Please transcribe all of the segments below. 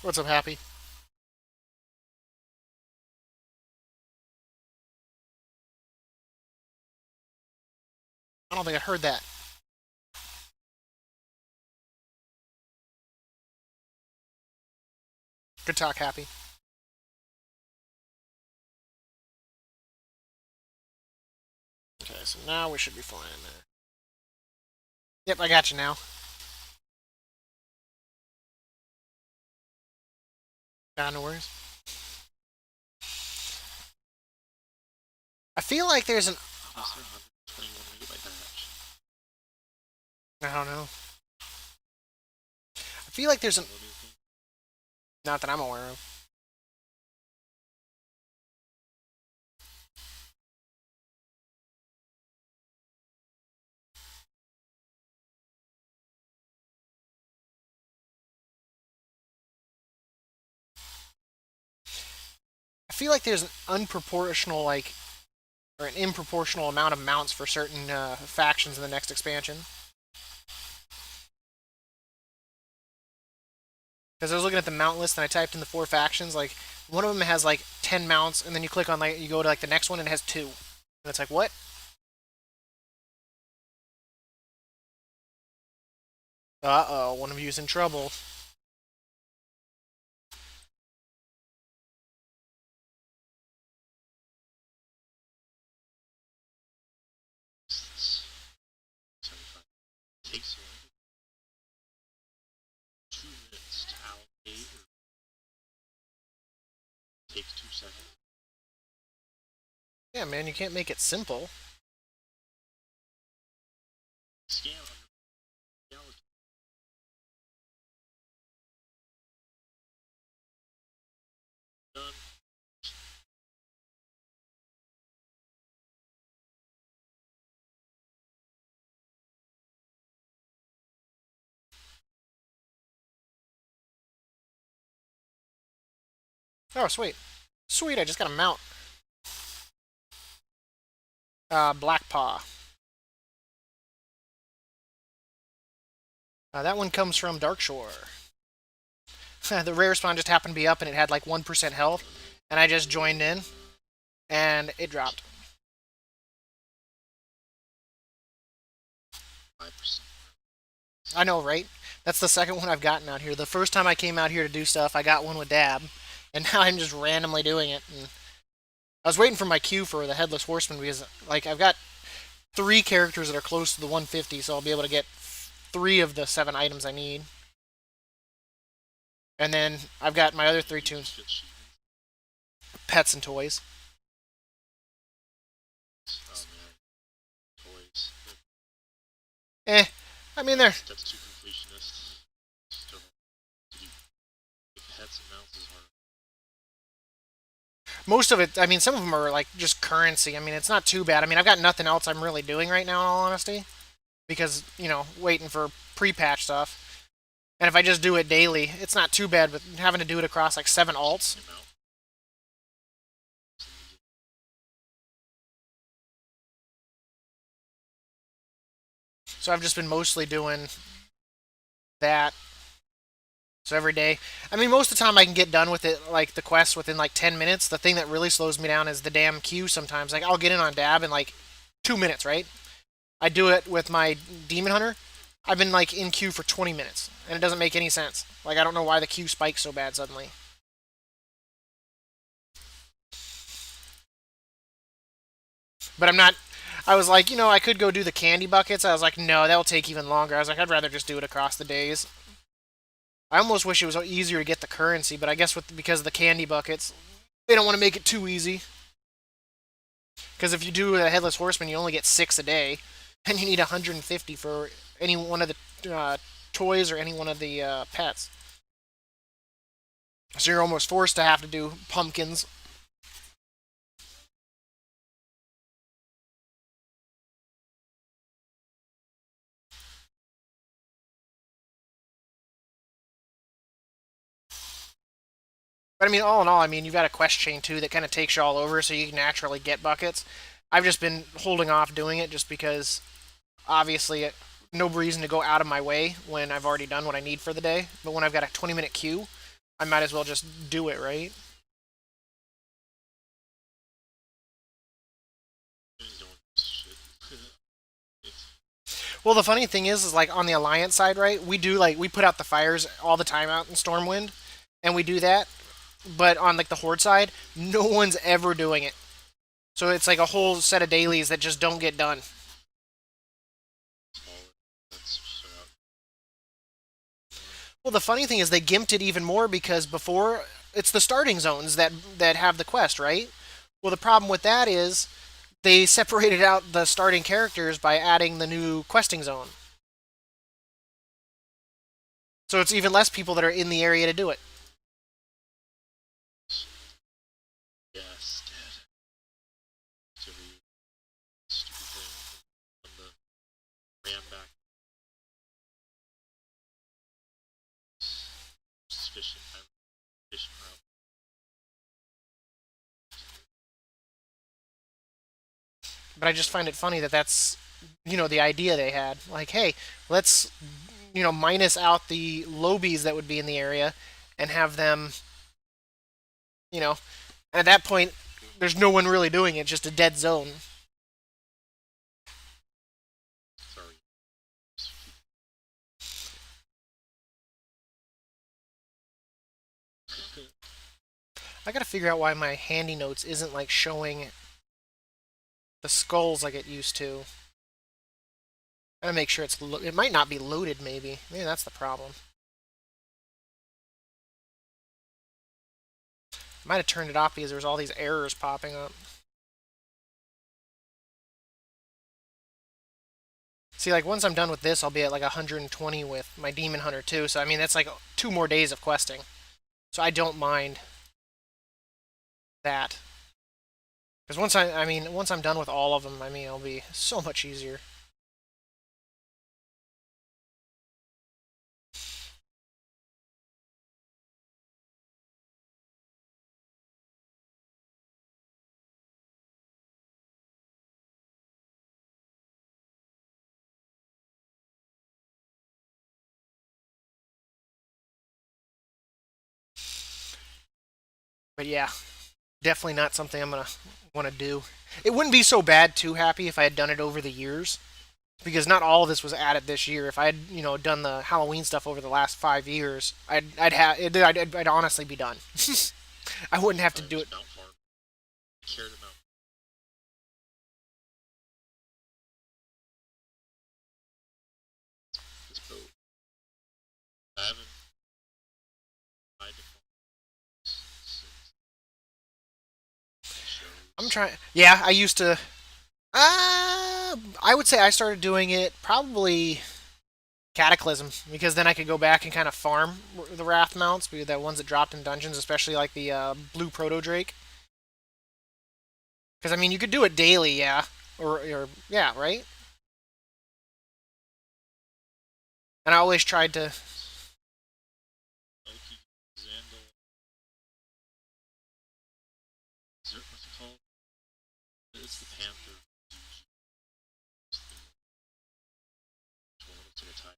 What's up, Happy? I don't think I heard that. Good talk, Happy. Okay, so now we should be flying there. Yep, I got you now. No worries. I feel like there's an. I don't know. I feel like there's an. Not that I'm aware of. I feel like there's an unproportional, or an improportional amount of mounts for certain factions in the next expansion. Because I was looking at the mount list and I typed in the 4 factions. Like, one of them has like 10 mounts, and then you click on, like, you go to like the next one and it has 2. And it's like, what? Uh-oh, one of you's in trouble. Takes 2 minutes to allocate, or takes 2 seconds. Yeah, man, you can't make it simple. Scan under allocate. Done. Oh, sweet. Sweet, I just got a mount. Black Paw. That one comes from Darkshore. The rare spawn just happened to be up and it had like 1% health. And I just joined in. And it dropped. 5%. I know, right? That's the second one I've gotten out here. The first time I came out here to do stuff, I got one with Dab. And now I'm just randomly doing it. And I was waiting for my queue for the Headless Horseman because, like, I've got 3 characters that are close to the 150, so I'll be able to get 3 of the 7 items I need. And then I've got my other 3 tunes. Pets and toys. Oh man, toys. Eh, I mean, they're. That's too completionist. Still, pets and mounts is hard. Most of it, I mean, some of them are like just currency. I mean, it's not too bad. I mean, I've got nothing else I'm really doing right now, in all honesty, because, waiting for pre-patch stuff. And if I just do it daily, it's not too bad. But having to do it across like 7 alts. So I've just been mostly doing that. So every day, I mean, most of the time I can get done with it, like the quest, within like 10 minutes. The thing that really slows me down is the damn queue sometimes. Like, I'll get in on Dab in like 2 minutes, right? I do it with my Demon Hunter. I've been like in queue for 20 minutes, and it doesn't make any sense. Like, I don't know why the queue spikes so bad suddenly. But I'm not. I was like, I could go do the candy buckets. I was like, no, that'll take even longer. I was like, I'd rather just do it across the days. I almost wish it was easier to get the currency, but I guess because of the candy buckets, they don't want to make it too easy. Because if you do a Headless Horseman, you only get 6 a day, and you need 150 for any one of the toys or any one of the pets. So you're almost forced to have to do pumpkins. But I mean, all in all, I mean, you've got a quest chain too that kind of takes you all over, so you can naturally get buckets. I've just been holding off doing it just because, obviously, no reason to go out of my way when I've already done what I need for the day. But when I've got a 20-minute queue, I might as well just do it, right? You don't shit. It's Well, the funny thing is like on the Alliance side, right? We do like we put out the fires all the time out in Stormwind, and we do that. But on like the Horde side, no one's ever doing it. So it's like a whole set of dailies that just don't get done. smaller. That's so out. Well, the funny thing is they gimped it even more because before it's the starting zones that have the quest, right? Well, the problem with that is they separated out the starting characters by adding the new questing zone. So it's even less people that are in the area to do it. Yes, dead. To read stupid thing from the ran back suspicion time fishing route. But I just find it funny that that's the idea they had. Like, hey, let's minus out the lobies that would be in the area and have them you know. And at that point, there's no one really doing it, just a dead zone. Sorry. I gotta figure out why my handy notes isn't like showing the skulls like it used to. I gotta make sure it might not be loaded. Maybe that's the problem. I might have turned it off because there was all these errors popping up. See, like once I'm done with this, I'll be at like 120 with my Demon Hunter too. So I mean, that's like 2 more days of questing. So I don't mind that. Because once I'm done with all of them, I mean, it'll be so much easier. But yeah, definitely not something I'm gonna want to do. It wouldn't be so bad too happy if I had done it over the years, because not all of this was added this year. If I had done the Halloween stuff over the last 5 years, I'd honestly be done. I wouldn't have to Sorry, do it. just mount farm. I cared about this boat. I haven't tried to farm since the I'm shows. trying. Yeah, I used to. I would say I started doing it probably Cataclysm because then I could go back and kind of farm the Wrath mounts, the ones that dropped in dungeons, especially like the blue Proto Drake. Because I mean, you could do it daily, yeah, or yeah, right. And I always tried to. Loki, Zandal, what's it called? It's the Panther. Which one looks like a tiger?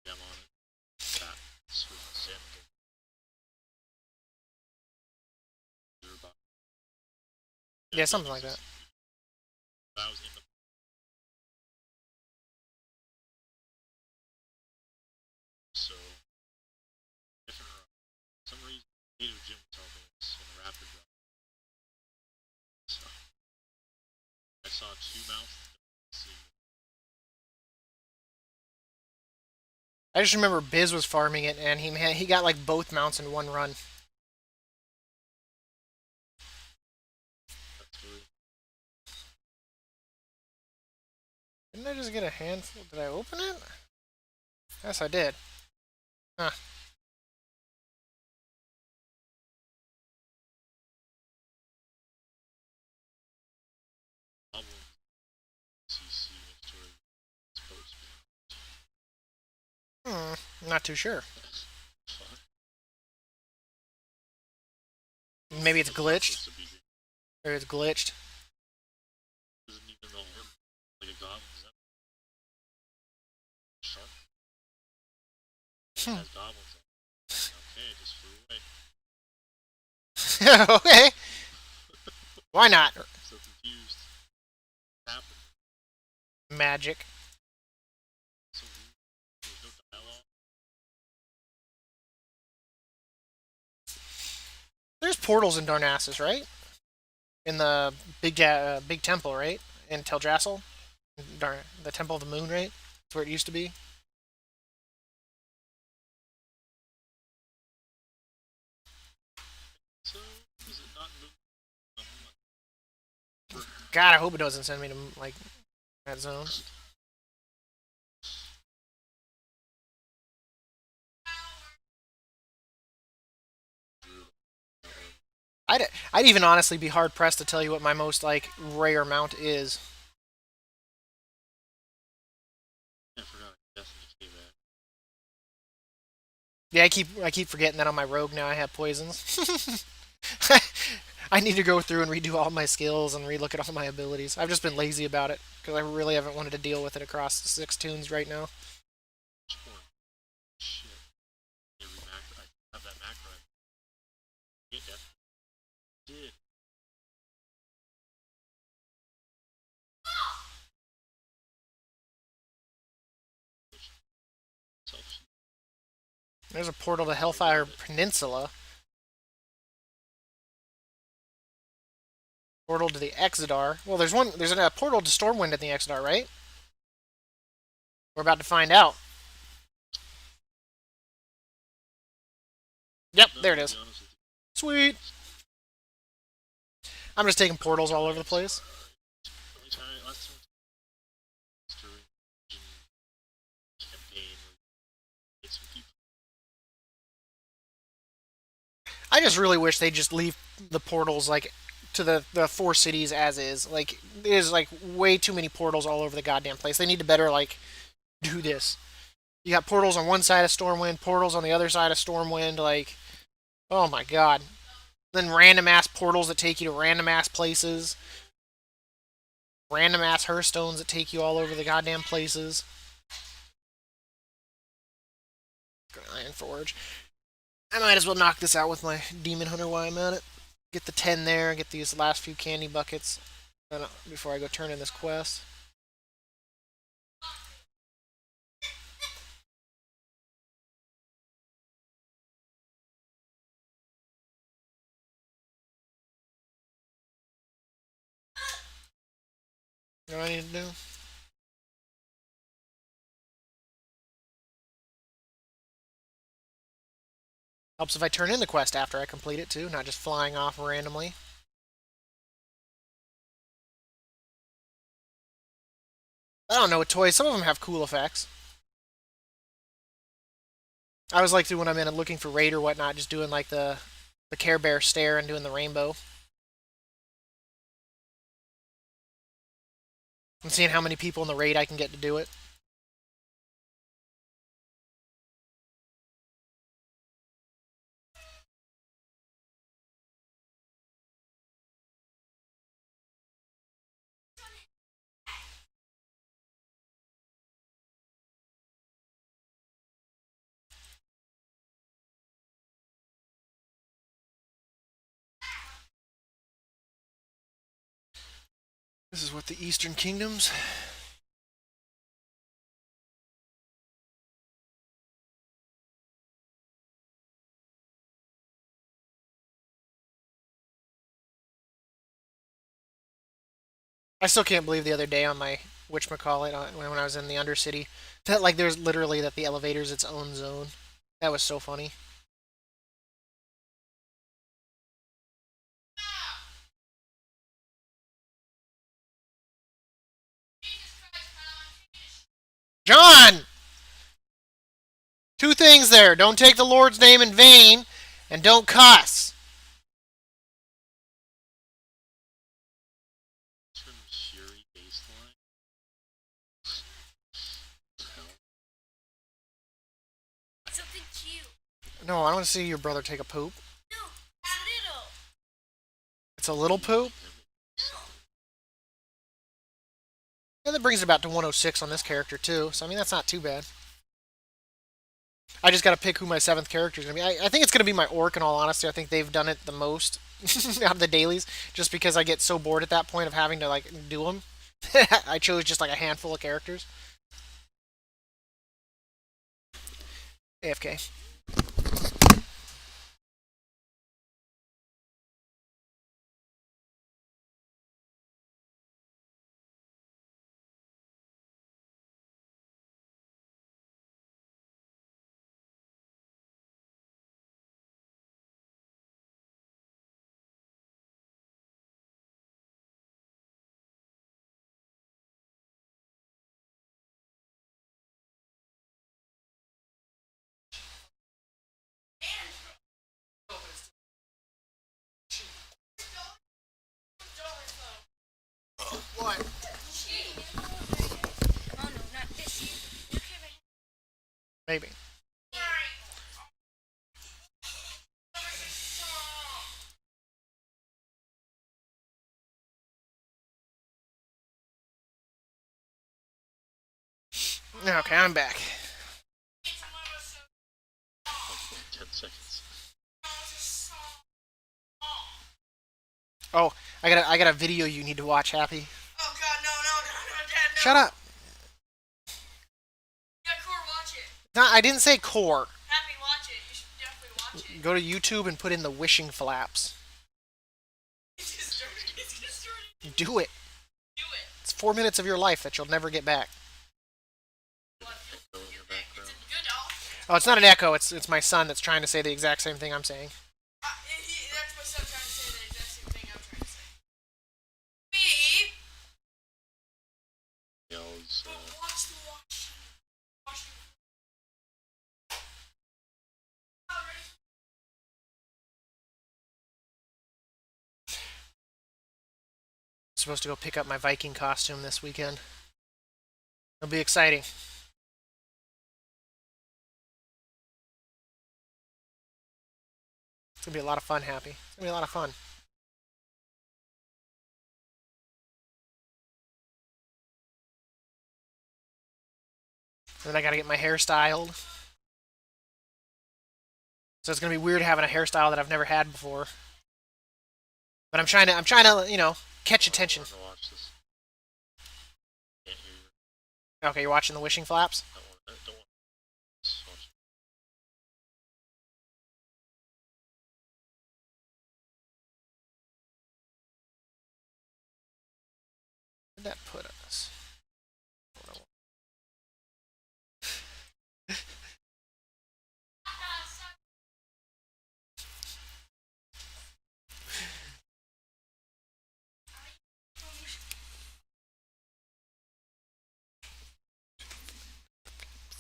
Yeah, I'm on it. That. So Zandal. Yeah, Yeah, the something like that. just that was in the so different run. For some reason Native Jim told me it's in a rapid run. So I saw two mouths. See, I just remember Biz was farming it, and he got like both mounts in one run. that's really Didn't I just get a handful? Did I open it? Yes, I did. Huh. problem. CC Victoria supposed to I'm not too sure. fuck. Maybe it's It's not glitched, supposed to be here. or it's glitched. Isn't that has goblins on it. Okay, just flew away. Okay, why not? So confused. What happened? Magic. So weird. There's no dialogue. There's portals in Darnassus, right? In the big temple, right? In Teldrassil, the Temple of the Moon, right? That's where it used to be. So, is it not moving? God, I hope it doesn't send me to like that zone. I'd I'd even honestly be hard pressed to tell you what my most like rare mount is. I forgot. I definitely came back. Yeah, I keep forgetting that on my rogue now I have poisons. I need to go through and redo all my skills and relook at all my abilities. I've just been lazy about it because I really haven't wanted to deal with it across the 6 tunes right now. Which one? Shit. Every macro. I have that macro. I get that. Did. Self. There's a portal to I Hellfire want it. Peninsula. Portal to the Exodar. Well, there's one. There's a portal to Stormwind in the Exodar, right? We're about to find out. Yep, No, there it to be is. honest with you. Sweet. I'm just taking portals all over the place. Only time, last time during campaign where you get some people. I just really wish they just leave the portals like to the 4 cities as is. Like there's like way too many portals all over the goddamn place. They need to better like do this. You got portals on one side of Stormwind, portals on the other side of Stormwind. Like, oh my god. Then random ass portals that take you to random ass places. Random ass Hearthstones that take you all over the goddamn places. Iron Forge. I might as well knock this out with my Demon Hunter while I'm at it. Get the 10 there, get these last few candy buckets before I go turn in this quest. You know what I need to do? Helps if I turn in the quest after I complete it too, not just flying off randomly. I don't know with toys, some of them have cool effects. I always like to when I'm in and looking for raid or whatnot, just doing like the Care Bear stare and doing the rainbow. And seeing how many people in the raid I can get to do it. This is what the Eastern Kingdoms. I still can't believe the other day on my whatchamacallit when I was in the Undercity that like there's literally that the elevator's its own zone. That was so funny. John! Two things there. Don't take the Lord's name in vain, and don't cuss. Trim Shuri baseline. Something cute. No, I want to see your brother take a poop. No, little. It's a little poop. And that brings it about to 106 on this character too. So I mean that's not too bad. I just got to pick who my seventh character is going to be. I think it's going to be my orc, in all honesty. I think they've done it the most out of the dailies, just because I get so bored at that point of having to, like, do them. I chose just, like, a handful of characters. AFK. What? Oh no, not this. Maybe. Okay, I'm back. Like 10 seconds. Oh, I got a video you need to watch, Happy. Oh god, no, Dad, no. Shut up. Yeah, Core, watch it. No, I didn't say core. Happy, watch it. You should definitely watch it. Go to YouTube and put in the wishing flaps. It's just started. It's just started. Do it. Do it. It's 4 minutes of your life that you'll never get back. Echo in your It's background. a good dog. Oh, it's not an echo. It's my son that's trying to say the exact same thing I'm saying. That's my son trying to say the exact same thing I'm trying to say. Beep. Yells. But watch the watch. Watch the. Supposed to go pick up my Viking costume this weekend. It'll be exciting. It's gonna be a lot of fun, Happy. It's gonna be a lot of fun. And then I gotta get my hair styled. So it's gonna be weird having a hairstyle that I've never had before. But I'm trying to, catch attention. I want to watch this. Can't hear you. Okay, you're watching the wishing flaps? Don't want to watch. Where'd that put us?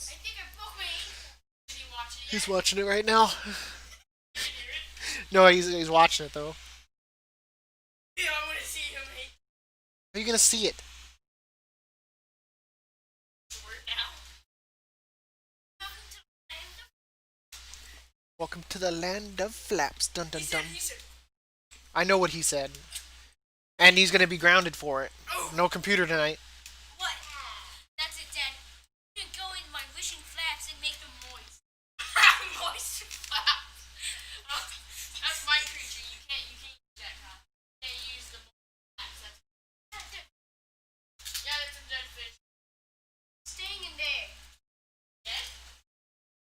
I think I broke my ankle. Did you watch it? He's watching it right now. No, he's watching it though. Yeah, I want to see him hate How are you gonna see it? the word now. Welcome to the land of flaps. Dun dun dun. He said, I know what he said. And he's gonna be grounded for it. oh, No computer tonight. what? That's it, Dad. You can go in my wishing flaps and make them moist. Moist flaps. That's my creature. You can't use that, Kyle. You can't use the flaps. That's it. Yeah, that's a dead fish. Staying in there. Dead?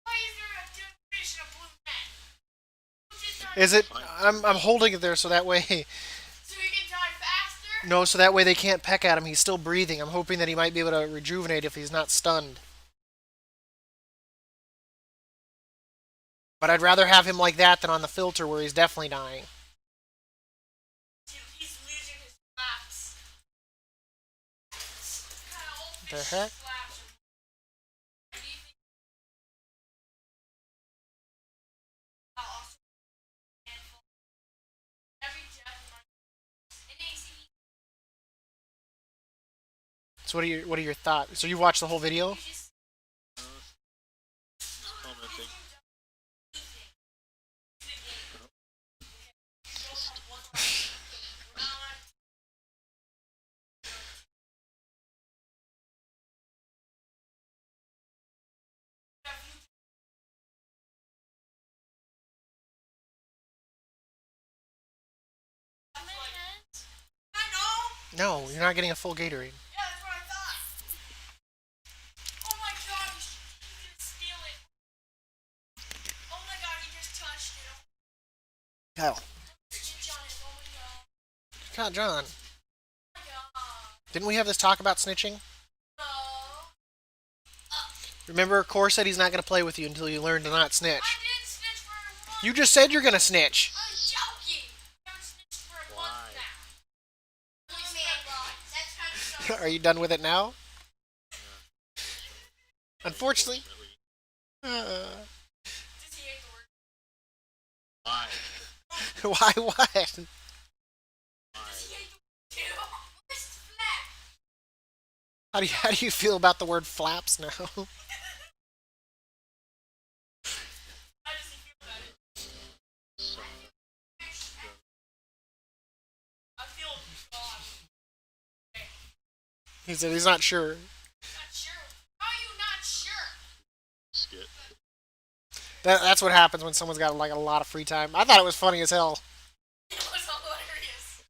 Why is there a dead fish in a blue net? Is it? I'm holding it there so that way. So we can die faster? No, so that way they can't peck at him. He's still breathing. I'm hoping that he might be able to rejuvenate if he's not stunned. But I'd rather have him like that than on the filter where he's definitely dying. He's losing his flaps. Kind of old The fish heck? flaps. What do you think? How awesome. Handful. Every death mark. And AC. So what are your thoughts? So you watched the whole video? You just Commenting. No, you're not getting a full Gatorade. Yeah, that's what I thought. Oh my god, he didn't steal it. Oh my god, he just touched it. Oh Hell. snitch on him. Oh my god. God, John. Oh my god. Didn't we have this talk about snitching? No. Remember, Kor said he's not going to play with you until you learn to not I snitch. didn't snitch for a month. You just said you're going to snitch. I'm joking. I haven't snitched for a month Why? now. Please, man. That's kind of so. Are you done with it now? Yeah. Unfortunately. Unfortunately. Does he hate the word? Why? Why? What? Does he hate the word too? Where's the flap? How do you feel about the word flaps now? How does he feel about it? So, I feel gone. He said he's not sure. Not sure. How are you not sure? skit. That's what happens when someone's got like a lot of free time. I thought it was funny as hell. It was hilarious.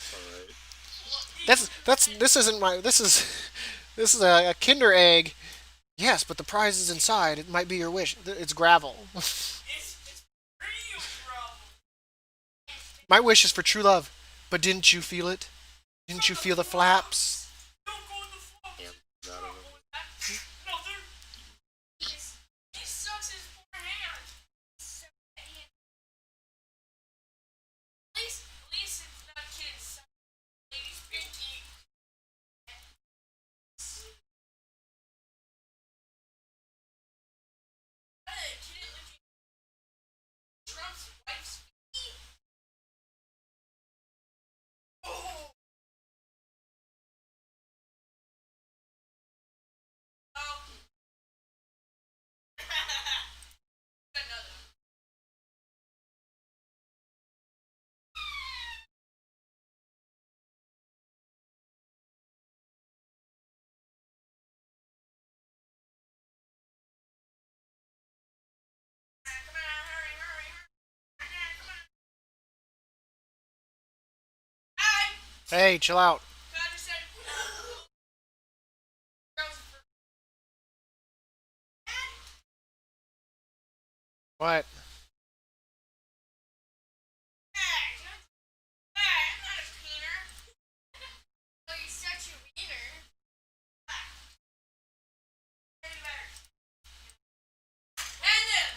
Alright. This isn't my this is a Kinder egg. Yes, but the prize is inside. It might be your wish. It's gravel. It's real, bro. My wish is for true love. But didn't you feel it? Didn't you feel the flaps? Don't go in the flop. And that of him. No, he sucks his poor hand. At least it's not kids. Lady's pinky. Hey, kid, look at Trump's wife's pinky. Oh. Oh. Another. Come on, hurry, hurry, hurry. Come on. Hi. Hey, chill out. God just said. What? Hey, I'm not a peener. Oh, you're such a wiener. Hand me the battery. Hand it!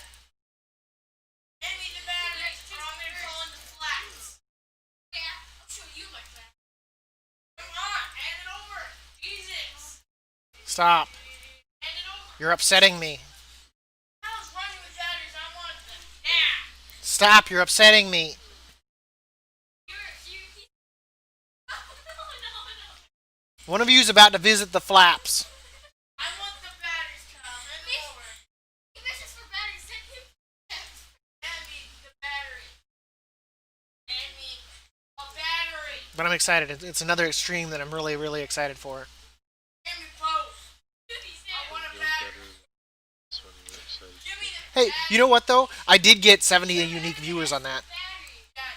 Hand me the battery, or I'm gonna call in the flats. Yeah, I'll show you my flat. Come on, hand it over. Jesus. Stop. Hand it over. You're upsetting me. I was running with batteries. I wanted them. Yeah. Stop. You're upsetting me. No, no, no. One of you is about to visit the flaps. I want the batteries, Kyle. Hand them over. He wishes for batteries. Send him. Hand me the battery. Hand me a battery. But I'm excited. It's another extreme that I'm really, really excited for. Hand me both. I want a Feels battery. better this one you were excited. Give me the Hey, battery. you know what though? I did get 70 unique viewers on that. Battery. Dad.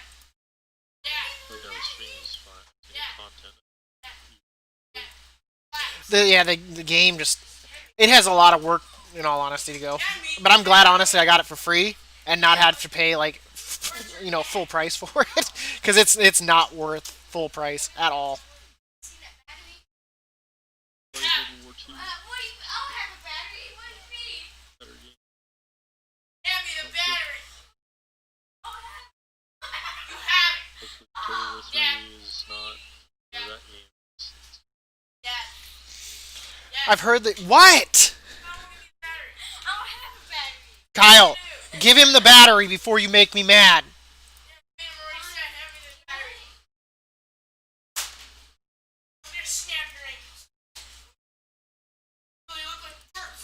Dad. Wait, no, the stream is fine. The Yeah. content. The game just it has a lot of work in all honesty to go. But I'm glad honestly I got it for free and not have to pay like full price for it because it's not worth full price at all. See that battery? Play World War II. What do you? I'll have a battery. What do you mean? Better game. Hand me the battery. You have it. Hopefully Total War 3 Yeah. is not where that game is. Dad. I've heard that what? I want the battery. I don't have a battery. Kyle, give him the battery before you make me mad. Me and Marie said, hand me the battery. I'm gonna snap your ankles. You look like birds.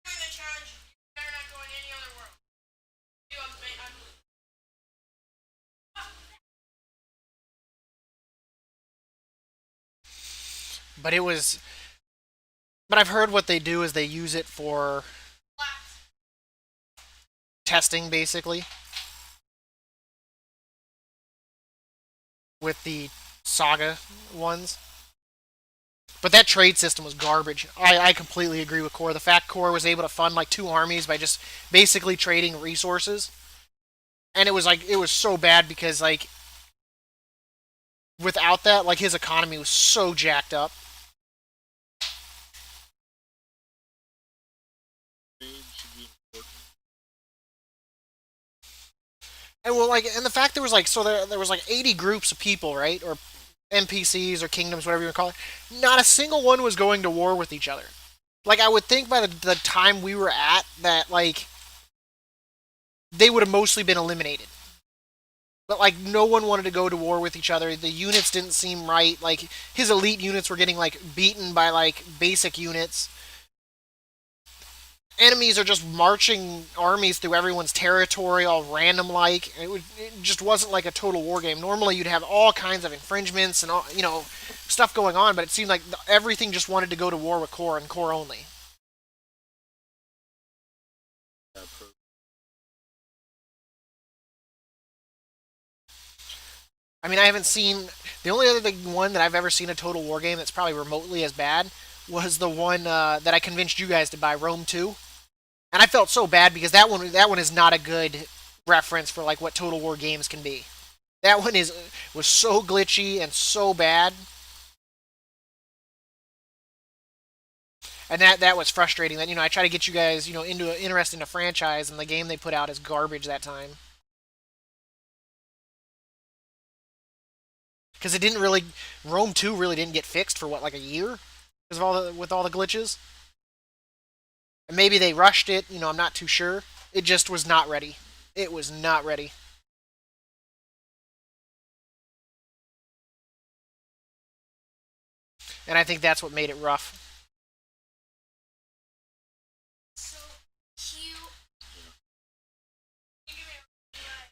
Doing the challenge, you better not go in any other world. You, I'm But it was but I've heard what they do is they use it for flat. testing basically. with the Saga ones. But that trade system was garbage. I completely agree with Core. The fact Core was able to fund like two armies by just basically trading resources, and it was so bad because like without that, like his economy was so jacked up. Trade should be important. And well, like, and the fact there was like there was like 80 groups of people, right, or NPCs or kingdoms, whatever you want to call it. Not a single one was going to war with each other. Like I would think by the time we were at that, like they would have mostly been eliminated. But like no one wanted to go to war with each other. The units didn't seem right. Like his elite units were getting like beaten by like basic units. Enemies are just marching armies through everyone's territory all random like. It just wasn't like a total war game. Normally you'd have all kinds of infringements and all, stuff going on, but it seemed like everything just wanted to go to war with Core and Core only. Yeah, I mean, I haven't seen the only other one that I've ever seen a total war game that's probably remotely as bad was the one that I convinced you guys to buy, Rome 2. And I felt so bad because that one is not a good reference for like what Total War games can be. That one is was so glitchy and so bad, and that was frustrating. That I try to get you guys into interested in a franchise, and the game they put out is garbage that time because it didn't really Rome 2 really didn't get fixed for what like a year because of all the glitches. And maybe they rushed it. I'm not too sure. It just was not ready. It was not ready. And I think that's what made it rough. So cute.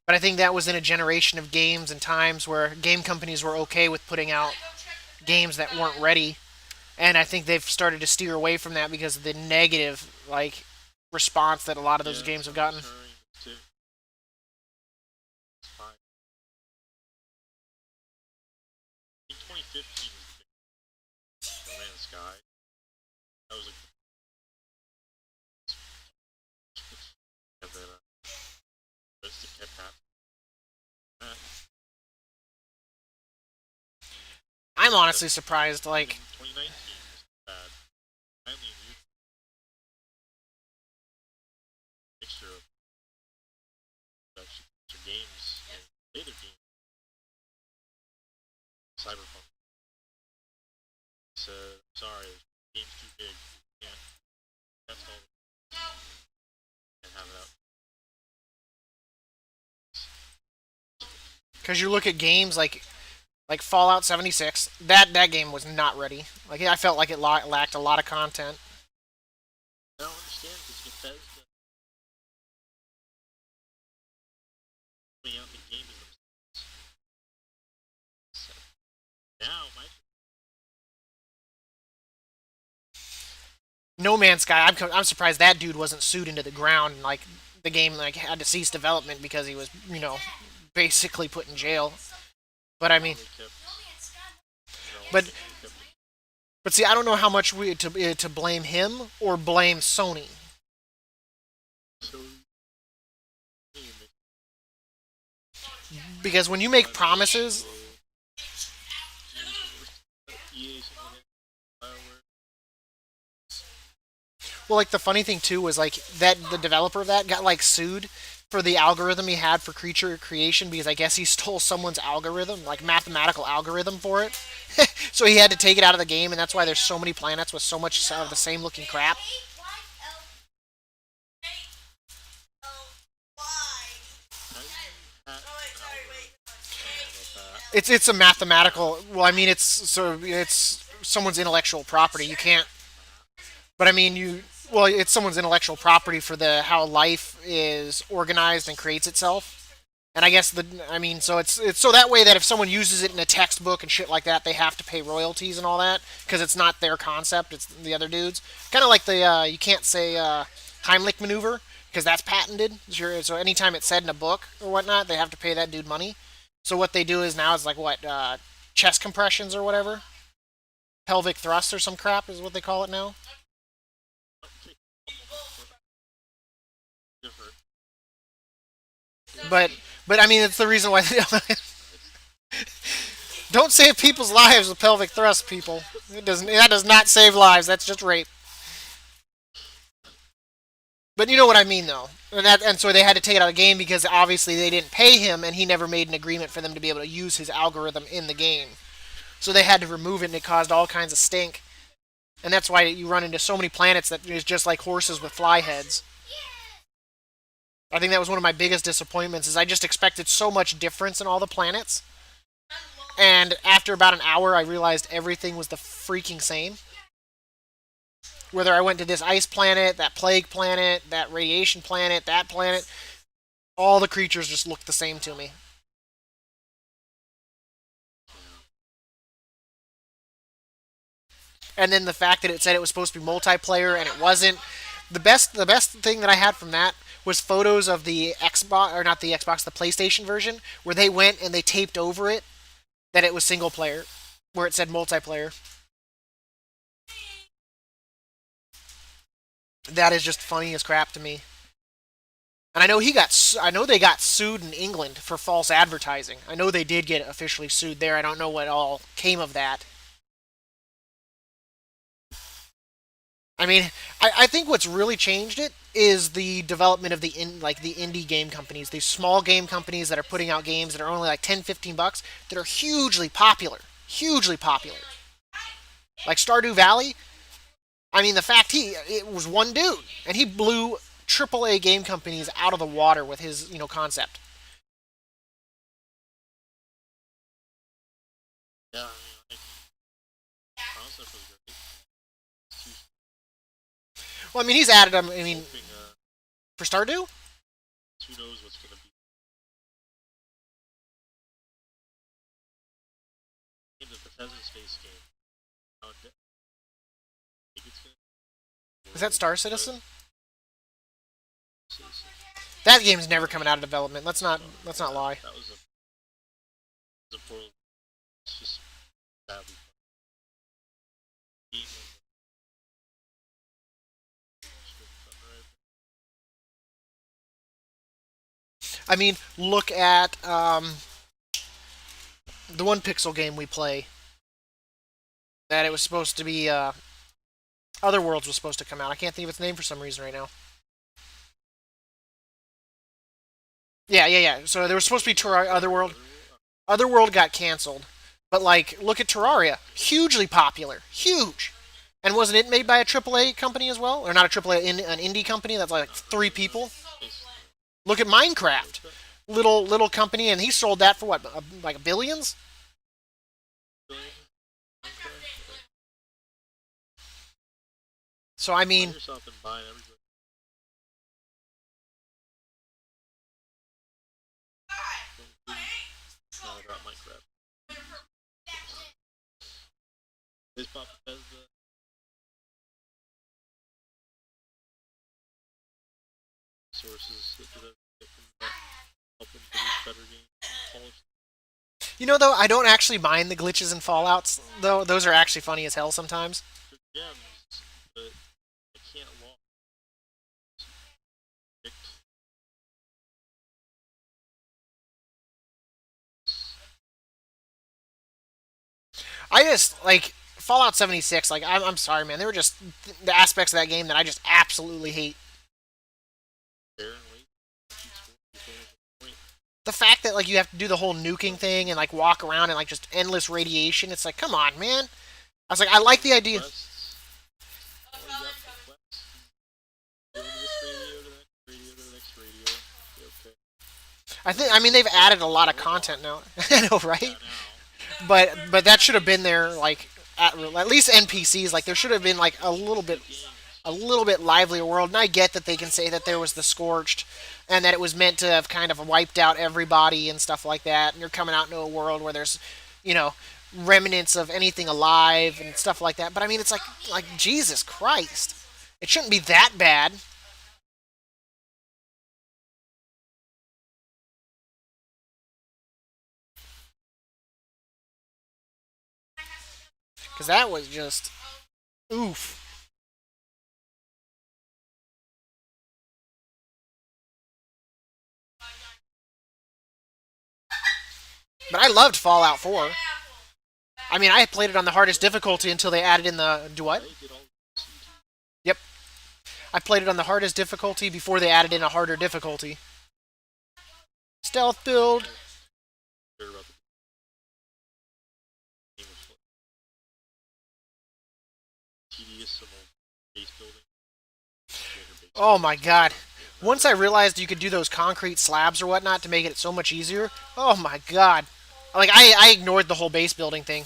But I think that was in a generation of games and times where game companies were okay with putting out games that weren't ready. And I think they've started to steer away from that because of the negative like response that a lot of those yeah, games have I'm gotten. returning to it's fine. I think 2015 was the big No Man's Sky. That was like and then this kept happening. I'm honestly surprised. Like, 2019 was bad. Finally, a mixture of games and later games. Cyberpunk said, "Sorry, the game's too big. We can't. That's all. Can't have it out." because you look at games like Fallout 76, that game was not ready. Like, I felt like it lacked a lot of content. I don't understand because Bethesda putting out the game is so now my No Man's Sky, I'm surprised that dude wasn't sued into the ground. And, like, the game like had to cease development because he was basically put in jail. But I mean, they kept but they kept but see, I don't know how much we to blame him or blame Sony so because when you make promises, EA something well, like the funny thing too was like that the developer of that got like sued for the algorithm he had for creature creation because I guess he stole someone's algorithm, like mathematical algorithm for it. So he had to take it out of the game, and that's why there's so many planets with so much of the same looking crap. how do you hack It's a mathematical. Well, I mean, it's someone's intellectual property. You can't. But I mean, it's someone's intellectual property for the how life is organized and creates itself. And I guess I mean, so it's so that way that if someone uses it in a textbook and shit like that, they have to pay royalties and all that because it's not their concept; it's the other dudes. Kind of like the you can't say Heimlich maneuver because that's patented. So anytime it's said in a book or whatnot, they have to pay that dude money. So what they do is now is like what chest compressions or whatever, pelvic thrust or some crap is what they call it now. Different. But but I mean it's the reason why they don't save people's lives with pelvic thrust. People, it doesn't. That does not save lives. That's just rape. But you know what I mean, though. And so they had to take it out of the game because obviously they didn't pay him, and he never made an agreement for them to be able to use his algorithm in the game. So they had to remove it, and it caused all kinds of stink. And that's why you run into so many planets that is just like horses with fly heads. I think that was one of my biggest disappointments. Is I just expected so much difference in all the planets, and after about an hour, I realized everything was the freaking same. Whether I went to this ice planet, that plague planet, that radiation planet, that planet, all the creatures just looked the same to me. And then the fact that it said it was supposed to be multiplayer and it wasn't. The best thing that I had from that was photos of the Xbox, or not the Xbox, the PlayStation version, where they went and they taped over it that it was single player, where it said multiplayer. That is just funny as crap to me. And I know I know they got sued in England for false advertising. I know they did get officially sued there. I don't know what all came of that. I mean, I think what's really changed it is the development of the indie game companies, these small game companies that are putting out games that are only like 10, $15 that are hugely popular. Like Stardew Valley. I mean, the fact it was one dude and he blew AAA game companies out of the water with his concept. Yeah, I mean, like, concept was great. Well, I mean, he's added them. I mean, Hoping, for Stardew, who knows what's gonna be in the Bethesda space game. How think it's gonna is that world, Star but Citizen? citizen. That game's never coming out of development. Let's not lie. That was a portal. It's just badly being I mean, look at the one pixel game we play. That it was supposed to be. Other Worlds was supposed to come out. I can't think of its name for some reason right now. Yeah. So there was supposed to be Otherworld. Otherworld got canceled, but like, look at Terraria, hugely popular, huge. And wasn't it made by a AAA company as well, or not a AAA, an indie company that's like three people? Look at Minecraft, little company, and he sold that for what, like billions? So I mean, Microsoft and buying everybody. No, I got Minecraft. This pop Bethesda. Sources that could get from that help them produce better games. Polish though I don't actually mind the glitches and Fallout's. Though those are actually funny as hell sometimes. good gems, but I can't walk. I just like Fallout 76. Like I'm sorry, man. There were just the aspects of that game that I just absolutely hate. There and wait. Point. The fact that like you have to do the whole nuking thing and like walk around and like just endless radiation. It's like, come on, man. I was like, I like the idea. Quests. All you got for quests. Go to this radio to the next radio to the next radio. Be okay. I mean they've added a lot of content now. I know, Yeah, right? now. But that should have been there like at least NPCs. Like there should have been like a little bit livelier world. And I get that they can say that there was the scorched and that it was meant to have kind of wiped out everybody and stuff like that. And you're coming out into a world where there's, you know, remnants of anything alive and stuff like that. But I mean, it's like Jesus Christ, it shouldn't be that bad. Because that was just oof. But I loved Fallout 4. I mean, I played it on the hardest difficulty until they added in the do what? Yep, I played it on the hardest difficulty before they added in a harder difficulty. Stealth build. Tedious base building. Oh my god. Once I realized you could do those concrete slabs or whatnot to make it so much easier, oh my god. Like, I ignored the whole base building thing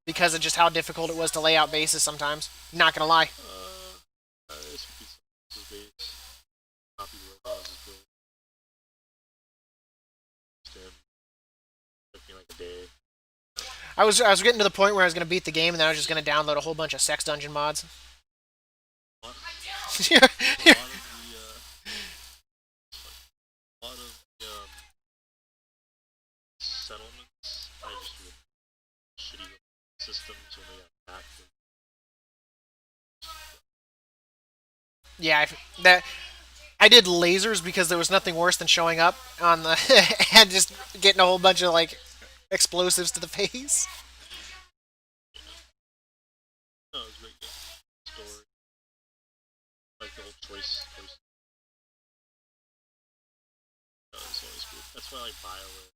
because of just how difficult it was to lay out bases sometimes. Not gonna lie. This would be some base. Copy Robots' build. Instead, took me like a day. I was getting to the point where I was gonna beat the game and then I was just gonna download a whole bunch of sex dungeon mods. A lot of the settlements, I just do shitty systems when they got back. Yeah, that I did lasers because there was nothing worse than showing up on the and just getting a whole bunch of like explosives to the face. No, it was a great game. Story. Like the whole choice. It's always good. That's why I like BioWare.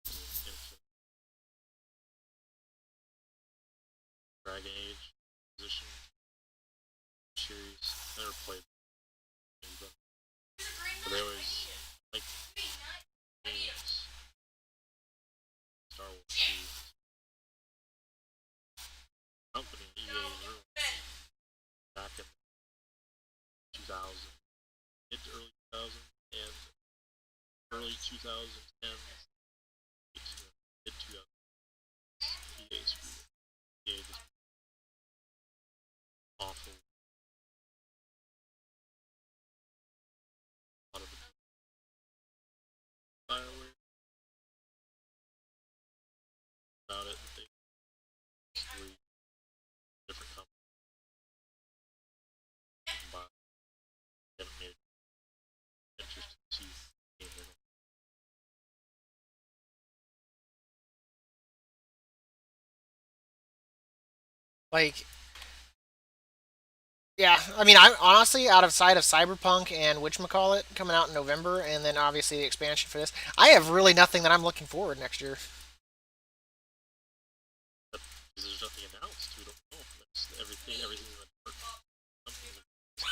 Infinite. Dragon Age. Position. Series. Never played any of them. But they always like games. Star Wars 2. Company EA early back in 2000, mid to early 2000, and early 2010, mid 2000. EA screwed it. EA just awful. A lot of the BioWare about it. They three different companies combined. They haven't made it interesting to game at all. Like, yeah, I mean, I honestly, out of sight of Cyberpunk and whatchamacallit coming out in November, and then obviously the expansion for this, I have really nothing that I'm looking forward next year. Because there's nothing announced, we don't know. That's everything in the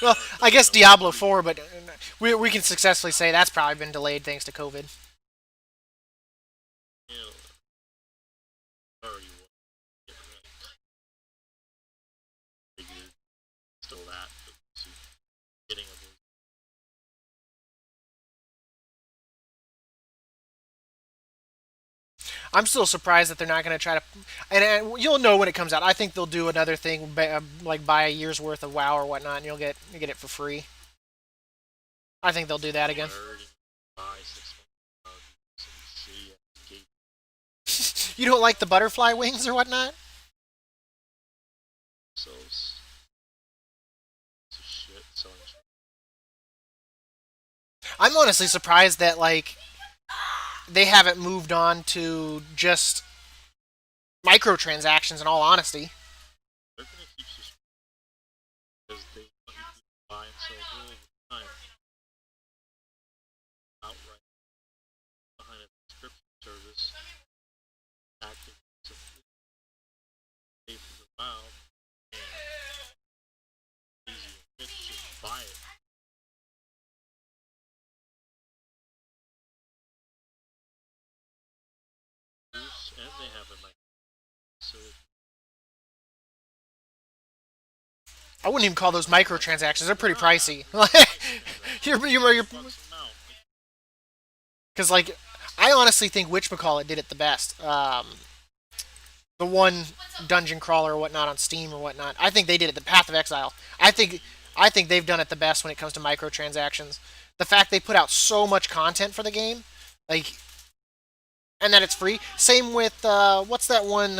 Well, I guess Diablo 4, but we can successfully say that's probably been delayed thanks to COVID. you know, already was figured still that, but see, getting a voice. I'm still surprised that they're not going to try to, and you'll know when it comes out. I think they'll do another thing, like buy a year's worth of WoW or whatnot, and you'll get it for free. I think they'll do that again. Already buy 6 months some shitty gate You don't like the butterfly wings or whatnot? themselves. It's a shit selling shit. I'm honestly surprised that like they haven't moved on to just microtransactions. In all honesty, They're gonna keep because they want you to buy and sell gold all the time outright behind a subscription service acting to pay for the WoW and easy and rich just buy it. And they have a mic so I wouldn't even call those microtransactions. They're pretty pricey. You're, because like I honestly think whatchamacallit did it the best. The one dungeon crawler or whatnot on Steam or whatnot. I think they did it. The Path of Exile. I think they've done it the best when it comes to microtransactions. The fact they put out so much content for the game, like, and that it's free. Same with what's that one?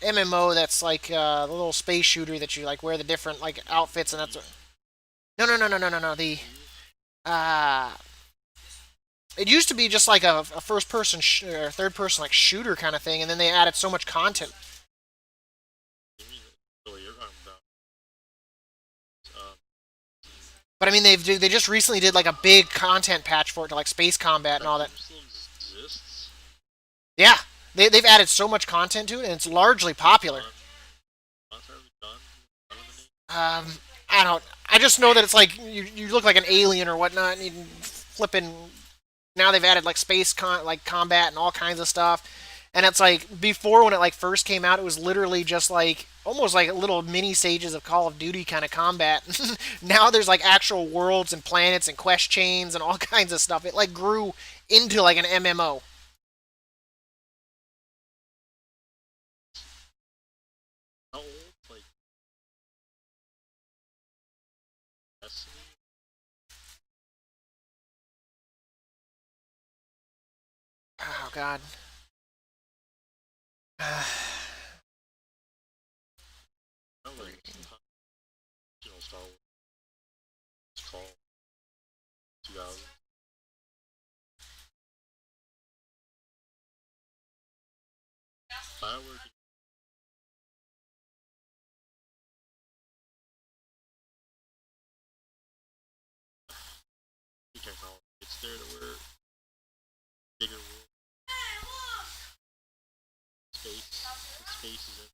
MMO that's like the little space shooter that you like wear the different like outfits and that's what. League. No. The League. uh, it used to be just like a first person or third person like shooter kind of thing, and then they added so much content. You mean what you're talking about? Um, But I mean, they just recently did like a big content patch for it to like space combat and that all that. game still exists. Yeah, they've added so much content to it, and it's largely popular. Done. Not entirely done. Done in the name. Um, I don't. I just know that it's like you look like an alien or whatnot, and you flipping. Now they've added like like combat and all kinds of stuff, and it's like before when it like first came out, it was literally just like almost like little mini stages of Call of Duty kind of combat. Now there's like actual worlds and planets and quest chains and all kinds of stuff. It like grew into like an MMO. How old? Like Destiny? Oh God. No, like original Star Wars. It's called 2000. Bioware did new technology. It's there to where bigger world space. The space is in.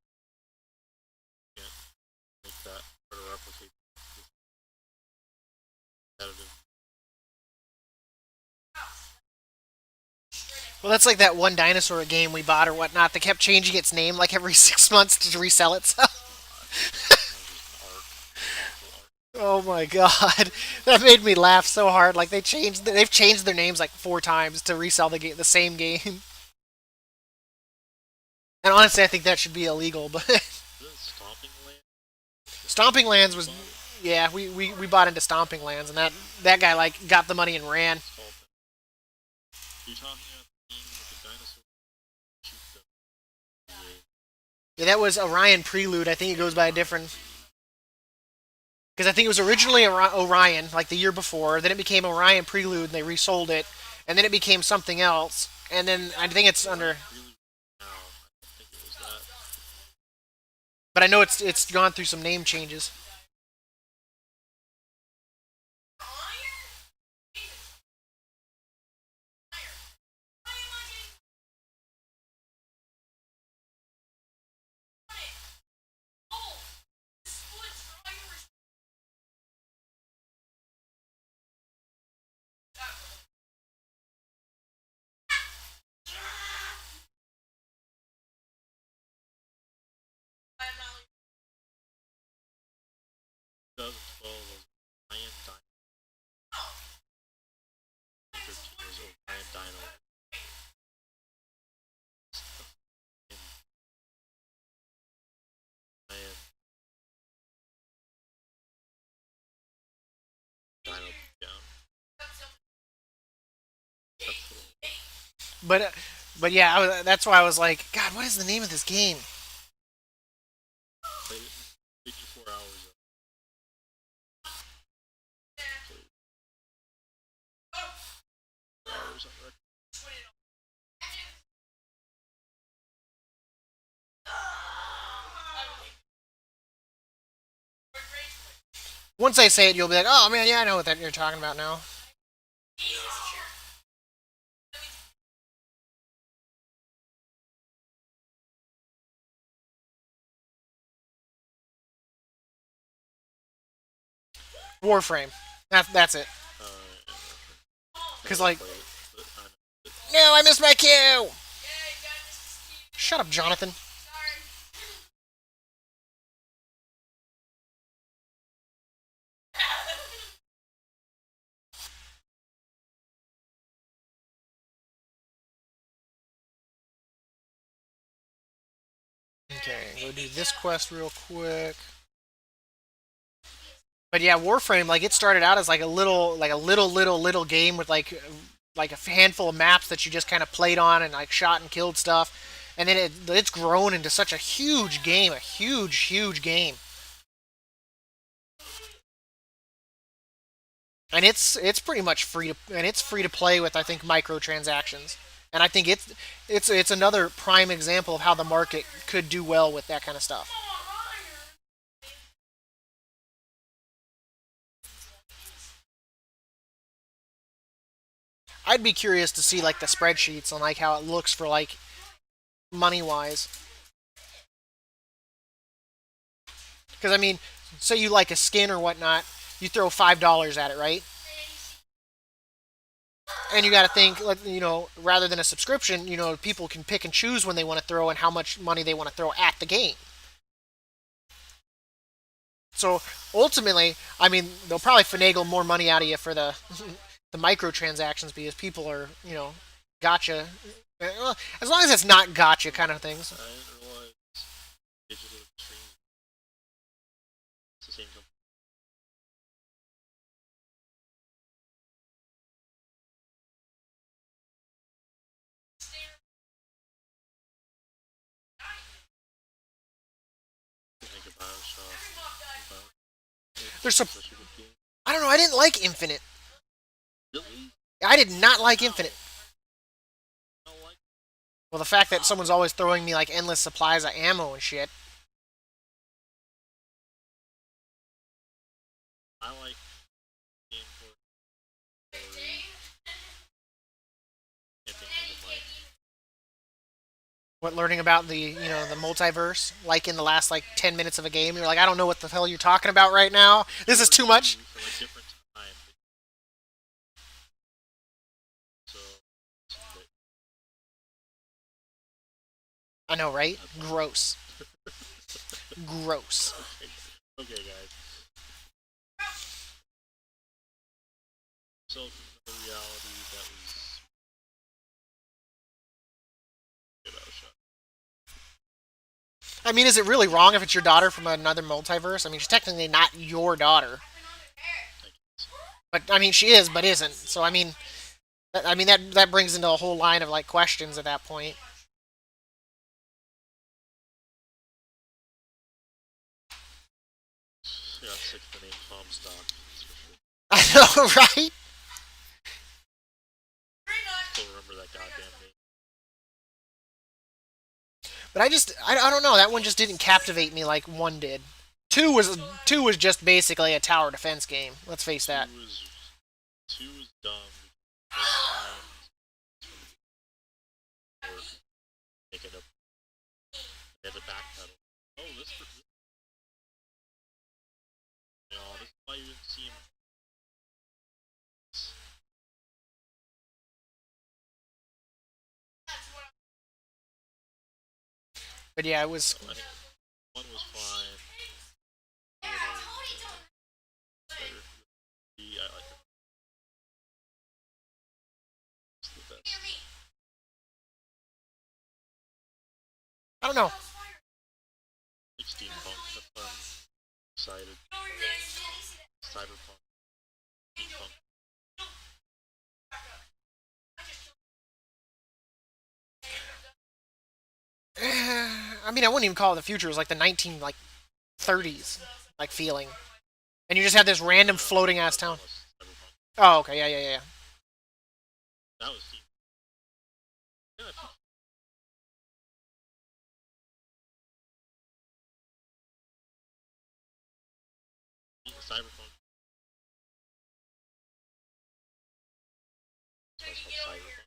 You can't make that or to replicate this competitive. Well, that's like that one dinosaur game we bought or whatnot that kept changing its name like every 6 months to resell itself. That was just an arc, awful arc. Oh my god, that made me laugh so hard. Like they've changed their names like 4 times to resell the same game. And honestly, I think that should be illegal. But Isn't it Stomping Land? Stomping Lands You was, bought it? yeah, we bought into Stomping Lands, and that guy like got the money and ran. It's called that. You're talking about the game with the dinosaur shoot them. Yeah, that was Orion Prelude. I think it goes by a different, because I think it was originally Orion like the year before. Then it became Orion Prelude, and they resold it, and then it became something else. And then I think it's under, Orion Prelude now. I don't think it was that. but I know it's gone through some name changes. Two 2012 was Orion Dino. 2013 was Orion Dino. And Orion Dino down. That's what But but yeah, that's why I was like, God, what is the name of this game? played it. 54 hours of played. 4 hours on record. Once I say it, you'll be like, oh man, yeah, I know what that you're talking about now. Warframe. That's it. Yeah, Cause never like, played it, but I know it. no, I missed my cue. Shut up, Jonathan. Okay, go do this quest real quick. But yeah, Warframe, like it started out as like a little game with like a handful of maps that you just kind of played on and like shot and killed stuff. and then it's grown into such a huge game, and it's pretty much free to and it's free to play with I think microtransactions, and I think it's another prime example of how the market could do well with that kind of stuff. I'd be curious to see like the spreadsheets and like how it looks for like money wise, because I mean, say you like a skin or whatnot, you throw $5 at it, right? And you got to think, like, rather than a subscription, people can pick and choose when they want to throw and how much money they want to throw at the game. So ultimately, I mean, they'll probably finagle more money out of you for the the microtransactions because people are, gotcha. Well, as long as it's not gotcha kind of things. I didn't realize digital extreme. It's the same company. Make a Bioshock. There's some. Such a good game. I don't know. I didn't like Infinite. Really? I did not like Infinite. I don't like. Well, the fact that someone's always throwing me like endless supplies of ammo and shit. I like game for camping over my. What learning about the multiverse, like in the last like 10 minutes of a game, you're like, I don't know what the hell you're talking about right now. This is too much. For like different time. So. But I know, right? that's Gross. Gross. okay, guys. So the reality that was about a shot. I mean, is it really wrong if it's your daughter from another multiverse? I mean, she's technically not your daughter, I guess. but I mean, she is, but isn't. So I mean that brings into a whole line of like questions at that point. I got sick of the name Comstock. That's for sure. I know, right? Still remember that goddamn name. But I don't know. That one just didn't captivate me like one did. Two was just basically a tower defense game. Let's face that. Two was dumb. Because time for making up. They had to backpedal. Oh, this is why you didn't see him. But yeah, it was. I think one was fine. A little better. I like it. It's the best. I don't know. Like steampunk. That's why I'm excited. Cyberpunk. Steampunk. I mean, I wouldn't even call it the future. It was like the 1930s like feeling, and you just had this random floating ass town. Was Cyberpunk. Oh, okay, yeah, yeah, yeah. That was steampunk. Yeah, Cyberpunk. That's why it's called Cyberpunk.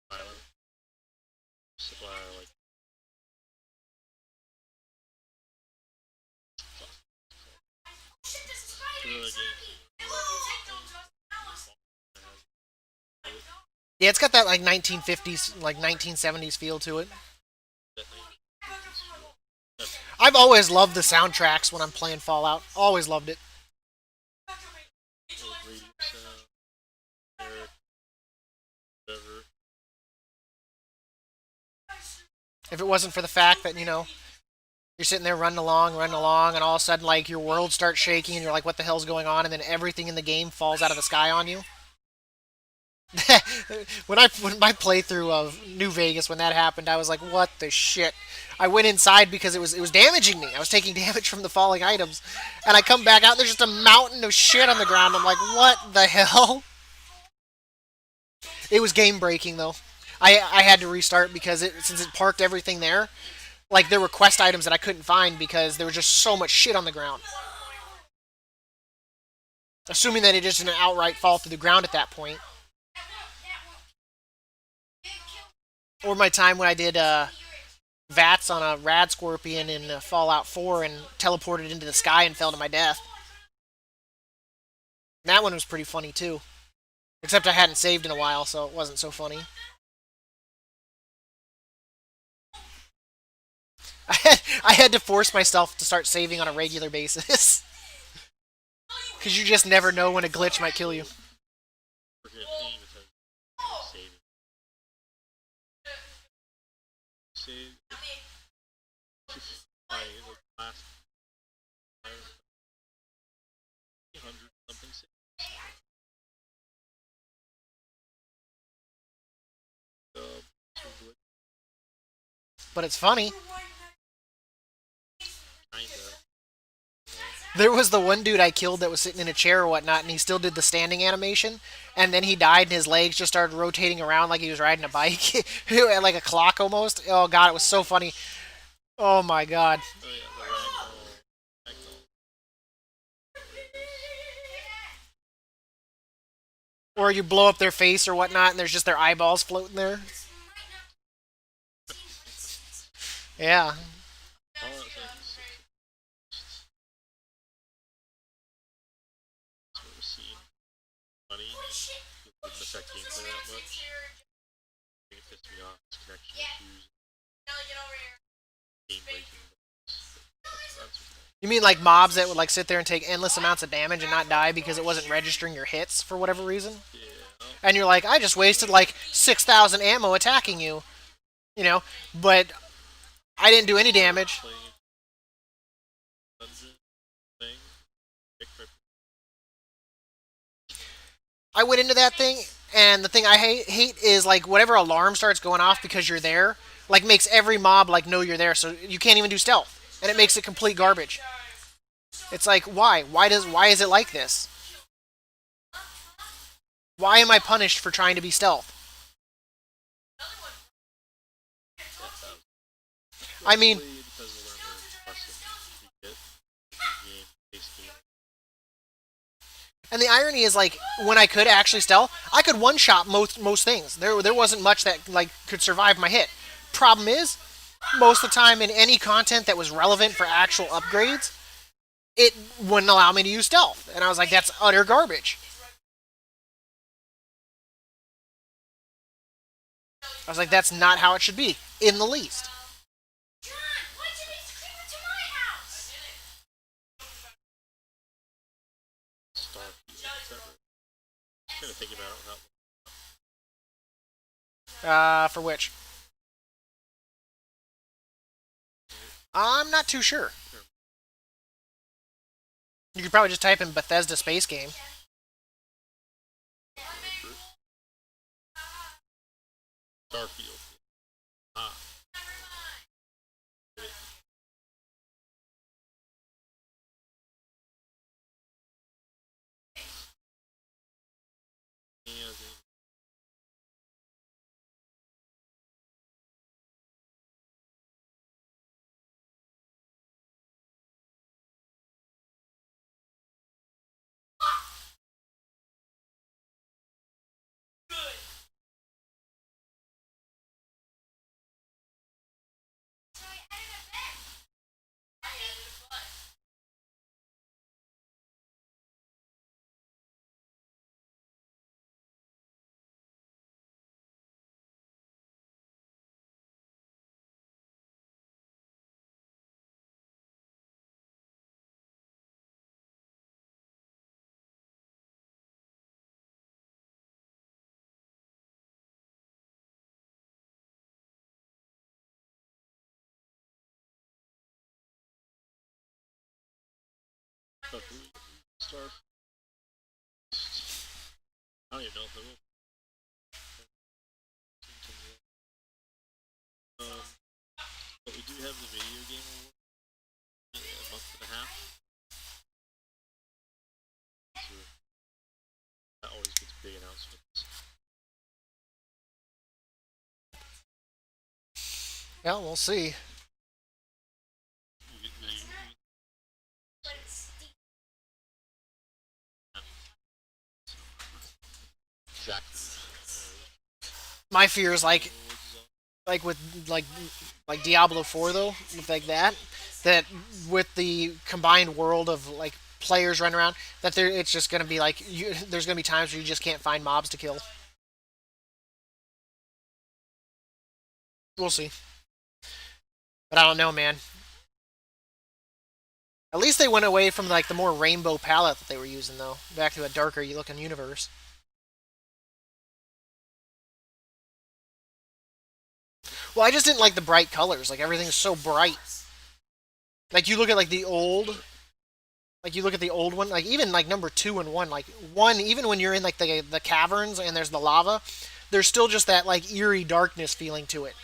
Island. Supply like fuck. Really games. Yeah, it's got that like 1950s, like 1970s feel to it. I've always loved the soundtracks when I'm playing Fallout. Always loved it. Radio sound, Eric, whatever. If it wasn't for the fact that you're sitting there running along, and all of a sudden like your world starts shaking, and you're like, "What the hell's going on?" And then everything in the game falls out of the sky on you. When my playthrough of New Vegas when that happened, I was like, what the shit? I went inside because it was damaging me. I was taking damage from the falling items, and I come back out. There's just a mountain of shit on the ground. I'm like, what the hell? It was game breaking though. I had to restart because since it parked everything there, like there were quest items that I couldn't find because there was just so much shit on the ground. Assuming that it just didn't outright fall to the ground at that point. Or my time when I did VATS on a rad scorpion in Fallout 4 and teleported into the sky and fell to my death. And that one was pretty funny too. Except I hadn't saved in a while, so it wasn't so funny. I had to force myself to start saving on a regular basis. Because you just never know when a glitch might kill you. Forget aim if saving. Save. I like last 300 something saves. Uh, But it's funny. kinda. There was the one dude I killed that was sitting in a chair or whatnot, and he still did the standing animation. And then he died, and his legs just started rotating around like he was riding a bike, like a clock almost. Oh god, it was so funny. Oh my god. Oh yeah, the ragdoll. Ragdoll. Or you blow up their face or whatnot, and there's just their eyeballs floating there. Yeah. All that things. That's what we're seeing. Funny. It didn't affect gameplay that much. I think it pissed me off. It's connection issues. Game breaking. That's You mean like mobs that would like sit there and take endless amounts of damage and not die because it wasn't registering your hits for whatever reason? yeah. And you're like, I just wasted like 6,000 ammo attacking you, you know, but I didn't do any damage. Playing a dungeon thing. Pick my I went into that thing, and the thing I hate is like whatever alarm starts going off because you're there, like makes every mob like know you're there, so you can't even do stealth, and it makes it complete garbage. It's like why? Why is it like this? Why am I punished for trying to be stealth? I mean, Probably because of whatever lesson you get in the game, basically. and the irony is like when I could actually stealth, I could one shot most things. There wasn't much that like could survive my hit. Problem is, most of the time in any content that was relevant for actual upgrades, it wouldn't allow me to use stealth, and I was like, that's utter garbage. I was like, that's not how it should be in the least. Starfield, etc. I'm trying to think about it without. For which? I'm not too sure. You could probably just type in Bethesda space game. Starfield. Ah. Yeah, Starfield. I don't even know if it will. Yeah, we'll see. But it's Exactly. My fear is like with like Diablo 4 though, with like that with the combined world of like players running around, that there it's just gonna be like there's gonna be times where you just can't find mobs to kill. We'll see, but I don't know, man. At least they went away from like the more rainbow palette that they were using though, back to a darker looking universe. Well, I just didn't like the bright colors. Like everything's so bright. Like you look at like you look at the old one, like even like number 2 and 1, like one, even when you're in like the caverns and there's the lava, there's still just that like eerie darkness feeling to it.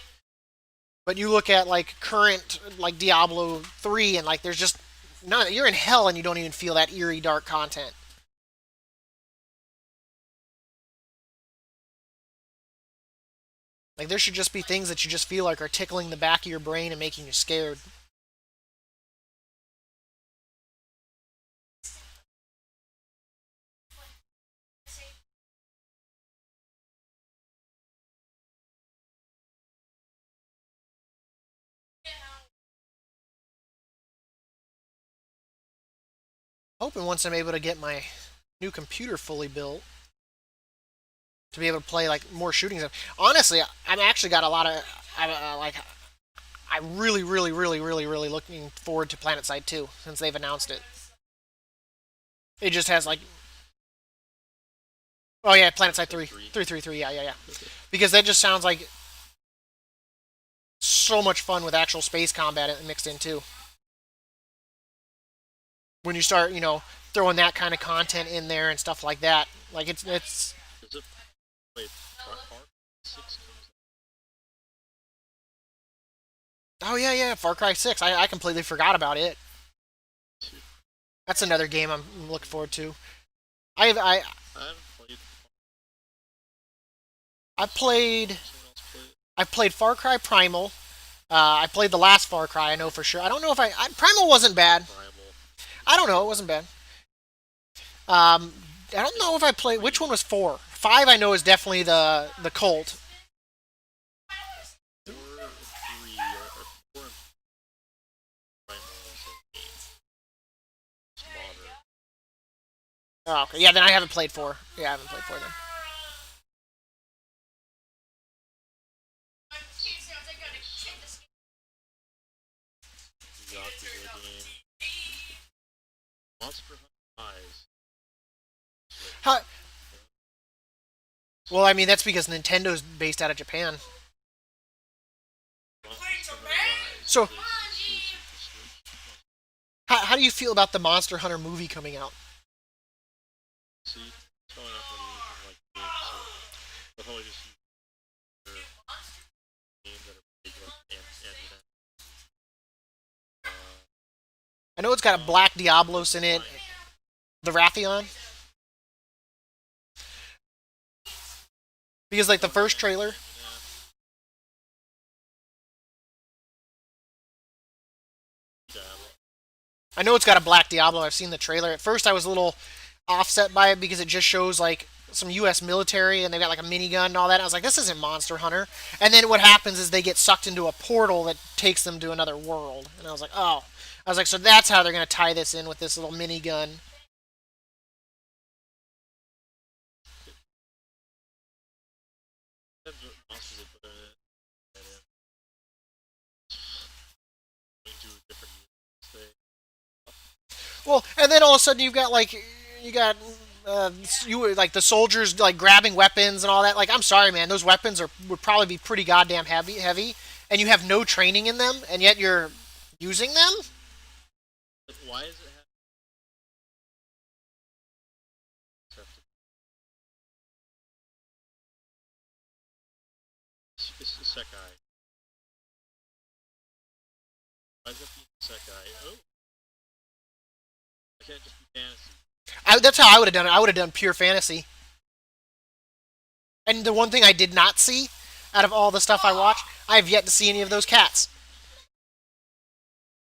But you look at like current like Diablo 3 and like there's just none. You're in hell and you don't even feel that eerie dark content. Like there should just be things that you just feel like are tickling the back of your brain and making you scared. Hoping once I'm able to get my new computer fully built to be able to play like more shooting stuff. Honestly, I've actually got a lot of like I really looking forward to Planet Side 2 since they've announced it. It just has like oh yeah, Planet Side 3, 333, yeah. Because that just sounds like so much fun with actual space combat mixed in too. When you start, throwing that kind of content in there and stuff like that, like it's. Does it wait? Far 6 comes Oh yeah, Far Cry 6. I completely forgot about it. out. That's another game I'm looking forward to. I I haven't played. I played Someone else played it. I played Far Cry Primal. I played the last Far Cry. I know for sure. I don't know if Primal wasn't bad. Primal. I don't know. It wasn't bad. Um, I don't know if I played. Which one was 4? 5 I know is definitely the Colt. 4 and 3 or 4 and Primal is modern. Oh, okay. Yeah, then I haven't played 4. Yeah, I haven't played 4 then. Yakuza game. Monster Hunter Rise. How, well, I mean that's because Nintendo's based out of Japan. Monster Hunter Rise. So, Is exclusive to Switch. how do you feel about the Monster Hunter movie coming out? See, it's probably not going to be anything like the game, so they'll probably just use their game that are big and I know it's got a Black Diablos in it, the Rathion. Because like the first trailer, yeah, I know it's got a Black Diablo. I've seen the trailer. At first, I was a little offset by it because it just shows like some U.S. military and they've got like a minigun and all that. I was like, this isn't Monster Hunter. And then what happens is they get sucked into a portal that takes them to another world. And I was like, oh. I was like, so that's how they're going to tie this in with this little minigun. that's what monsters they put in it, and then going to a different thing. Well, and then all of a sudden you got you like the soldiers like grabbing weapons and all that. Like, I'm sorry, man, those weapons would probably be pretty goddamn heavy, and you have no training in them, and yet you're using them. Like, why is it have to? It's the Sekai. Why is that being Sekai? Oh, I can't just be fantasy. That's how I would have done it. I would have done pure fantasy. And the one thing I did not see out of all the stuff I watched, I have yet to see any of those cats.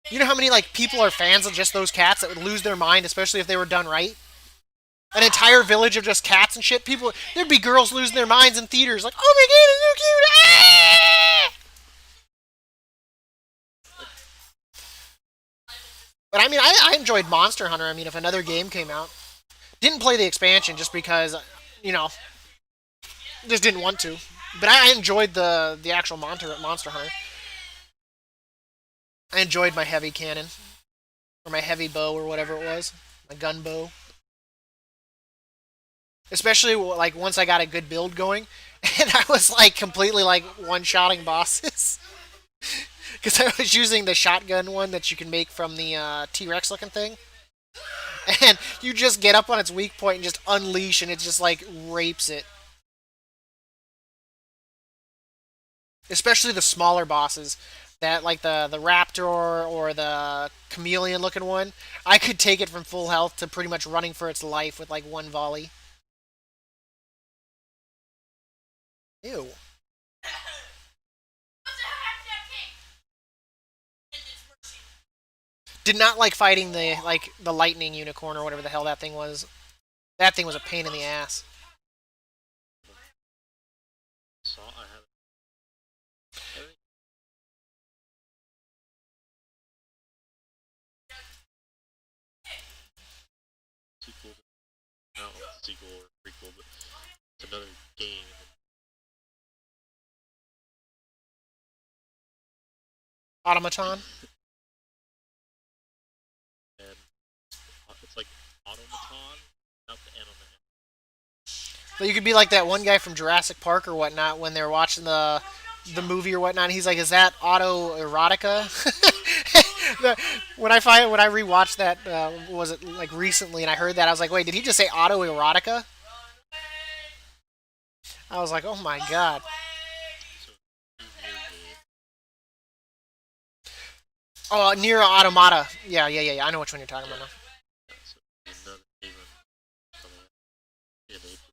You know how many like people are fans of just those cats that would lose their mind, especially if they were done right? An entire village of just cats and shit. People, there'd be girls losing their minds in theaters, like, "Oh my god, it's so cute!" Ah! But I mean, I enjoyed Monster Hunter. I mean, if another game came out, didn't play the expansion just because, you know, just didn't want to. But I enjoyed the actual Monster Hunter. I enjoyed my heavy cannon or my heavy bow or whatever it was, my gun bow. Especially like once I got a good build going, and I was like completely like one-shotting bosses because I was using the shotgun one that you can make from the T-Rex looking thing, and you just get up on its weak point and just unleash, and it just like rapes it. Especially the smaller bosses, that like the raptor or the chameleon looking one, I could take it from full health to pretty much running for its life with like one volley. Ew. Did not like fighting the lightning unicorn or whatever the hell that thing was. That thing was a pain in the ass. Saw I have sequel. I don't know if it's a sequel or prequel, but it's another game. Automaton. And it's like automaton, not the animal. But you could be like that one guy from Jurassic Park or whatnot when they're watching the movie or whatnot. And he's like, "Is that autoerotica?" When I rewatched that, was it like recently, and I heard that, I was like, "Wait, did he just say autoerotica?" I was like, "Oh my god." So new game. Oh, Near Automata. Yeah. I know which one you're talking about now. So another game coming out in April.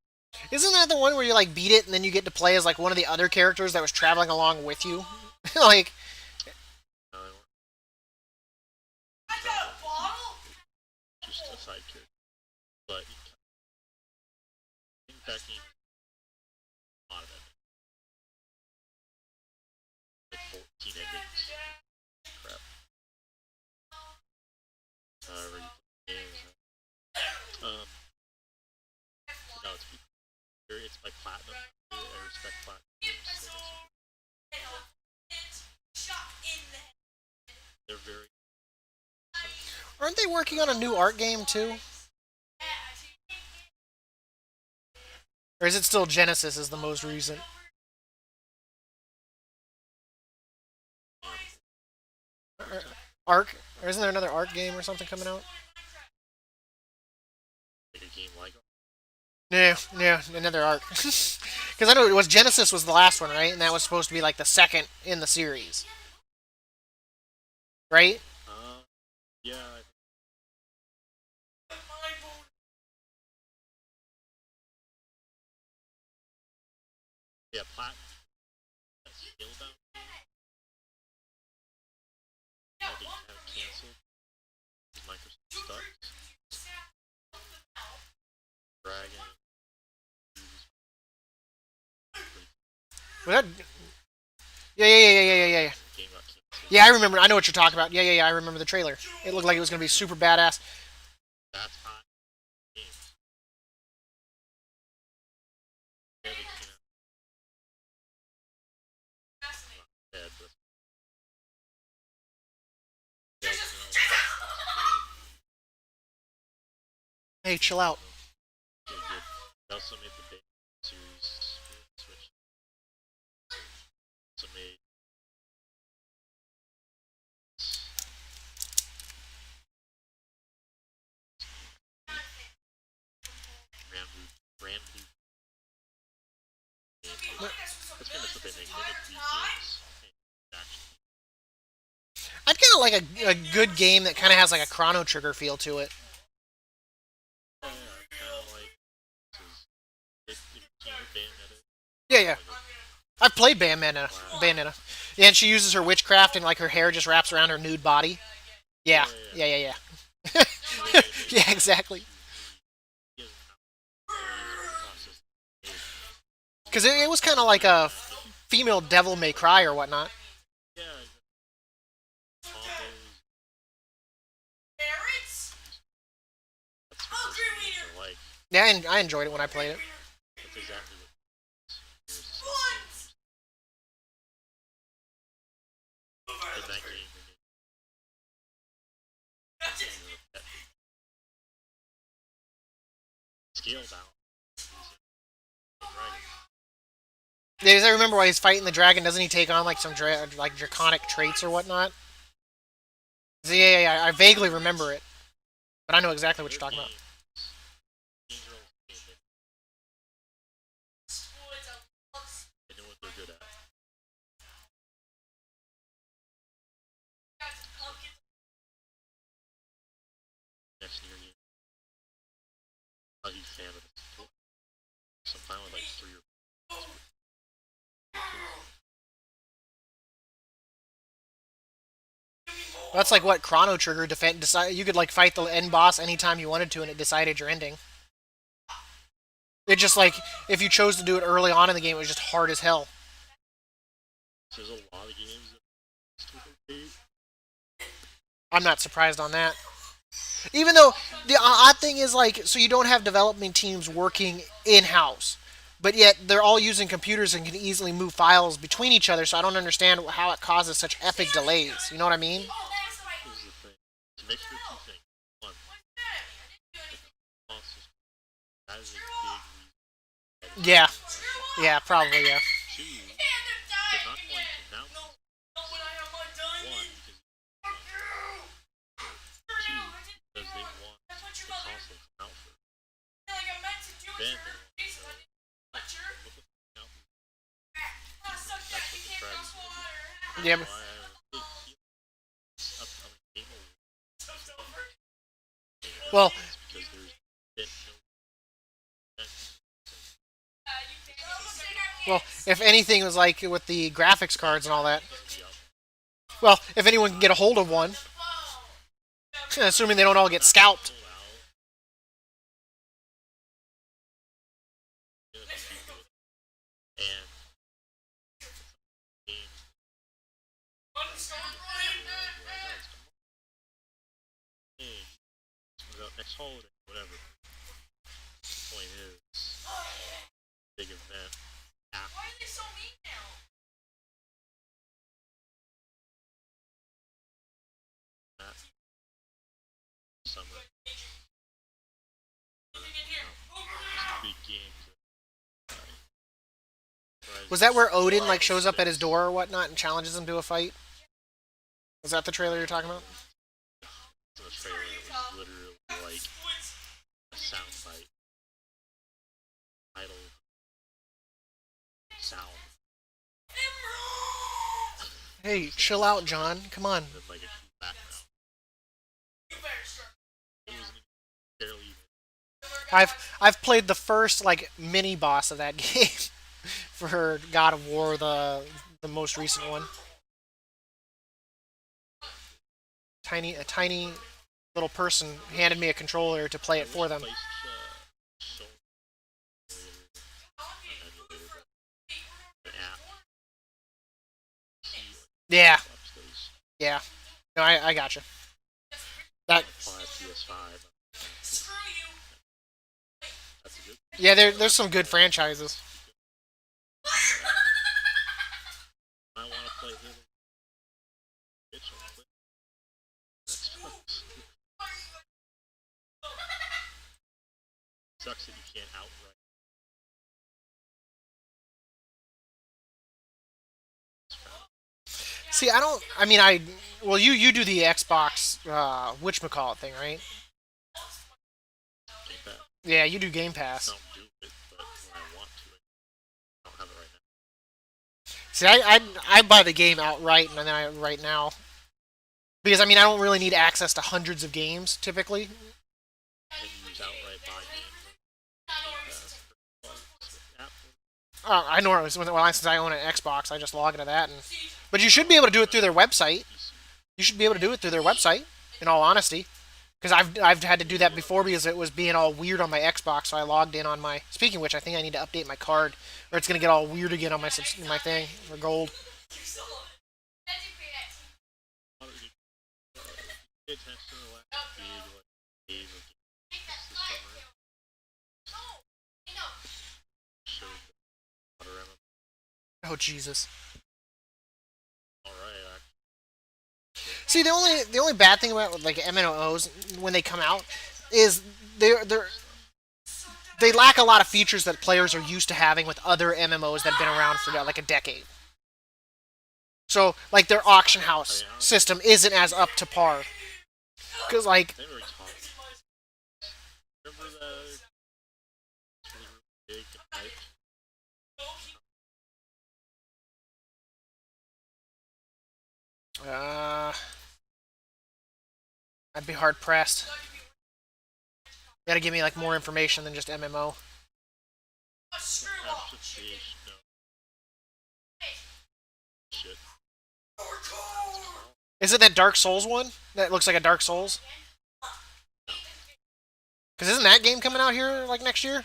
Isn't that the one where you like beat it and then you get to play as like one of the other characters that was traveling along with you? Like, No, just a side character, but in fact, a lot of that, like 14 endings. Crap. However you play games. So now it's by Platinum. I respect Platinum games. They're very. aren't they working on a new art game too? Or is it still Genesis is the most recent? Arc? Or isn't there another Arc game or something coming out? Like a game like Yeah, another Arc. Because I know it was Genesis was the last one, right? And that was supposed to be like the second in the series, right? yeah, yeah, Platinum. That's Scalebound. Had to have it canceled. Microsoft stuck. Dragon. Was that? Yeah. Game got canceled. Yeah, I remember. I know what you're talking about. Yeah. I remember the trailer. It looked like it was going to be super badass. That's hot. Game. Yeah, they can't. Dead, but yeah, Hey, chill out. good. They also made the big series Switch. Also made Grand Blue game. That's pretty much what they make. They make these games. Action. I'd kind of like a good game that kind of has like a Chrono Trigger feel to it. Yeah, kind of like this is Bayonetta. Yeah. I've played Bayonetta. Yeah, and she uses her witchcraft and like her hair just wraps around her nude body. Yeah, Yeah, yeah, yeah. yeah, yeah, And yeah. they Yeah, exactly. he doesn't process the data. Because it was kind of like a female Devil May Cry or whatnot. Yeah, combos. Parrots? That's the Oh, first green thing wiener. I like. Yeah, and I enjoyed it when I played it. That's exactly what here's the What? in that game. That scale down. Dragon. Yeah, 'cause I remember why he's fighting the dragon. Doesn't he take on like some like draconic traits or whatnot? So, yeah, yeah, yeah, I vaguely remember it, but I know exactly what you're Their talking about. games are okay. They know what they're good at. Next year game. A huge fan of it. Sometime with like 3 or That's like what Chrono Trigger defend. Decide you could like fight the end boss anytime you wanted to, and it decided your ending. It just like if you chose to do it early on in the game, it was just hard as hell. there's a lot of games that still okay. I'm not surprised on that. Even though the odd thing is like, so you don't have development teams working in house, but yet they're all using computers and can easily move files between each other. So I don't understand how it causes such epic delays. You know what I mean? This is the thing. It's a mixture of two things. One, console. That is a big reason. Yeah, yeah, probably yeah. Two, they're not going to announce it. One, because two, because they want the console to come out first. Then they want to go, what the f out? That's what the strategy is. Yeah, Why I have a big deal this upcoming Game Awards. well, Because there's been no event. well, if anything, it was like with the graphics cards and all that. Yup. Well, if anyone can get a hold of one, assuming they don't all get scalped. Sold out. Yeah, that's people. And games hey, comes out next holiday, whatever. Point is, big event after that summer. Big games. Was that where Odin like shows up at his door or whatnot and challenges him to a fight? Was that the trailer you're talking about? The trailer was literally like a soundbite. Title sound. Hey, chill out, John. Come on. And then like a cool background. It was barely even. I've played the first like mini boss of that game for God of War, the most recent one. A tiny little person handed me a controller to play it for them. Placed, so emulator, the app. Yeah, Those yeah. No, I gotcha. That apply PS5. That's a good. yeah, there's some good franchises. I want to play Halo. Bitch, I want to play Xbox. Sucks that you can't outright. See, I don't. I mean, I well, you do the Xbox whatchamacallit thing, right? Game Pass. Yeah, you do Game I Pass. don't do it, but when I want to, I don't have it right now. See, I buy the game outright, and then I right now because I mean I don't really need access to hundreds of games typically. And use outright buy games on Game Pass for app. I know it was well since I own an Xbox, I just log into that and But you should be able to do it through their website. You should be able to do it through their website. In all honesty, because I've had to do that before because it was being all weird on my Xbox. So I logged in on my. Speaking of which, I think I need to update my card, or it's gonna get all weird again on my thing for gold. Oh Jesus! See, the only bad thing about like MMOs when they come out is they lack a lot of features that players are used to having with other MMOs that have been around for like a decade. So like their auction house system isn't as up to par. Because like uh, I'd be hard pressed. You gotta give me like more information than just MMO. Is it that Dark Souls one? That looks like a Dark Souls? Because isn't that game coming out here like next year?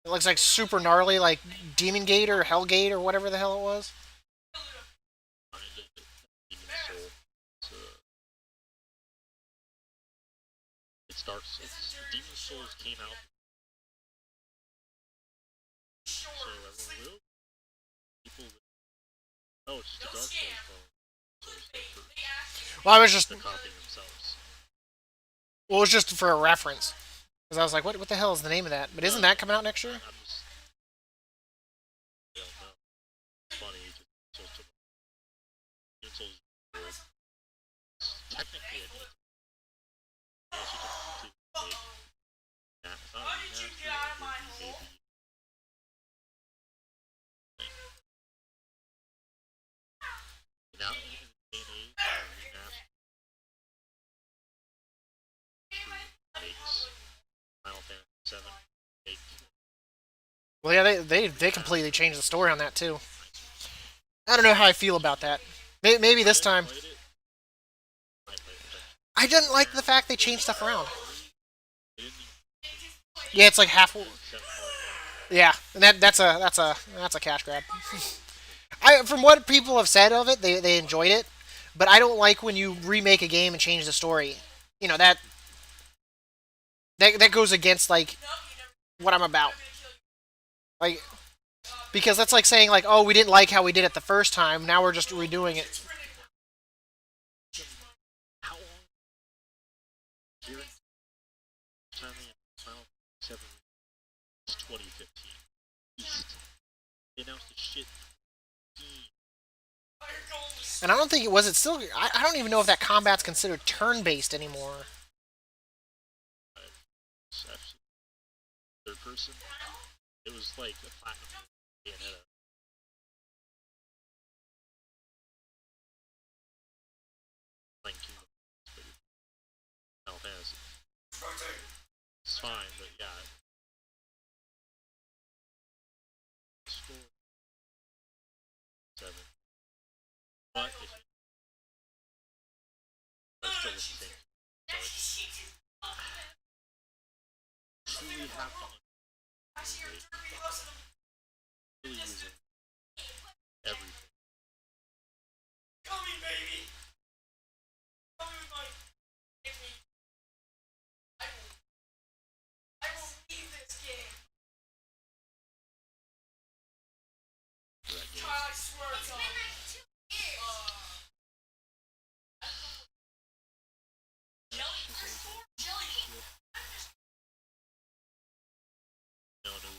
It looks like super gnarly, like Demon Gate or Hell Gate or whatever the hell it was. It starts. Demon Souls came out, so everyone will. People. Oh, it's just a Dark Souls phone. Well, I was just. They're copying themselves. Well, it was just for a reference. Because I was like, what the hell is the name of that? But isn't that coming out next year? I'm just. I don't know. It's funny. Just Demon Souls. Technically, I think it's just a complete fake. It's not a remaster. Maybe. Now, in the day and age, remakes Final Fantasy 7. Well, yeah, they completely changed the story on that too. I don't know how I feel about that. Maybe this time. I didn't like the fact they changed stuff around. Yeah, it's like half. Yeah, and that's a cash grab. From what people have said of it, they enjoyed it, but I don't like when you remake a game and change the story. You know that goes against like what I'm about. Like because that's like saying like, oh, we didn't like how we did it the first time. Now we're just redoing it. How long? Here, Final Fantasy 7 was 2015. East. They announced the shit. And I don't think it was. It still. I don't even know if that combat's considered turn-based anymore. It's actually third person. It was like a platinum Bayonetta. Playing Kingdom Final Fantasy. It's fine, but yeah. Score 7. But if it's still the same. So it's truly have to really using everything. No, no.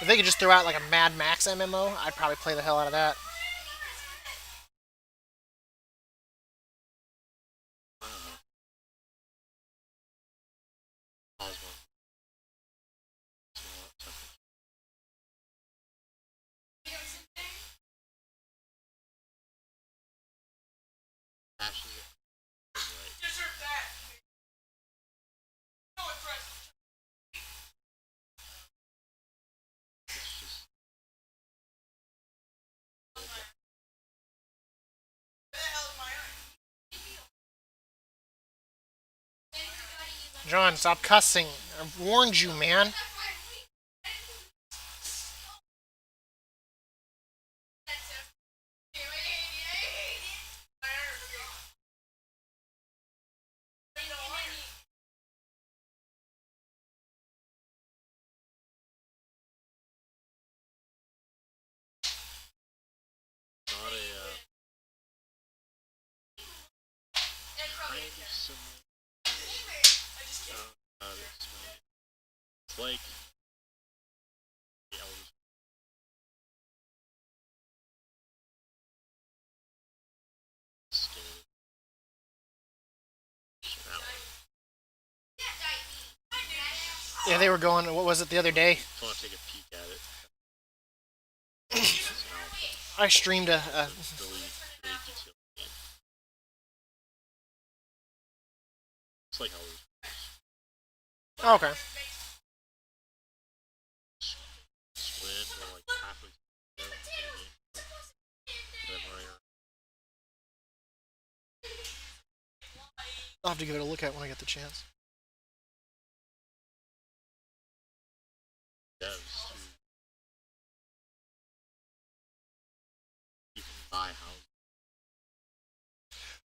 If they could just throw out like a Mad Max MMO, I'd probably play the hell out of that. John, stop cussing. I warned you, man. Not a kind of similar. It's like the Elder Scrolls. That one. Yeah, they were going. What was it the other day? Just want to take a peek at it. I streamed a Really, really detailed game. It's like Elder oh, okay. Swim or like halfway through the game. Then right I'll have to give it a look at when I get the chance. devs who you can buy houses.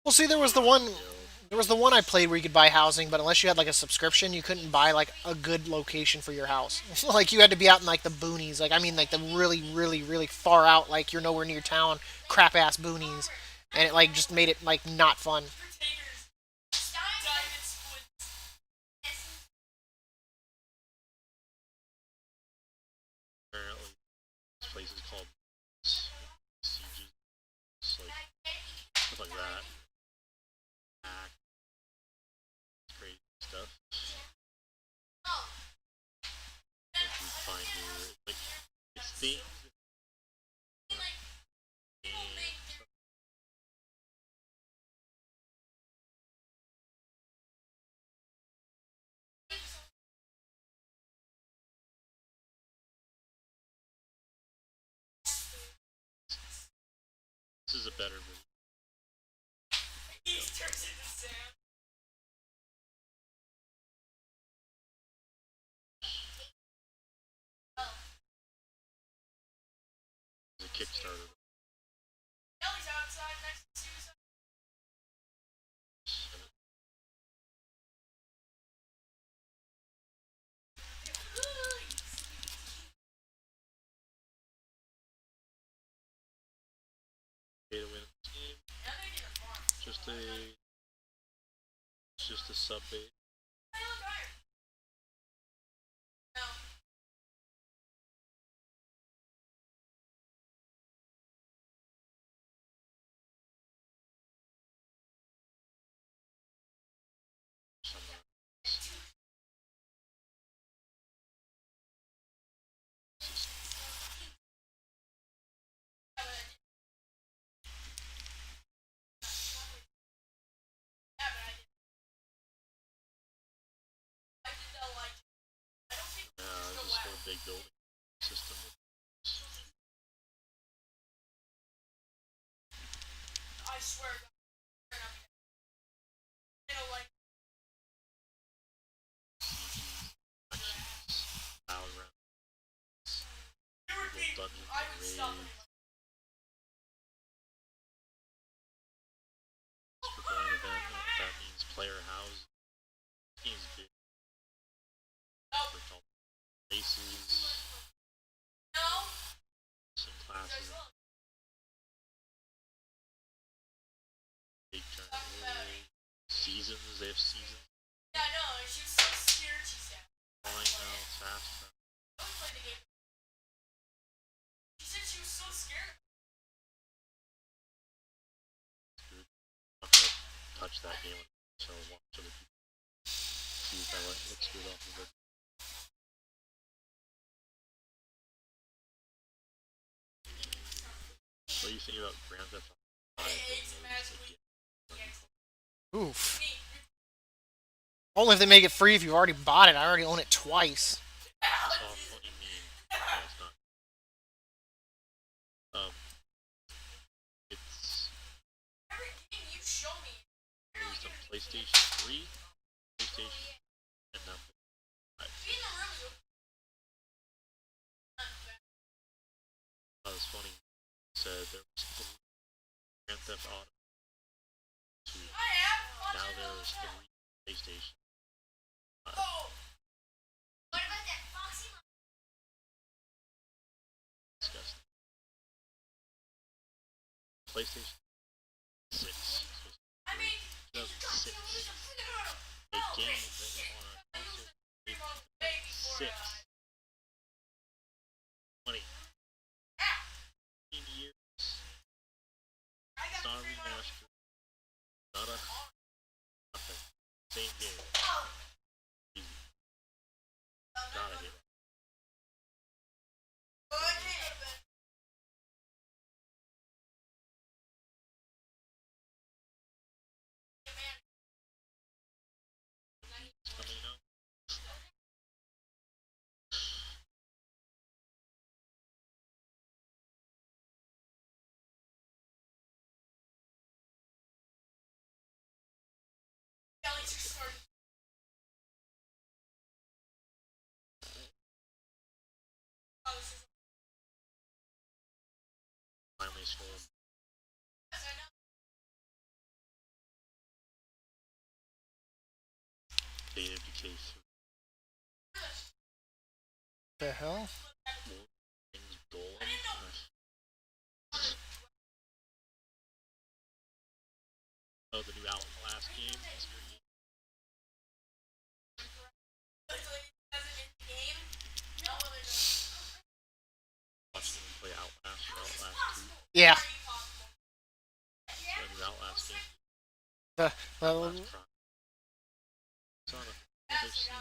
Well, see, there was the one I played where you could buy housing, but unless you had like a subscription, you couldn't buy like a good location for your house. Like you had to be out in like the boonies. Like I mean, like the really, really, really far out. Like you're nowhere near town, crap ass boonies, and it like just made it like not fun. Apparently, this place is called Sieges. It's like stuff like that. Act, crazy stuff. Like you find your like it's themed and stuff. This is a better version. It's a Kickstarter. Pay to win this game. Just a just a sub base. There's this whole big building system with battlegrounds, little dungeons and raids. For going event, that means player house. Game's big. For all races, some classes, big tournament seasons. They have seasons. Flying now, fast. Good. I'm not gonna touch that game, so I'll watch other people see if I like looks good off of it. What do you think about Grand Theft Auto 5? Oof. Only if they make it free if you already bought it. I already own it twice. Oh, what do you mean? No, it's not. It's released on PlayStation 3, PlayStation and not the Be in the room is That was funny. Said there was three Grand Theft Auto 2. I have. Now there's three PlayStation. Oh. What about that Foxy? Disgusting. PlayStation 6. I mean, 2006. A game that on a console made 6. 20. 15 years. It's not a remaster. Not a nothing. Same game. Easy. Gotta hit it. Coming out. Finally scored. Data Decay 3. The hell? Things Golem. Oh, the new Outlast game. Watching them play Outlast or Outlast 2. Yeah. The new Outlast game. The Outlast Prime. It's on a. I've seen it.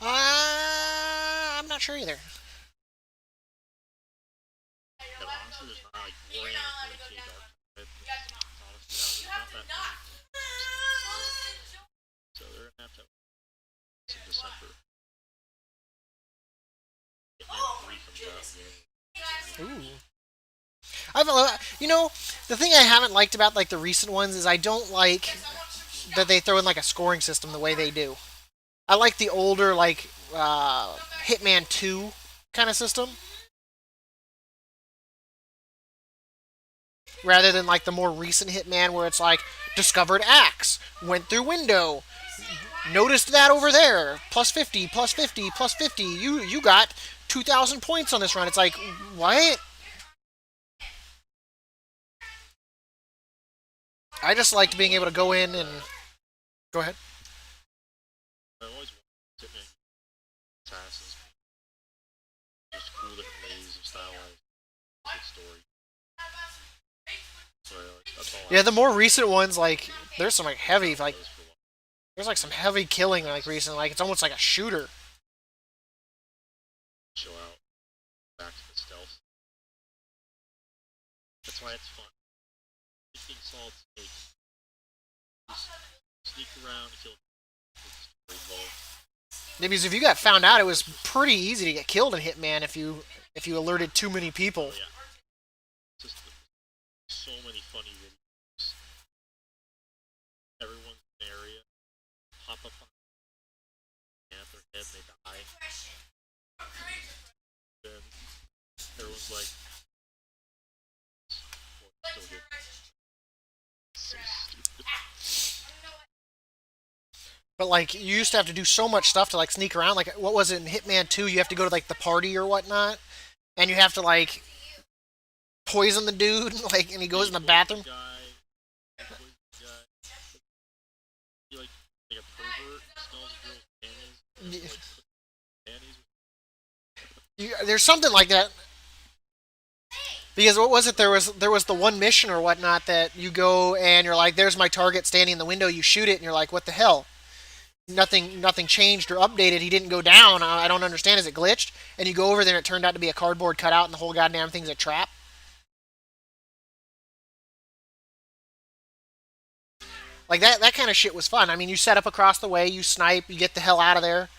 I'm not sure either. Yeah, honestly, there's not like Warhammer 40k Dark Side. Honestly, that was not that many. So they're gonna have to. It's in December. Hitman 3 comes out in Ooh. The thing I haven't liked about like the recent ones is I don't like that they throw in like a scoring system the way they do. I like the older like Hitman 2 kind of system rather than like the more recent Hitman where it's like discovered axe, went through window, noticed that over there, plus 50, plus 50, plus 50. You got 2,000 points on this run. It's like, what? I just liked being able to go in and go ahead. I always wanted Hitman Assassins. Just cool different ways of stylized good story. So that's all Yeah, I the more recent ones, like there's some like heavy, like those for a while. there's like some heavy killing like recently. Like it's almost like a shooter. Chill out. Back to the stealth. That's why it's fun. Taking Solid Snake. Just sneak around and kill story low. Yeah, because if you got found out, it was pretty easy to get killed in Hitman if you alerted too many people. Oh, yeah. Just so many funny videos. Everyone's in the area. Pop up on their head and they die. Then everyone's like, well, still good. So stupid. But like you used to have to do so much stuff to like sneak around. Like what was it in Hitman 2? You have to go to like the party or whatnot, and you have to like poison the dude, like, and he goes in the bathroom. He like a pervert, smells a girl's panties, and Yeah. like panties. There's something like that. Because what was it? There was the one mission or whatnot that you go and you're like, there's my target standing in the window. You shoot it and you're like, what the hell? Nothing changed or updated. He didn't go down. I don't understand. Is it glitched? And you go over there and it turned out to be a cardboard cutout and the whole goddamn thing's a trap. Like that kind of shit was fun. I mean, you set up across the way, you snipe, you get the hell out of there.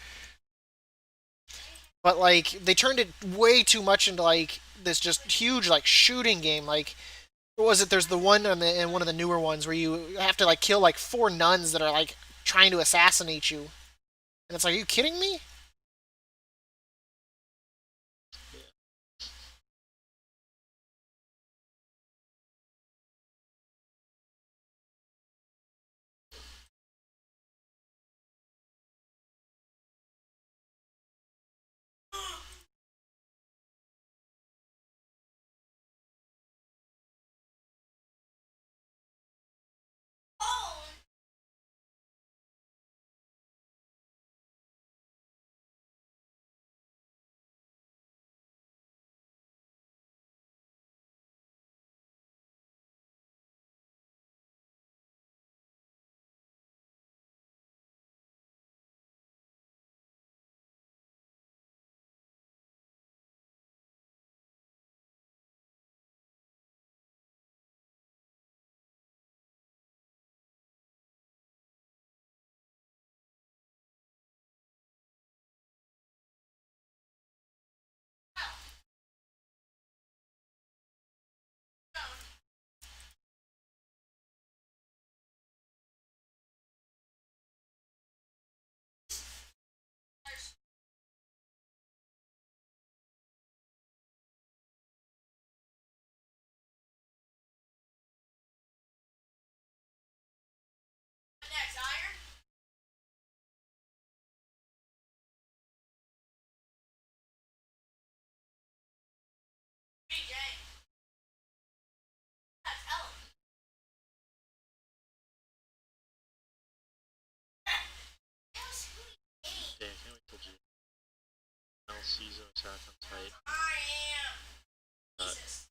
But like they turned it way too much into like this just huge like shooting game. Like what was it? There's the one in one of the newer ones where you have to like kill like four nuns that are like trying to assassinate you. And it's like, are you kidding me? Next, iron. BJ. Tell him. Yeah, I can't wait till June. Final season of Attack on Titan. I am. Uh, Jesus.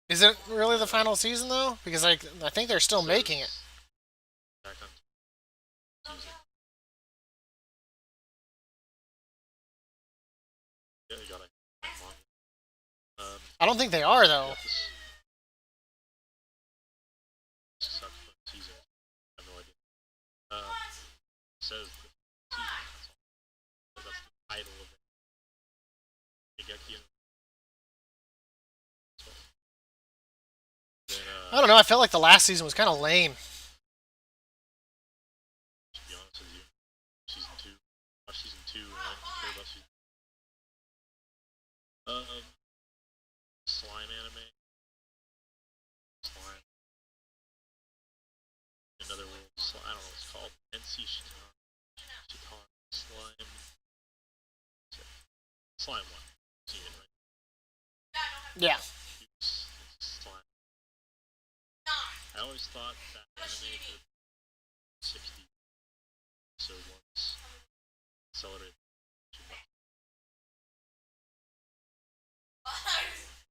Is it really the final season though? Because like I think they're still making it. Attack on Titan season. Yeah, you gotta come on. I don't think they are though. Got this subsequent season. I have no idea. It says the season. That's all. But that's the title of it. Shigeki and so. Then, I don't know. I felt like the last season was kind of lame. to be honest with you, season 2. Watch season 2 and I don't care about season. Slime anime. Slime. Another one. I don't know what it's called. NC Shitan. Shitan. Slime. Slime one. Seen it, right? Yeah. It's slime. I always thought that anime could 60 episode once. Accelerated too much.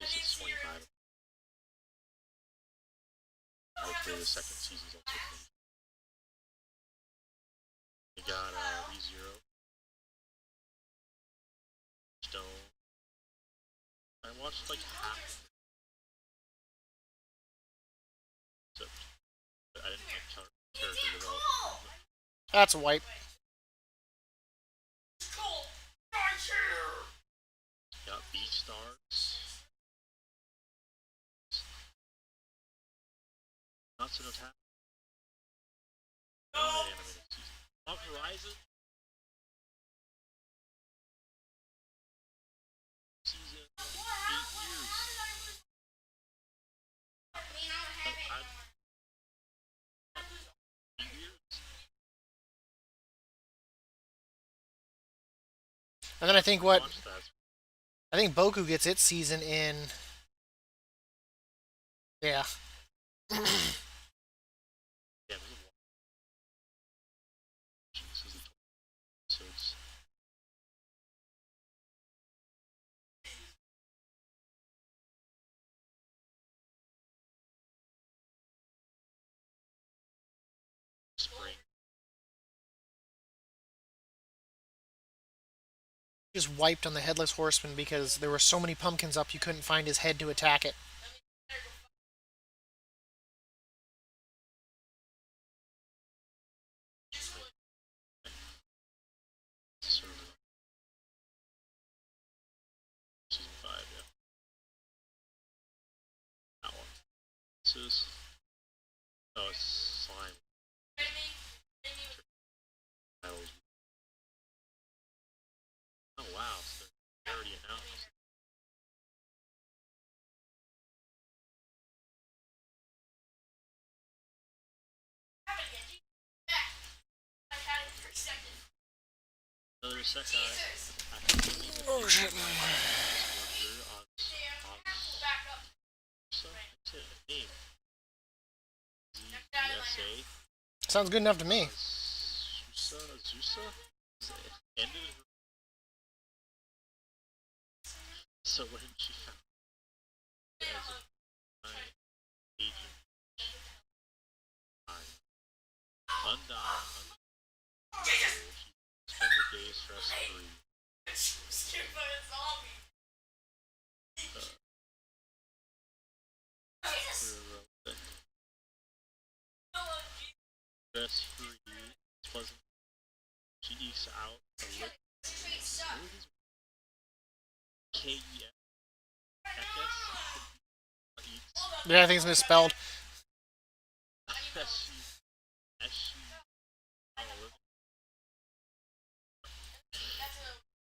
This is 25. Hopefully the second season's also finished. You got ReZero, Stone. I watched like half. Except I didn't like character development. That's a wipe. Got Beastars. Not an attack. Not an animated season. Log Horizon. Season 8 years. I'm 8 years. And then I think what Watch that. I think Boku gets its season in. Yeah. Yeah, there's a lot. This is the 20 episodes. Spring. Just wiped on the headless horseman because there were so many pumpkins up you couldn't find his head to attack it. Sort of season 5, yeah. That one. This is. Oh, it's slime. Isekai accidentally Oh inflicted shit. my office worker on Zusa? What's it name? ZSA? Sounds good enough to me. Zusa? Ended her. So when she found it as a agent, undying, she spent her days stress free. Stress free, pleasant. She ekes out a look. KES? Yeah, I think it's misspelled. As she, as she,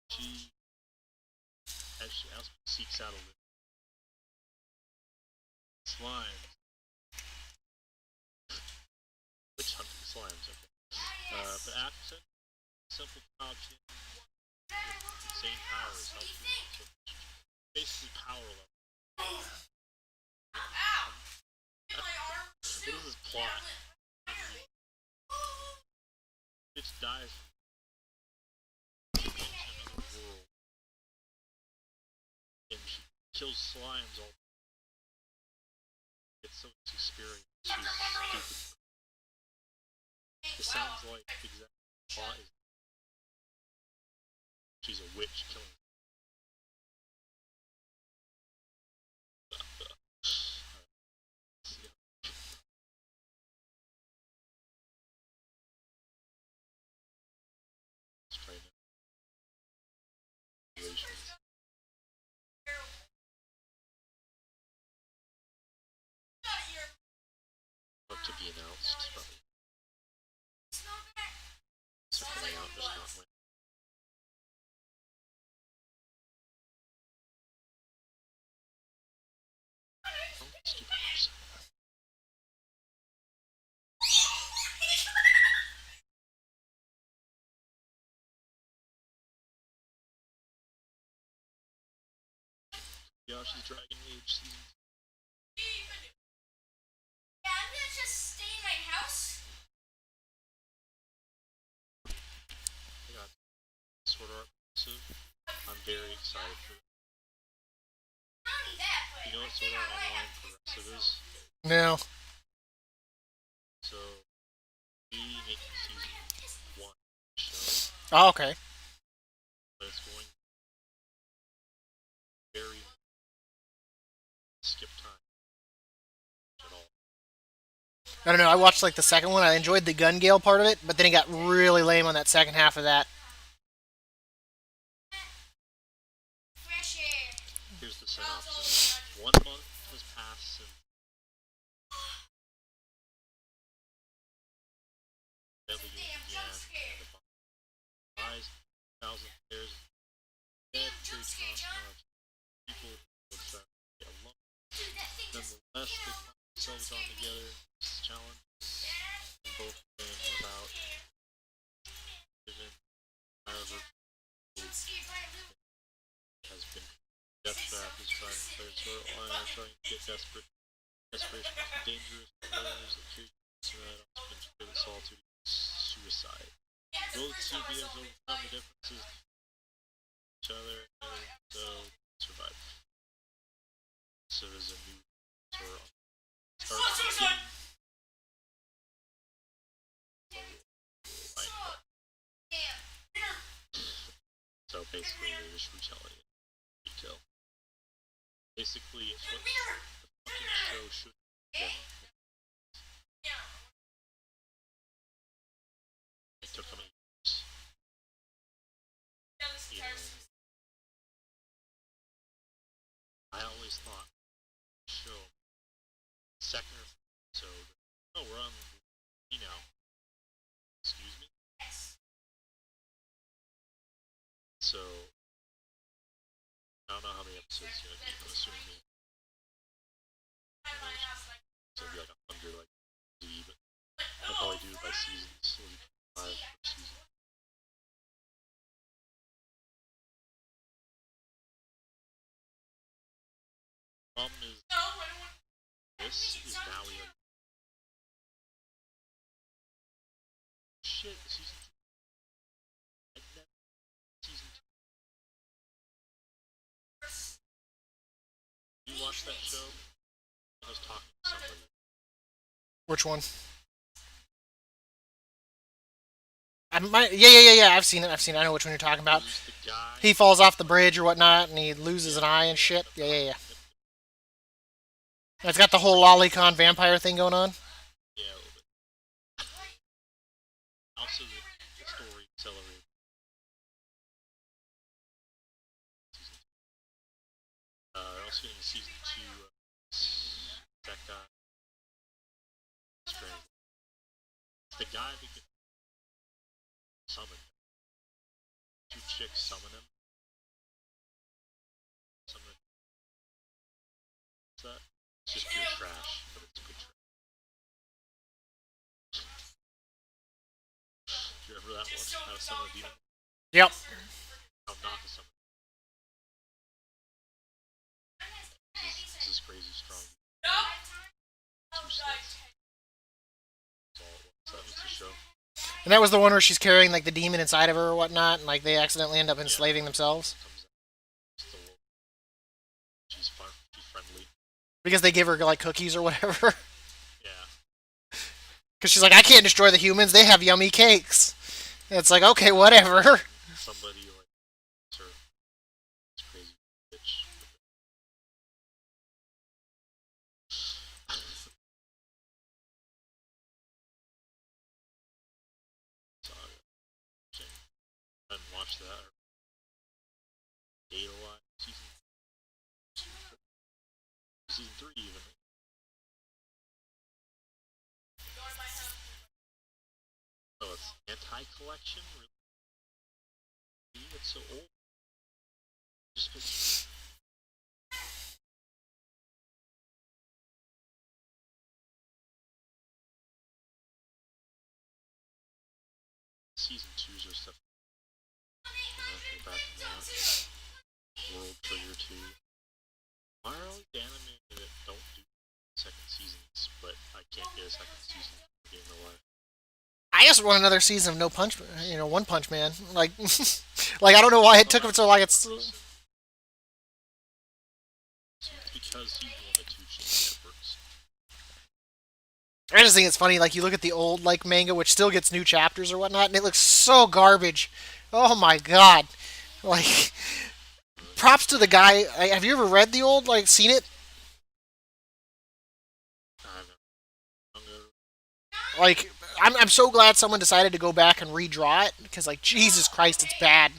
she, as she seeks out a living slime, witch hunting slimes. Okay, but after simple option with insane powers helps you. Basically, power level. What is this plot? Bitch dies in another world, and she kills slimes all. Gets so much experience. She's stupid. It sounds like the exact plot is she's a witch killing. Let's try relations. Or to be announced, probably. So coming out, just not when. Oh, stupid person. Yoshi's Dragon Age season. Yeah, I'm gonna just stay in my house. I got Sword Art Progressive. I'm very excited for it. Not only that, but You know I what think Sword I Art might Online have to use Progressive my is? No. So, we make season 1 show, Oh, okay. but it's going very skip time at all. I don't know. I watched like the second one. I enjoyed the Gun Gale part of it, but then it got really lame on that second half of that. fresh air. Here's the synopsis. 1 month has passed since deadly game Damn, began, jump scare. and the lies, thousand pairs of dead, Jump scare, John. people with alone. Dude, that thing just Nonetheless, they find themselves on together. This challenge, and both of them without even however jump scared by a little. has been death trap is trying to play sort of line are trying to get desperate desperation is dangerous players that create been for the solitude suicide. Will the two be able to overcome the differences of each other and so survive? So there's a new sort of start so basically they're just retelling it in detail. Basically it's what the fucking show should have been. It took them 8 years. You know, I always thought show second or episode. Oh, we're on now. Excuse me. So I don't know how many episodes it's gonna be. I'm assuming it's gonna be like 100, like TV, but they'll probably do it by seasons. So it'll be 5 per season. that show? I was talking to somebody. Which one? Yeah. I've seen it. I know which one you're talking about. Who's the guy? He falls off the bridge or whatnot, and he loses an eye and shit. Yeah. It's got the whole lolicon vampire thing going on. Yeah, a little bit. Also, the story accelerated. They're also getting season 2. That guy. Strange. The guy that can summon. Two chicks summon him. Summon. What's that? It's just pure trash, but it's good trash. Do you remember that one? How to summon a demon? Yep. How not to summon. This is crazy strong. Two sets. That's all it was. That was the show. And that was the one where she's carrying like the demon inside of her or whatnot, and like they accidentally end up enslaving themselves She's fun. She's friendly. because they give her like cookies or whatever. Yeah. Because she's like, I can't destroy the humans; they have yummy cakes. And it's like, okay, whatever. Somebody like her. It's crazy bitch. Saga. I haven't watched that. Or Data Line season 3 even. Oh, it's anti-collection. Really? It's so old. Just season 2s or stuff. Go back to that. World Trigger 2. Why are all the anime that don't do second seasons, but I can't get a second season for Game of Life? I just want another season of No Punch, One Punch Man. Like, like I don't know why it took him so long. It's because he wanted to change networks. I just think it's funny. Like you look at the old like manga, which still gets new chapters or whatnot, and it looks so garbage. Oh my god! Like, props to the guy. Have you ever read the old? Like, seen it? I haven't. Like, I'm so glad someone decided to go back and redraw it because, like, Jesus Christ, it's bad.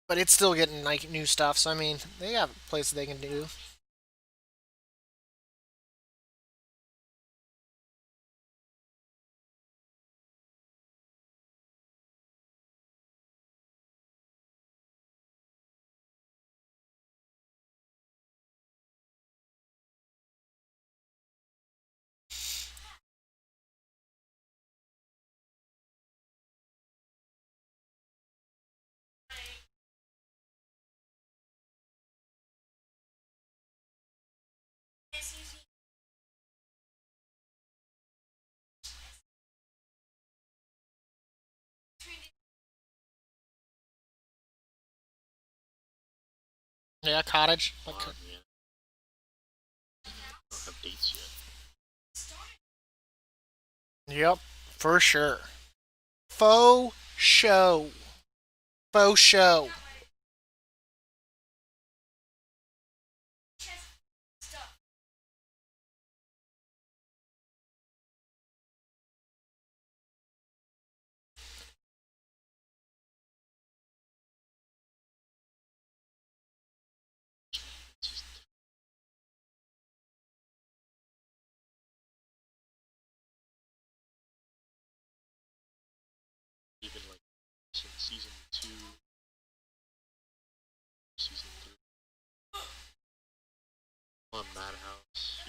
But it's still getting like new stuff. So I mean, they got places they can do. Yeah, cottage. Like, Yeah. I don't have dates yet. yep, for sure. Faux show. Faux show. Even like since season 2, season 3. On Madhouse.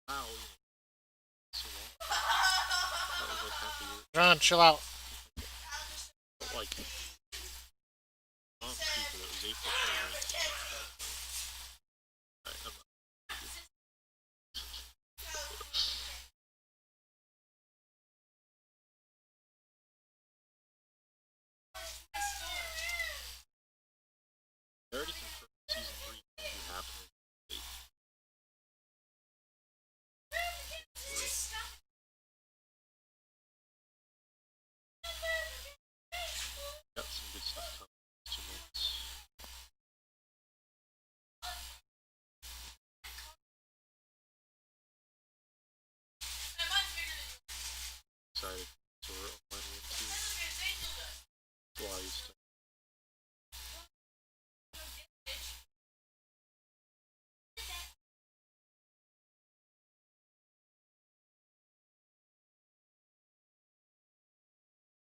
Wow, so long. That was like half a year. John, chill out. But like, I'm stupid. It was April 2019. I'm not. 30 confirmed season 3 will be happening. Got some good stuff coming. 2 months. Excited. So we're on line 1, 2. Why stuff.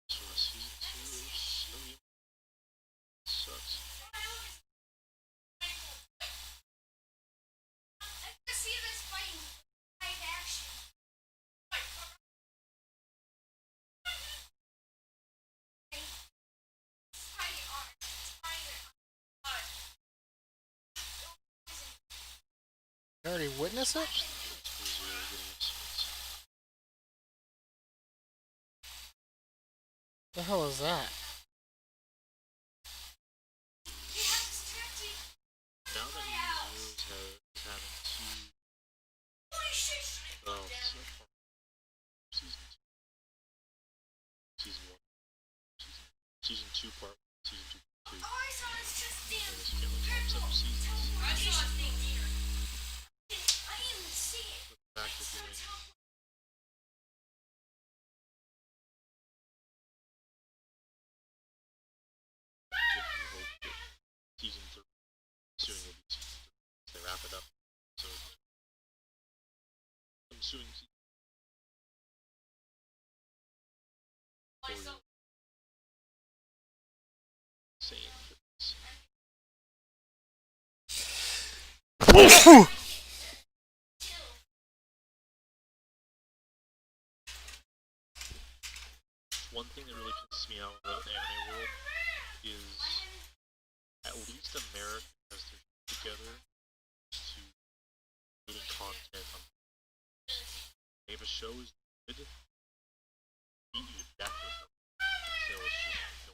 So season 2 is no game. Sucks. You already witnessed it? The hell is that? Now that Zero's having 2, well, so far, season 2, season 1, season 2 part 1, season 2 part 2. And this again, like 7 seasons. The fact of doing give you hope that season 3 soon will be season 3. They wrap it up. So I'm suing season 4 saying this. One thing that really pisses me out about the anime world is at least America has their shit together to getting content on. If a show is good, beat you to death with them. So it's just no.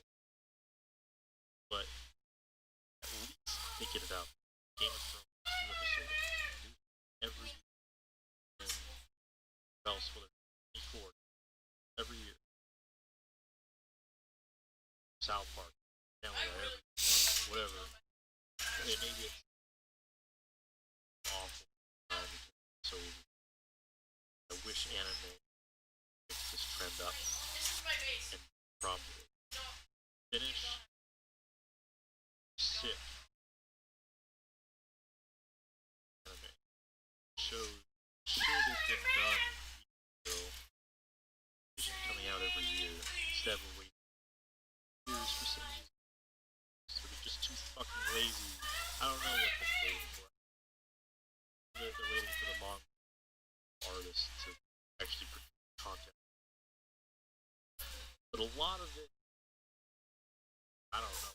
But at least they get it out. Game of Thrones, new episode, every year. And else for the 24 every year. South Park, Family Guy, whatever. Hey, maybe it's awful. So I wish anime picks this trend up and properly. Finish, sick anime. Shows should have been done so coming out every year instead of waiting years for some reason. So they're just too fucking lazy. I don't know what they're waiting for. They're waiting for the manga artists to actually produce content. But a lot of it, I don't know.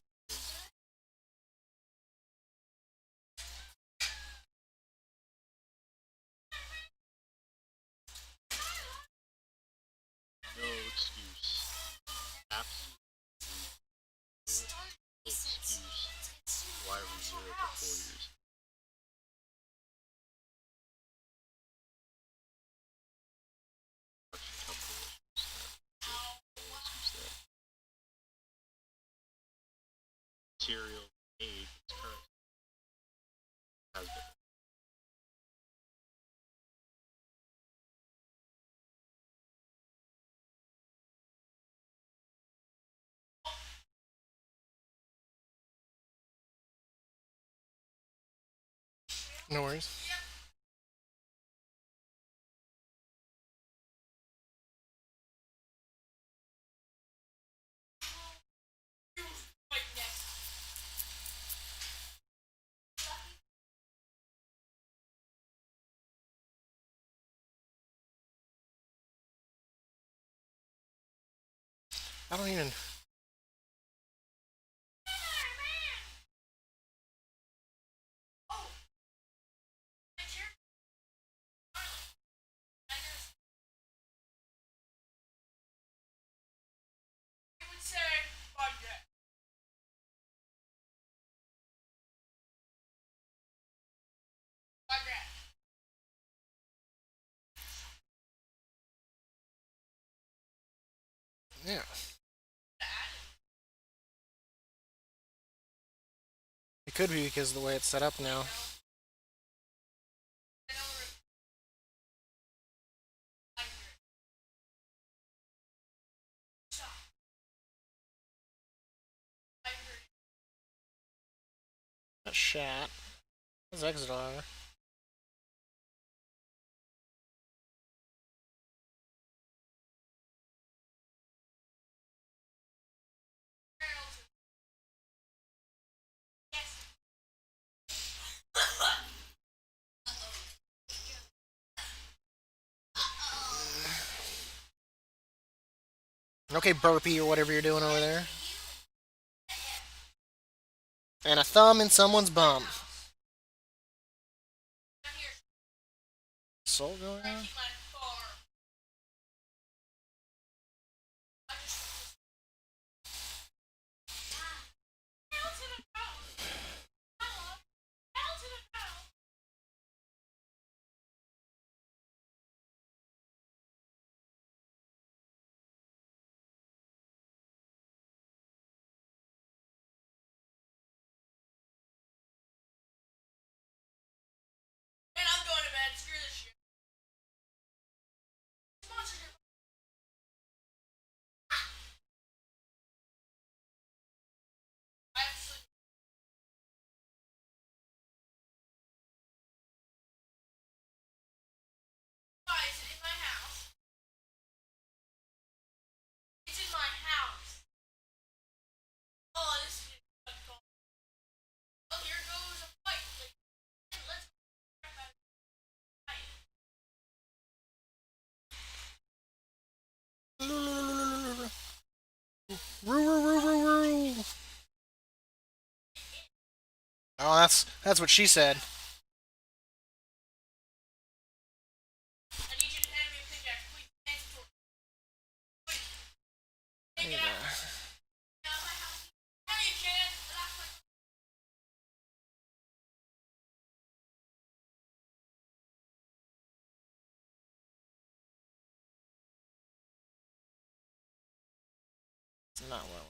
No excuse. Absolutely no excuse why we zero for 4 years. Production company no excuse there. Material made is current has been. No worries. I don't even. Oh, my chair. I would say budget. Budget. Yeah. It could be because of the way it's set up now. That shot. That's exit R. Okay, burpee or whatever you're doing over there. And a thumb in someone's bum. Soul going on? And I'm going to bed. Screw this shit. Why is it in my house? It's in my house. Oh, this is fun. Oh, here goes a fight. Let's fight. Oh, that's what she said. I need you to hand me a pickaxe, please. Hand it to her. Please. There Take you it go. out. Get out of my house. No, you can't. That's my. It's not well.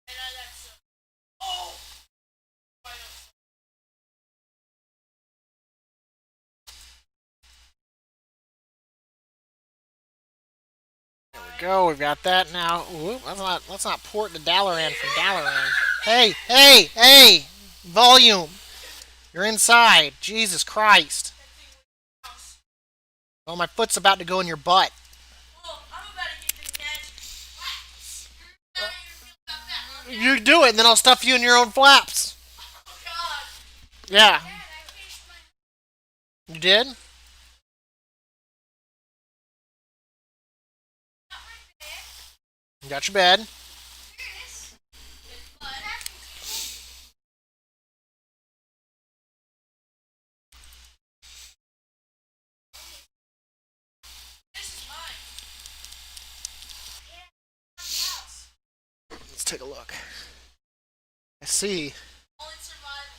And that's. Oh! I know. There we go. We've got that now. Ooh, let's not port to Dalaran from Dalaran. Hey, hey, hey! Volume. You're inside. Jesus Christ. House. Oh, my foot's about to go in your butt. Oh, I'm about to get the magic flaps. How do you feel about that, huh? You do it, and then I'll stuff you in your own flaps. Oh, God. Yeah. Dad, I finished my. You did? Not my bed. You got your bed. This. But. This is mine. Yeah. House. Let's take a look. I see. All in survival.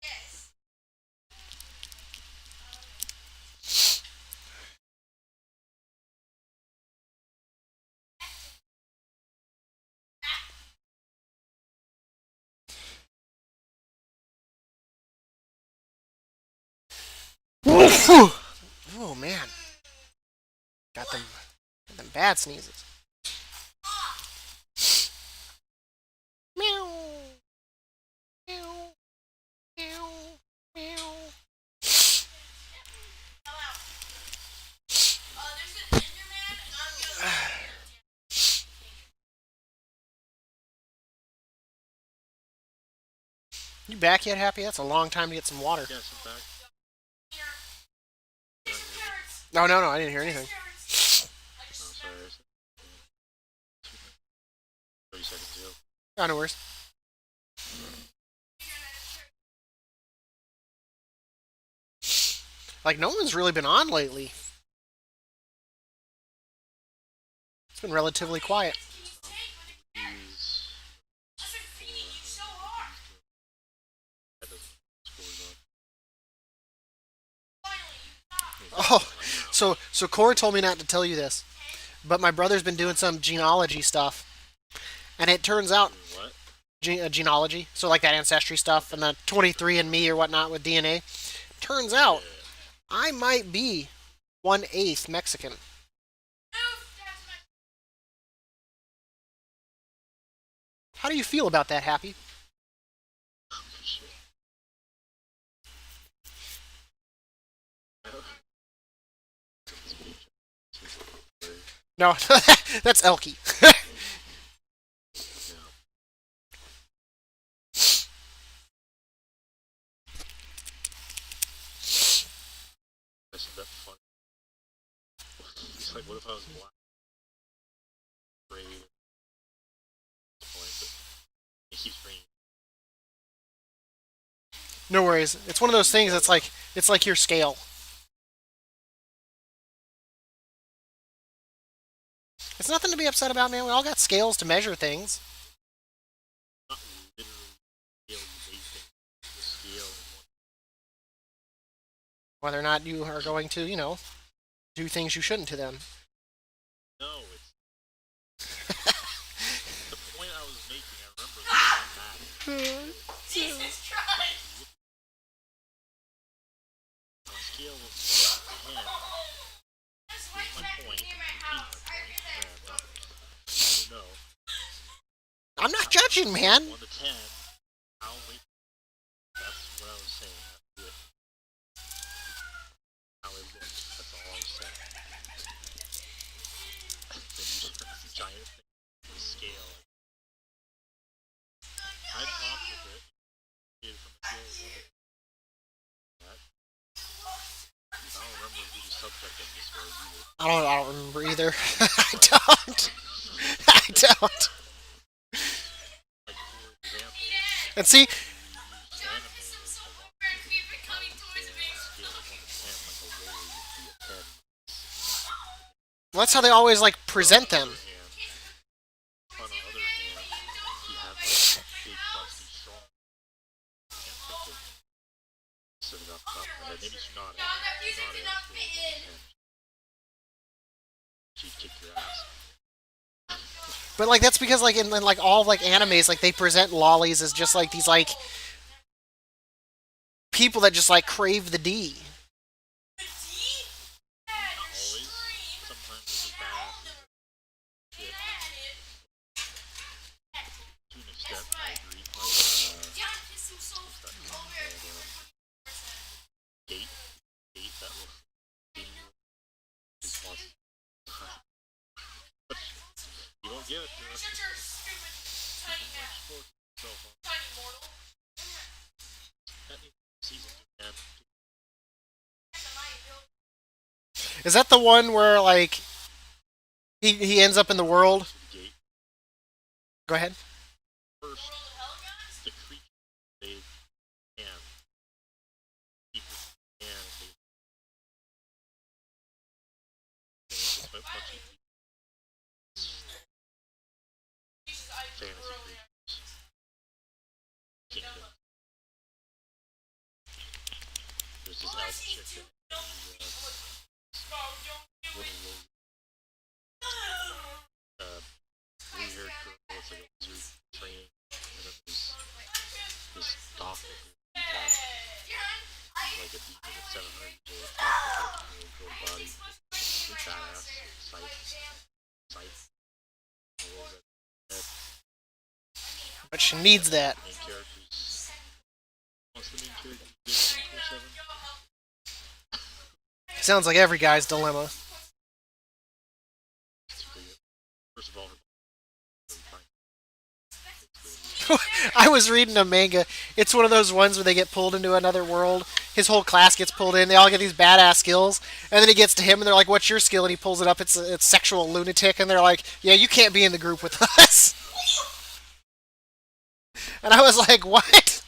Yes. Oh man, got them bad sneezes. Meow, meow, meow, meow. There's an Enderman, and I'm gonna You back yet, Happy? That's a long time to get some water. Yes, I'm back. Can you not hear me? No, no, no. I didn't hear anything. Oh, sorry. I said 30 seconds ago. Oh, no worries. Like, no one's really been on lately. It's been relatively quiet. He's that doesn't scores on. Oh, Right now. so Cora told me not to tell you this, but my brother's been doing some genealogy stuff, and it turns out Doing what? genealogy, so like that ancestry stuff and the 23andMe or whatnot with DNA. Turns out Yeah. I might be 1/8 Mexican. How do you feel about that, Happy? Shit. No, that's Elky. Yeah. I said that fun. He's like, what if I was black? Afraid at this point, but he keeps bringing. No worries. It's one of those things that's like it's like your scale. It's nothing to be upset about, man. We all got scales to measure things. Not literally scale basing the scale in one. Whether or not you are going to, do things you shouldn't to them. No, it's the point I was making. I remember that. Jesus Christ! On a scale of 10, There's here's white my back point. near my Repeating house. my I point. heard No, I'm not judging, man. 1 to 10. I'll wait. That's what I was saying. That's it. How it looks. That's all I was saying. Then you just a giant thing with a scale. I'd talk with it. Did from a scale of 1 to that. I don't remember who the subject of this was either. I don't remember either. I don't. I don't. Like, for example, And see, we use anime as a lot of scale of 1 to 10, like a roll would be a 10. that's how they always like present On them. the other hand, you have like big, busty, strong. Can't think of sit it off the top of my head. Maybe Tsunade. No, that music Tsunade did not on fit scale of 1 in. to 10. She'd kick your ass. But like that's because like in like all of, like animes, like they present lollies as just like these like people that just like crave the D. Not always. Sometimes it's as bad as shit. To an extent, I agree. Like, what's that thing called? Gate. Gate that will just wants but you don't give it to us. That needs season 2, man. Is that the one where like he ends up in the world? The gate. Go ahead. First, the creature they can. People can. It's just a bunch of fantasy creatures. Kingdom. There's this elf chick that little blue-haired girl with like a wizard training, and then this gothic cat, like a demon at 700 years old, 14-year-old body, badass, sight, all over that head. But she needs that. Main characters. What's the main character? 24/7. Sounds like every guy's dilemma. First of all, her I was reading a manga. It's one of those ones where they get pulled into another world. His whole class gets pulled in. They all get these badass skills, and then it gets to him, and they're like, "What's your skill?" And he pulls it up. It's sexual lunatic, and they're like, "Yeah, you can't be in the group with us." And I was like, "What?"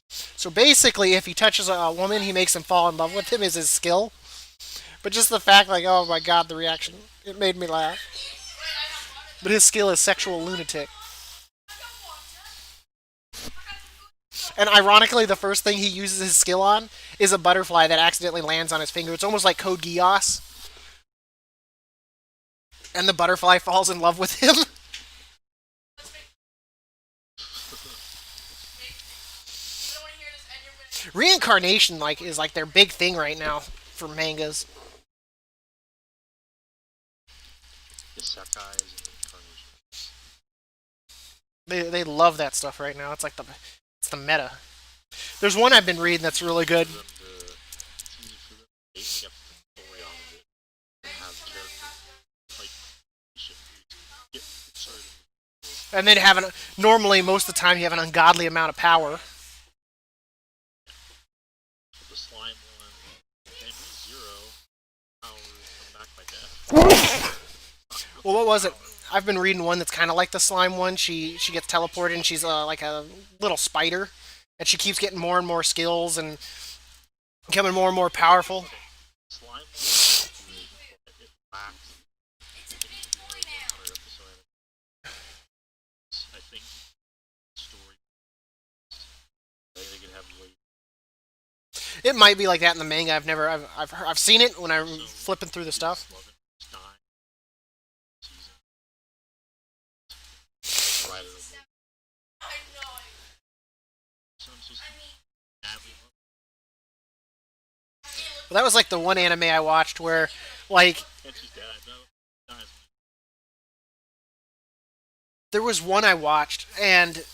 So basically, if he touches a woman, he makes them fall in love with him. Is his skill? But just the fact, like, oh my god, the reaction, it made me laugh. But his skill is sexual lunatic. And ironically, the first thing he uses his skill on is a butterfly that accidentally lands on his finger. It's almost like Code Geass. And the butterfly falls in love with him. Reincarnation like is like their big thing right now for mangas. Isekai is an incarnation. They love that stuff right now. It's the meta. There's one I've been reading that's really good. For them to, it's easy for them to make up the story on it and have characters like should get started. And then have normally most of the time you have an ungodly amount of power. The slime one, and zero powers come back by death. Well, what was it? I've been reading one that's kind of like the slime one. She gets teleported and she's like a little spider, and she keeps getting more and more skills and becoming more and more powerful. Slime one is really good. It lacks. I think story they could have way. It might be like that in the manga. I've seen it when I'm So flipping through the stuff. love it. It's dying. Season. Right of the so I'm supposed to badly love But that was like the one anime I watched where, like, it. And she's dead. No, dies. there was one I watched, and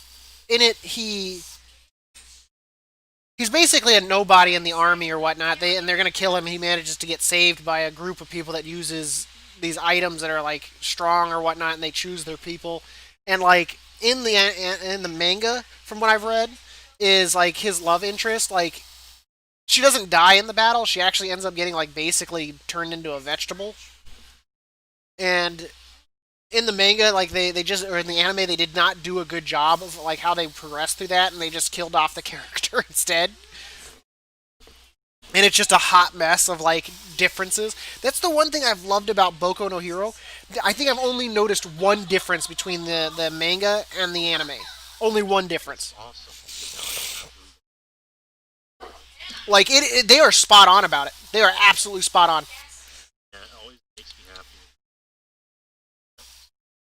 in it he's basically a nobody in the army or whatnot. They're gonna kill him. He manages to get saved by a group of people that uses these items that are like strong or whatnot, and they choose their people. And like in the manga, from what I've read, is like his love interest. Like she doesn't die in the battle. She actually ends up getting like basically turned into a vegetable. And in the manga, like they just or in the anime, they did not do a good job of like how they progressed through that, and they just killed off the character instead. And it's just a hot mess of like differences. That's the one thing I've loved about Boku no Hero. I think I've only noticed one difference between the manga and the anime. Only one difference. Awesome. Like they are spot on about it. They are absolutely spot on. Yeah, it always makes me happy.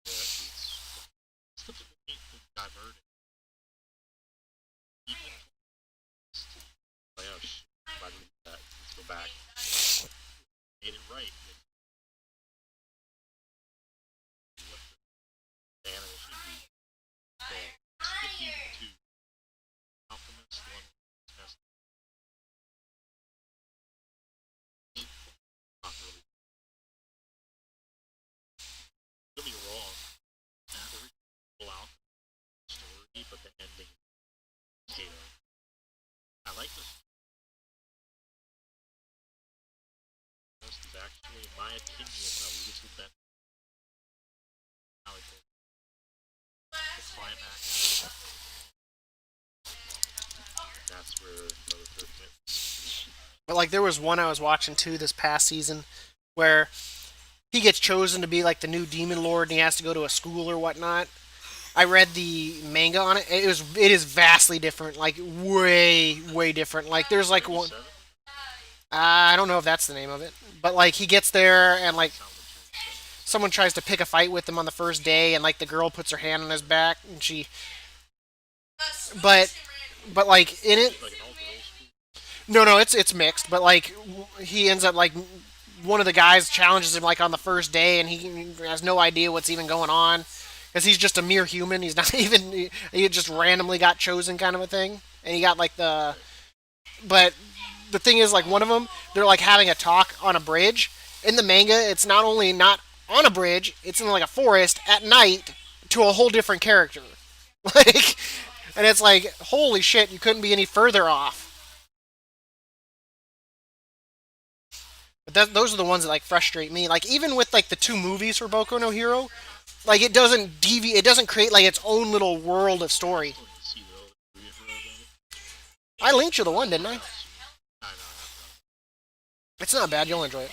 Yeah, it's the point of diverting. Even like, oh shit, why did we do that? Let's go back. Made it right. What the anime should be. So, skipping to Alchemist, the one that's not really. Don't be wrong. Every full Alchemist story, but the ending is potato. I like this. This is actually, in my opinion, a little better. How it goes. The climax. That's where Brother Third hits. But like there was one I was watching too this past season where he gets chosen to be like the new demon lord, and he has to go to a school or whatnot. I read the manga on it. It is vastly different, like way different. Like there's like one. 37? I don't know if that's the name of it, but like he gets there and like Sounds like 37. someone tries to pick a fight with him on the first day, and like the girl puts her hand on his back, and but like in it, Like an all girls school? no, it's mixed, but like he ends up like one of the guys challenges him like on the first day, and he has no idea what's even going on because he's just a mere human. He's not even he just randomly got chosen kind of a thing, and he got like the but the thing is like one of them they're like having a talk on a bridge. In the manga, it's not only not on a bridge, it's in like a forest at night to a whole different character. Like, and it's like, holy shit, you couldn't be any further off. But those are the ones that like frustrate me. Like even with like the two movies for Boku no Hero, like it doesn't deviate. It doesn't create like its own little world of story. Oh, you see the other three of her I linked you the one, didn't I? I know, I It's not bad. You'll enjoy it.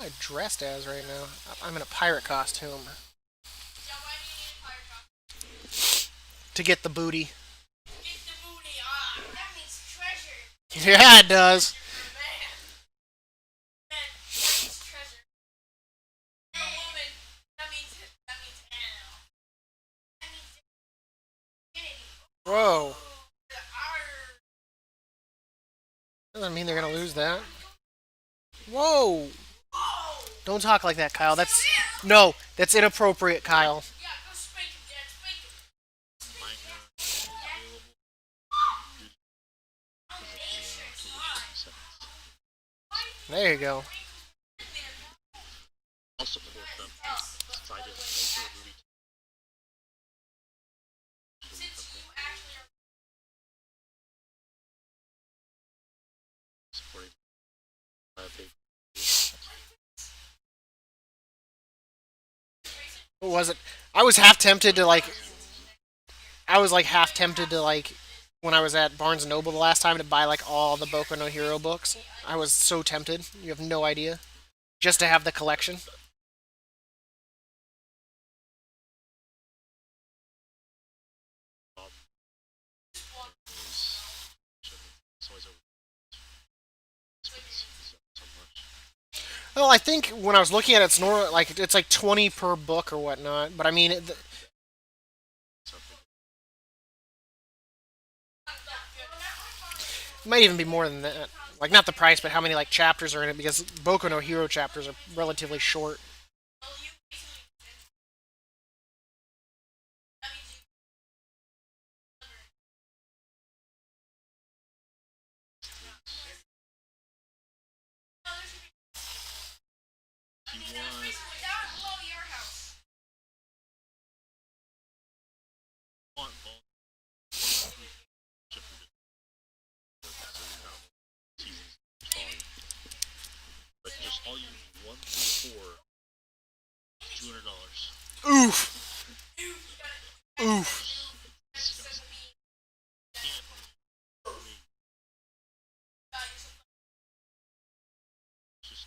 What am I dressed as right now? I'm in a pirate costume to get the booty. Yeah, it does. Whoa. Doesn't mean they're gonna lose that. Whoa. Don't talk like that, Kyle. That's no. That's inappropriate, Kyle. manga is available to There you go. I'll support them since I didn't pay for a movie supporting I paid. What was it? I was half tempted to like. I was like half tempted to like when I was at Barnes and Noble the last time to buy like all the Boku no Hero books. I was so tempted. You have no idea. Just to have the collection. Um, it's always over so much. Well, I think when I was looking at it, it's normal. Like it's like 20 per book or whatnot. But I mean, it Something. might even be more than that. Like not the price, but how many like chapters are in it? Because Boku no Hero chapters are relatively short. If you want bulk, ship it so you have seasons volume. But just all you need one through four, $200. Oof. Oof. Can't just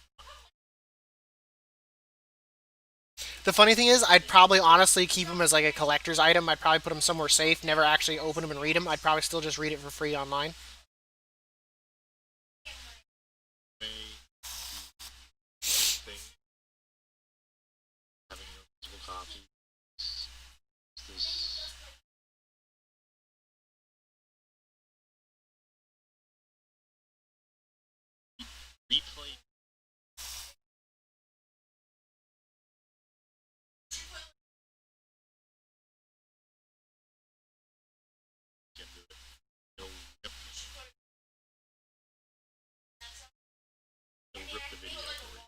The funny thing is, I'd probably honestly keep them as like a collector's item. I'd probably put them somewhere safe, never actually open them and read them. I'd probably still just read it for free online. pay thing having your physical copy. This replay can do it. It'll rip, it'll rip the video for you.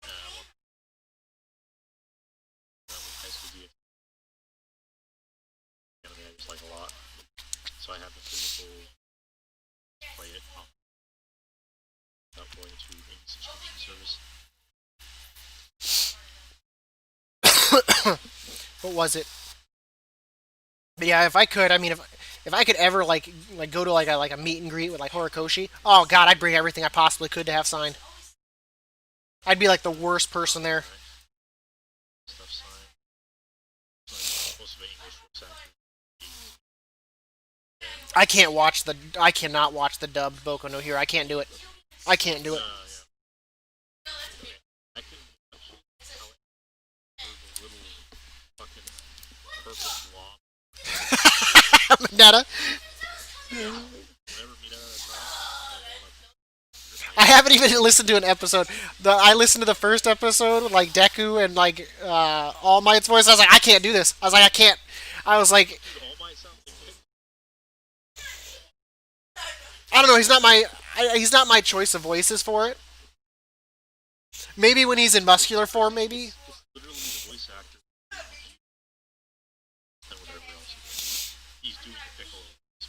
One that was high school DX anime I just like a lot. So I have the physical play it without going to any subscription service. What was it? But yeah, if I could, I mean, if I could ever like go to like a meet and greet with like Horikoshi, oh god, I'd bring everything I possibly could to have signed. I'd be like the worst person there. Stuff signed. Like most of the English voice actors. I cannot watch the dubbed Boku no Hero. I can't do it. I can't do it. Yeah. I can watch how the little fucking purple blob. Mineta. Whenever Mina attacks, haven't even listened to an episode. I listened to the first episode with like Deku and like All Might's voice. I was like, I can't do this. I was like, I can't. I was like, Dude, All Might sounds like Piccolo. I don't know. He's not my choice of voices for it. Maybe when he's in muscular form, maybe. It's literally the voice actor and whatever else he's doing the Piccolo. It's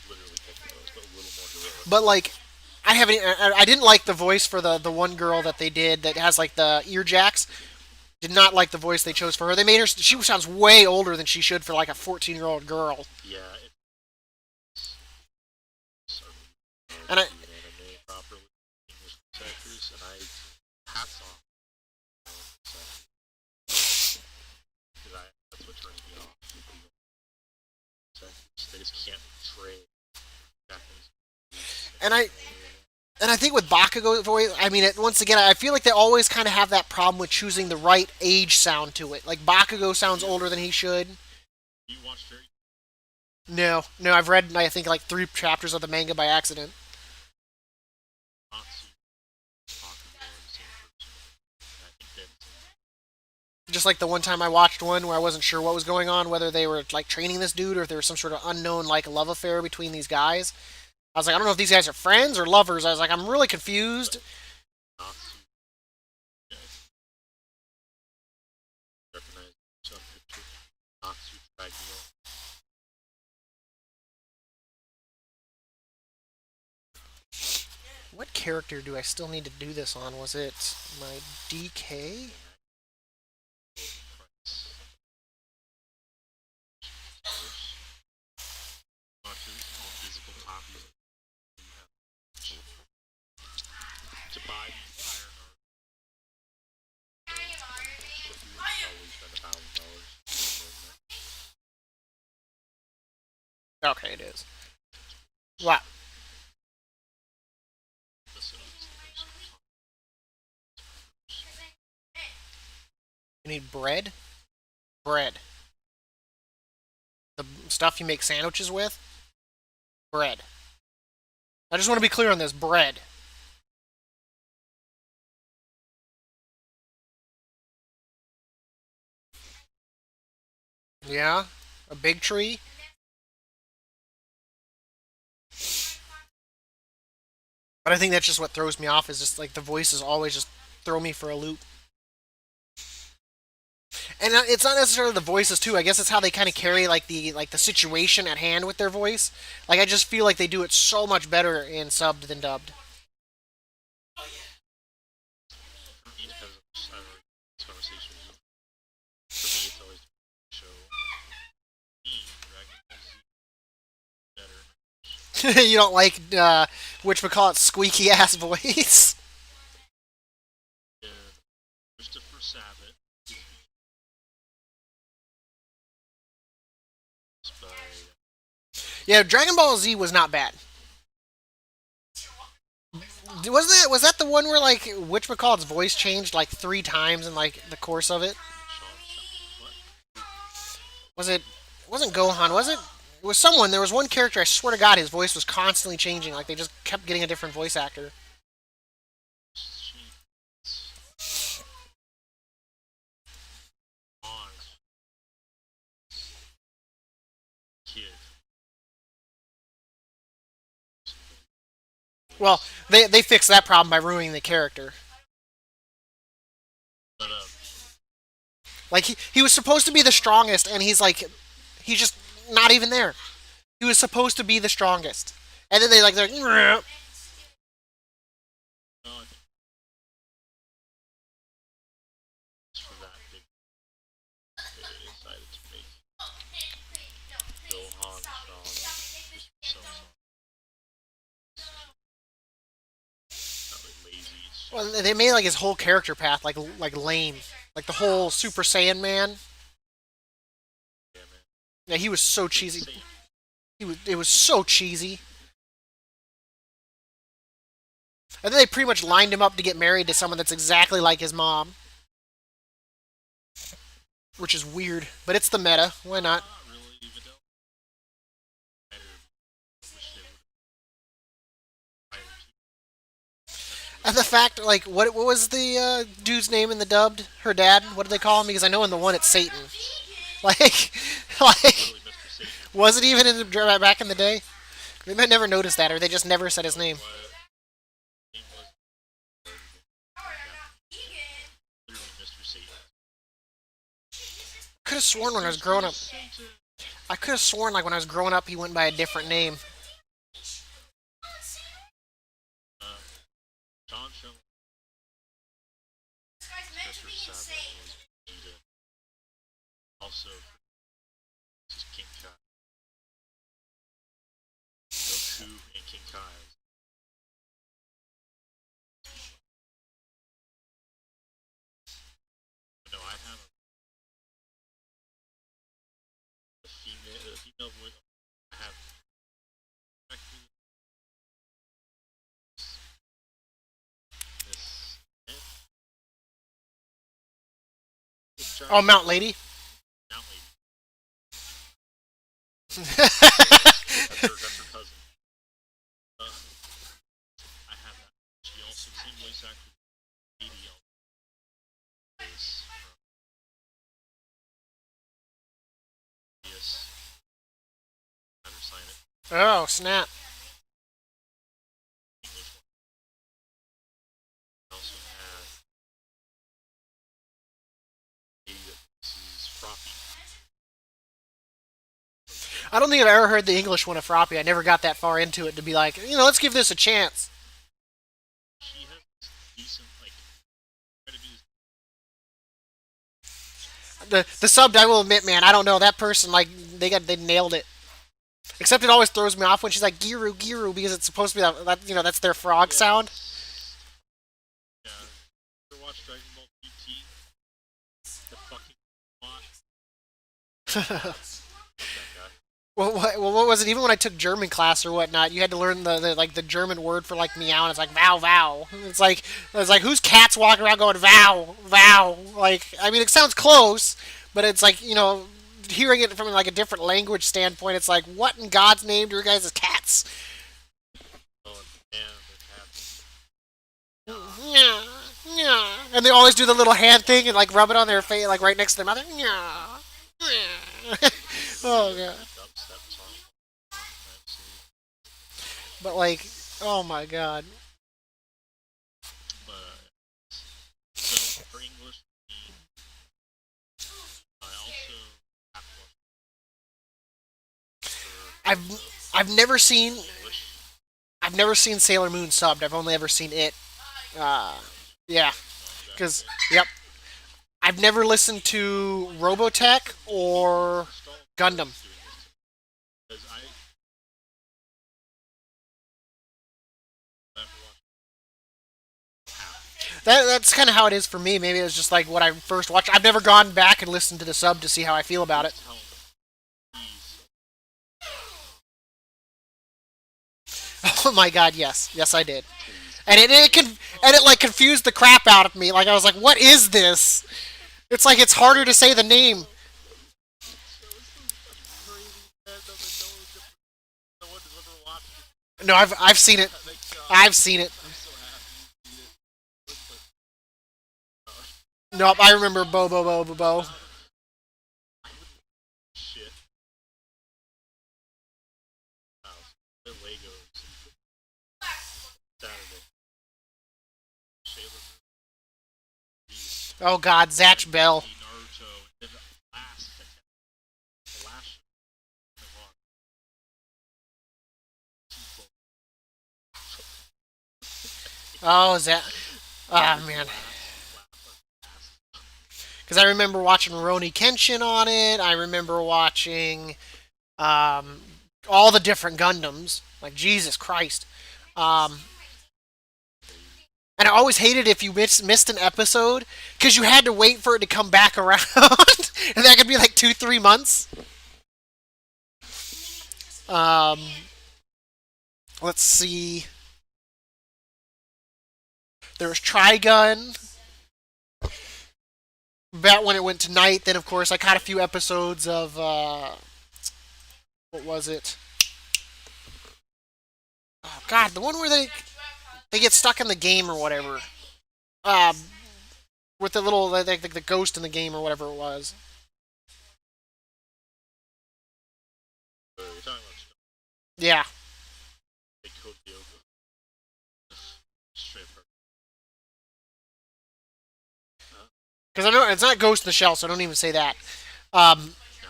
literally Piccolo, but a little more heroic. But like, I haven't. I didn't like the voice for the one girl that they did that has like the ear jacks. Did not like the voice they chose for her. They made her. She sounds way older than she should for like a 14-year-old girl. Yeah, it's And I do an anime properly, English voice actors, and I hats off because that's what turns me off. They just can't portray Japanese. and I and I think with Bakugo voice, I mean, once again, I feel like they always kind of have that problem with choosing the right age sound to it. Like Bakugo sounds older than he should. You watch Fairy No, I've read I think like 3 chapters of the manga by accident. Natsu, Bakugo are the same person. And I think that Just like the one time I watched one where I wasn't sure what was going on, whether they were like training this dude or if there was some sort of unknown like love affair between these guys. I was like, I don't know if these guys are friends or lovers. I was like, I'm really confused. Natsu, yeah, recognize yourself picture. Natsu Dragula. What character do I still need to do this on? Was it my DK? Watches more physical copies to buy the entire Naruto. Probably spend $1,000. Okay, it is. Wow. You need bread? Bread. The stuff you make sandwiches with? Bread. I just want to be clear on this. Bread. Yeah? A big tree? But I think that's just what throws me off is just like the voices always just throw me for a loop. And it's not necessarily the voices too. I guess it's how they kind of carry like the situation at hand with their voice. Like I just feel like they do it so much better in subbed than dubbed. For me, because I already this conversation with you, for me, it's always the show. Me, Dragon Ball Z, better. You don't like which we call it squeaky ass voice. And Christopher Sabat is by Yeah, Dragon Ball Z was not bad. Was that the one where like what's voice changed like 3 times in like the course of it? What? Was it? It wasn't Gohan? Was it? It was someone. There was one character. I swear to God, his voice was constantly changing. Like they just kept getting a different voice actor. She on kid. Well, they fixed that problem by ruining the character. But Like he was supposed to be the strongest, and he's just not even there. He was supposed to be the strongest, and then they're no, I think it's for that big. They decided to make Gohan strong. Just so not really lazy. It's just, well, they made like his whole character path like lame, like the whole Super Saiyan man. yeah, man. Yeah, he was so cheesy. Insane. It was so cheesy. And then they pretty much lined him up to get married to someone that's exactly like his mom, which is weird, but it's the meta. Why not? Not really, even though. I wish they would have hired And the fact, like, what was the dude's name in the dubbed? Her dad? What did they call him? Because I know in the one it's Satan. Like, like, Literally Mr. Satan. was it even in the, back in the day? They might never notice that, or they just never said his name. What name was literally Mr. Satan. Could have sworn when I was growing up. Satan. I could have sworn like when I was growing up he went by a different name. Uh, John Show. This guy's meant to Mr. be Sabbath insane. was Vegeta. Also, this is King Kai. Goku and King Kai. But no, I have a female voice. I have actually this this Oh, giant Mount Lady. now lady. Oh, That's her cousin. I have that. She also the same voice actor. Katie is from yes. Had her sign it. snap. English one. I also have lady that voices Froppy. I don't think I've ever heard the English one of Froppy. I never got that far into it to be like, let's give this a chance. She has this decent like try to do this The subbed, I will admit, man, I don't know that person. Like they nailed it. Except it always throws me off when she's like Giru Giru because it's supposed to be that that's their frog sound. yeah. Ever watch Dragon Ball GT? The fucking watch that guy. What was it? Even when I took German class or whatnot, you had to learn the German word for like meow, and it's like vow vow. It's like who's cats walking around going vow vow? Like I mean, it sounds close, but it's like hearing it from like a different language standpoint, it's like what in God's name do your guys as cats? Oh and the cat. Yeah, yeah. And they always do the little hand thing and like rub it on their face, like right next to their mother. Yeah, yeah. Oh god. Dubstep song. Let's see. But like, oh my god. But so for English, I also have to watch I've never seen English. I've never seen Sailor Moon subbed. I've only ever seen it. Uh, yeah, because yep, I've never listened to Robotech or Gundam. Because I never watched half. That's kind of how it is for me. Maybe it was just like what I first watched. I've never gone back and listened to the sub to see how I feel about it. Tell me, please. Oh my god, yes, yes I did. And it like confused the crap out of me. Like I was like, what is this? It's like it's harder to say the name. No one has ever watched it. No, I've seen it. Thank God. I've seen it. I'm so happy you seen it. Nope, I remember Bo Bo Bo Bo Bo. Shit. Wow. The Legos. Saturday. Sailor Moon. Oh god, Zatch Bell. Naruto. And then the last. The last. Oh, Zat. Ah man. Because I remember watching Roni Kenshin on it. I remember watching all the different Gundams. Like Jesus Christ. Um, and I always hated if you missed an episode because you had to wait for it to come back around, and that could be like 2-3 months. Um, let's see. There was Trigun. About when it went to night. Then, of course, I caught a few episodes of what was it? Oh God, the one where they They get stuck in the game or whatever. Um, with the little the ghost in the game or whatever it was. You're talking about Yeah, they code the open straight apart. because I know it's not Ghost in the Shell, so don't even say that. Um, No,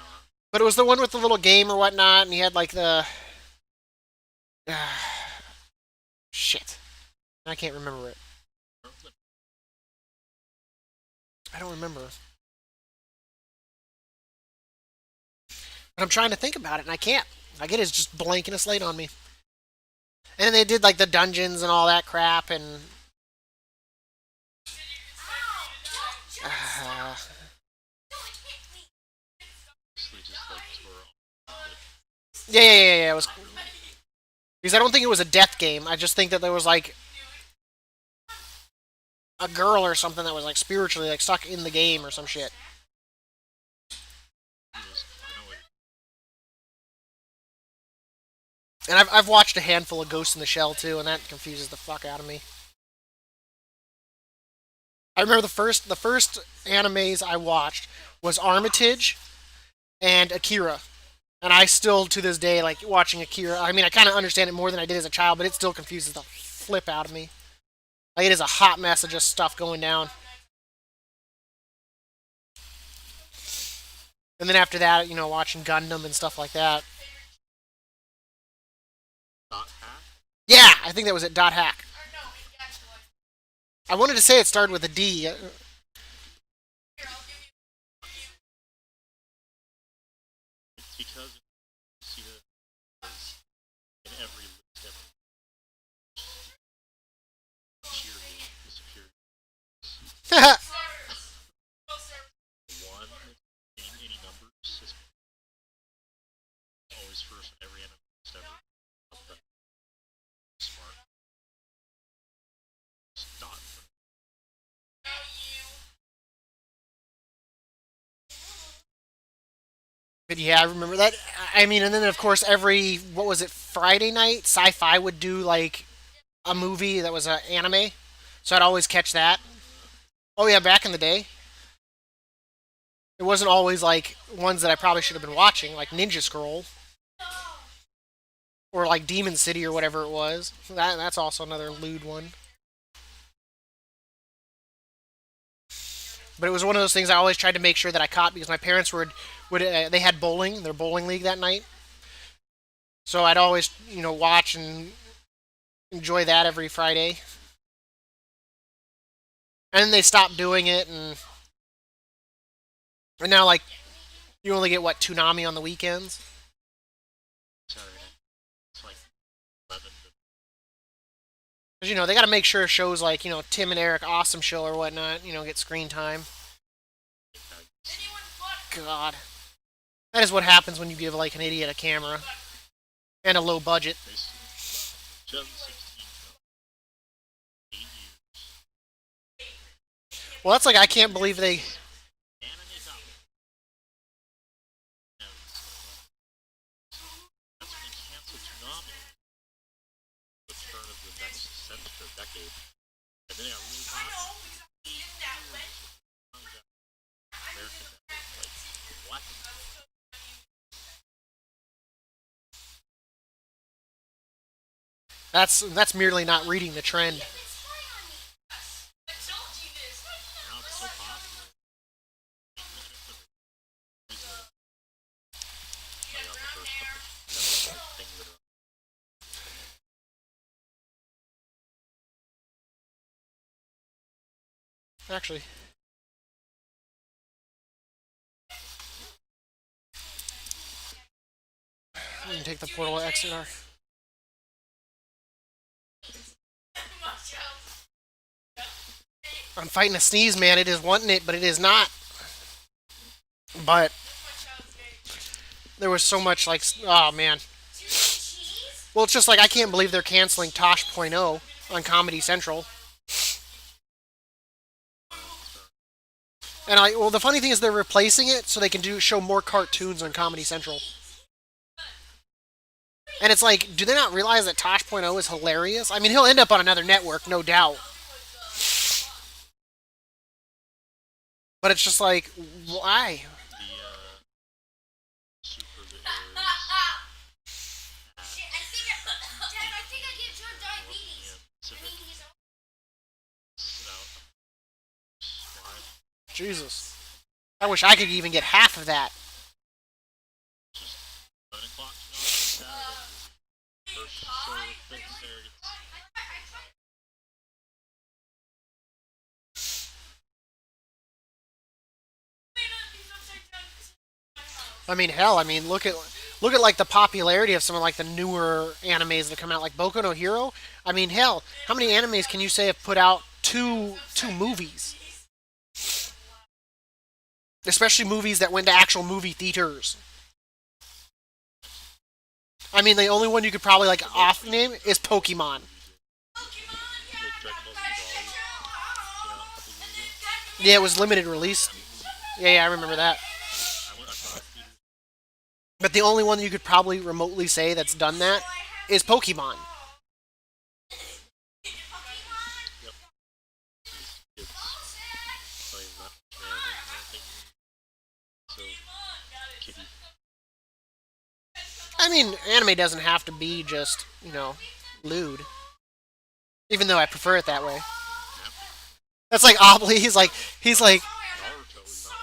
but it was the one with the little game or whatnot, and he had like the shit. I can't remember it. I don't remember. But I'm trying to think about it, and I can't. Like it is just blanking a slate on me. And then they did like the dungeons and all that crap, and uh, mostly just like twirl. yeah. It was because I don't think it was a death game. I just think that there was like a girl or something that was like spiritually like stuck in the game or some shit. I know it. And I've watched a handful of Ghost in the Shell too, and that confuses the fuck out of me. I remember the first animes I watched was Armitage and Akira. And I still to this day like watching Akira. I mean, I kind of understand it more than I did as a child, but it still confuses the flip out of me. Like it is a hot mess of just stuff going down. And then after that, watching Gundam and stuff like that. Dot hack? Yeah, I think that was it. Dot hack. I wanted to say it started with a D. It's because you see the in every list ever cheerlead disappeared. One in any numbers is always first in every enemy list ever. Up the smart dot. But yeah, I remember that. I mean, and then of course every what was it Friday night, Sci-Fi would do like a movie that was an anime, so I'd always catch that. Oh yeah, back in the day, it wasn't always like ones that I probably should have been watching, like Ninja Scroll or like Demon City or whatever it was. That's also another lewd one. But it was one of those things I always tried to make sure that I caught because my parents would they had bowling, their bowling league that night. So I'd always watch and enjoy that every Friday. And then they stopped doing it, and now like you only get what Toonami on the weekends. Saturday night. It's like 11 to Because they got to make sure shows like Tim and Eric Awesome Show or whatnot get screen time. God, that is what happens when you give like an idiot a camera and a low budget. basically 2016. 8 years. Well, that's like I can't believe they. Anime top. No, that's when they canceled Toonami at the turn of the next century or decade. And then it got really hot. 8 years. American like what? That's merely not reading the trend. Now it's so popular. Like on the first couple like, things that are Actually, you can take the portal exit. I'm fighting a sneeze, man. It is wanting it, but it is not. But there was so much like, oh man. Well, it's just like I can't believe they're canceling Tosh.0 on Comedy Central. And well, the funny thing is they're replacing it so they can show more cartoons on Comedy Central. And it's like, do they not realize that Tosh.0 is hilarious? I mean, he'll end up on another network, no doubt. But it's just like, why? The super errors at Shit, I think Dad, I think I gave Jordan diabetes. and I Pacific mean, he's sit out live. Jesus. I wish I could even get half of that. Just 11 o'clock tonight on Saturday. First show of Fitness Arrogance. I mean, hell, I mean, look at like the popularity of some of like the newer animes that come out, like Boku no Hero. I mean, hell, how many animes can you say have put out two movies? Especially movies that went to actual movie theaters. I mean, the only one you could probably like off name is Pokemon. With Dragon Ball Z Broly came out a couple years ago. Yeah, it was limited release. Yeah, I remember that. I saw it in theaters. But the only one that you could probably remotely say that's done that is Pokemon. Yep. Kids playing that man and everything. So kiddie. I mean, anime doesn't have to be just, lewd. Even though I prefer it that way. That's like Obley. He's like, Naruto is not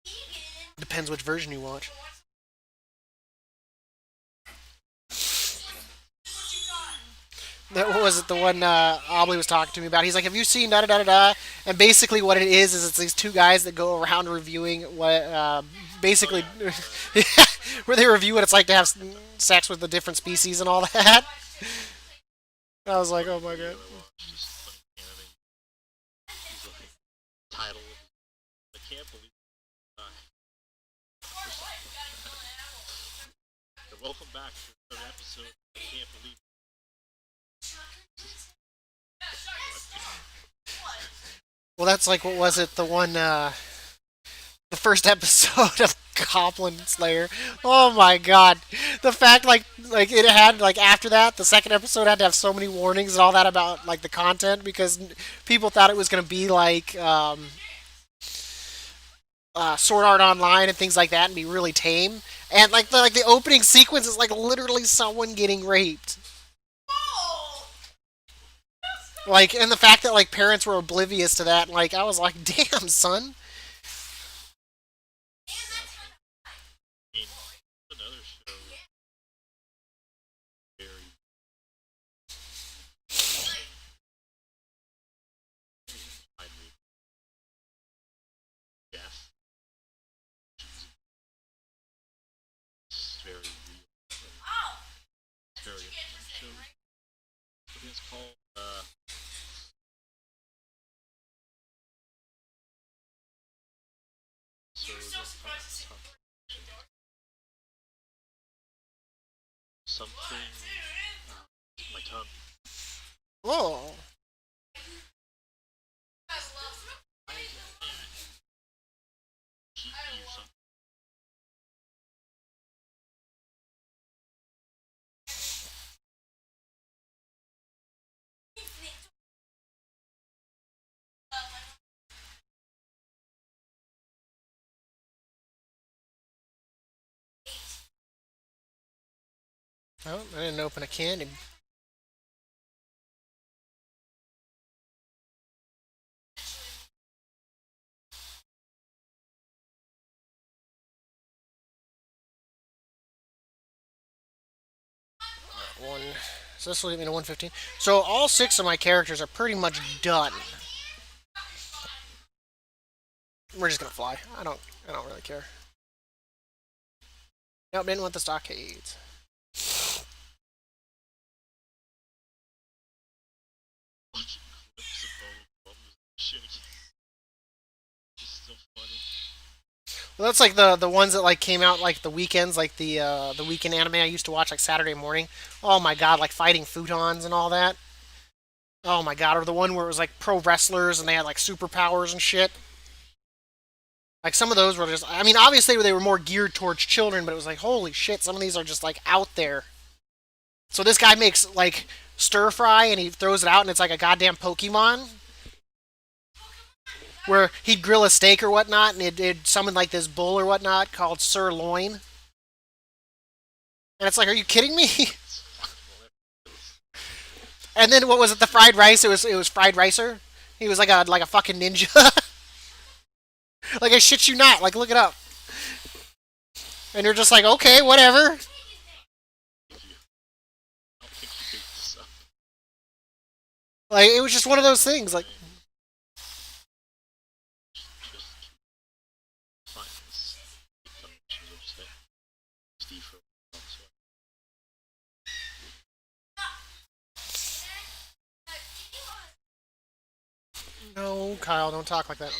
weed. depends which version you watch. That what was it the one Obley was talking to me about? He's like, "Have you seen da da da da da?" And basically, what it is it's these two guys that go around reviewing what basically where they review what it's like to have sex with the different species and all that. I was like, "Oh my Video god." I watched just funny anime. He's like title. I can't believe welcome back to another episode. I can't believe Well, that's like what was it? The first episode of Goblin Slayer. Oh my god, the fact like it had like after that the second episode had to have so many warnings and all that about like the content because people thought it was gonna be like Sword Art Online and things like that and be really tame. And like the opening sequence is like literally someone getting raped. Like, and the fact that like parents were oblivious to that, like I was like, damn son. I mean, another show very widely death. It's very real. It's very interesting show. I think it's called so something my tongue. Oh, Keep you something. oh, I didn't open a can. One. So this will get me to 115. So all six of my characters are pretty much done. We're just gonna fly. I don't really care. Nope, didn't want the stockades. Watching clips of all of them shit again. It's still funny. Well, that's like the ones that like came out like the weekends, like the weekend anime I used to watch like Saturday morning. Oh my god, like fighting futons and all that. Oh my god, or the one where it was like pro wrestlers and they had like superpowers and shit. Like some of those were just, I mean, obviously they were more geared towards children, but it was like, holy shit, some of these are just like out there. So this guy makes like stir fry and he throws it out and it's like a goddamn Pokemon. Where he'd grill a steak or whatnot and it'd summon like this bull or whatnot called Sirloin. And it's like, are you kidding me? And then what was it? The fried rice? It was fried ricer. He was like a fucking ninja. Like I shit you not. Like look it up. And you're just like, okay, whatever. Like it was just one of those things. Like no, Kyle, don't talk like that.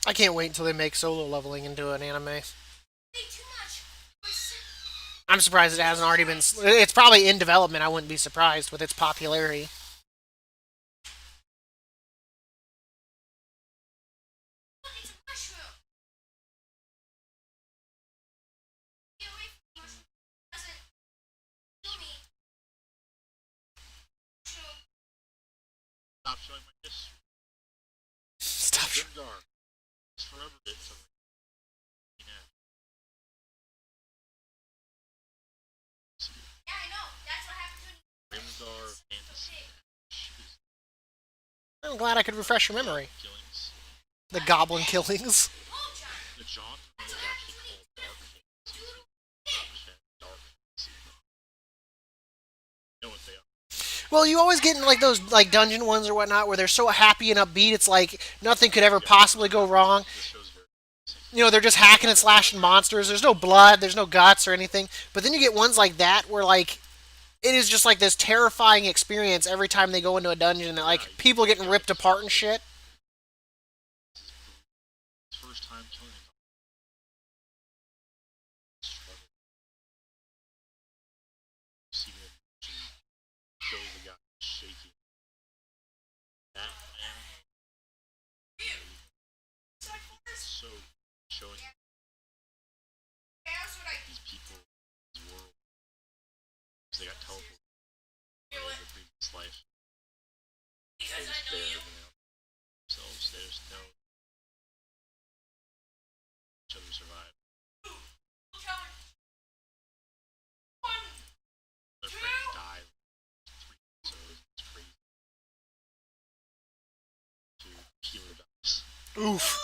I can't wait until they make solo leveling into an anime. I'm surprised it hasn't already been. It's probably in development. I wouldn't be surprised with its popularity. Stop showing my history. Stop. Grimgar. It's forever been something. Yeah, I know. That's what happened to Grimgar Fantasy. I'm glad I could refresh your memory. Killings. The goblin killings. The genre is actually called Dark Fantasy. Dark Fantasy. You know what they are. Well, you always get in like those like dungeon ones or whatnot where they're so happy and upbeat. It's like nothing could ever possibly go wrong. This show's very You know, they're just hacking and slashing monsters. There's no blood. There's no guts or anything. But then you get ones like that where like it is just like this terrifying experience every time they go into a dungeon. And, like people getting ripped apart and shit. his first time killing him. Struggle. See him kill the guy shaking. That animal so showing these people, this world, because they got teleported from the previous life. They just there living out themselves. They just know each other survive. Their friend died 3 episodes. It's crazy. To healer dies. Oof.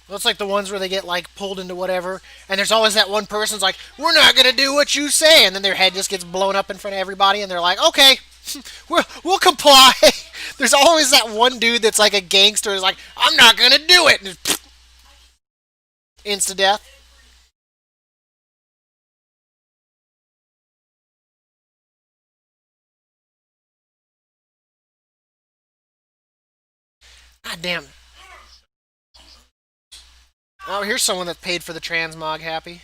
Well, it's like the ones where they get like pulled into whatever, and there's always that one person's like, "We're not gonna do what you say," and then their head just gets blown up in front of everybody, and they're like, "Okay, we'll comply." There's always that one dude that's like a gangster, is like, "I'm not gonna do it," and insta death. God damn. Oh, here's someone that paid for the transmog. Happy.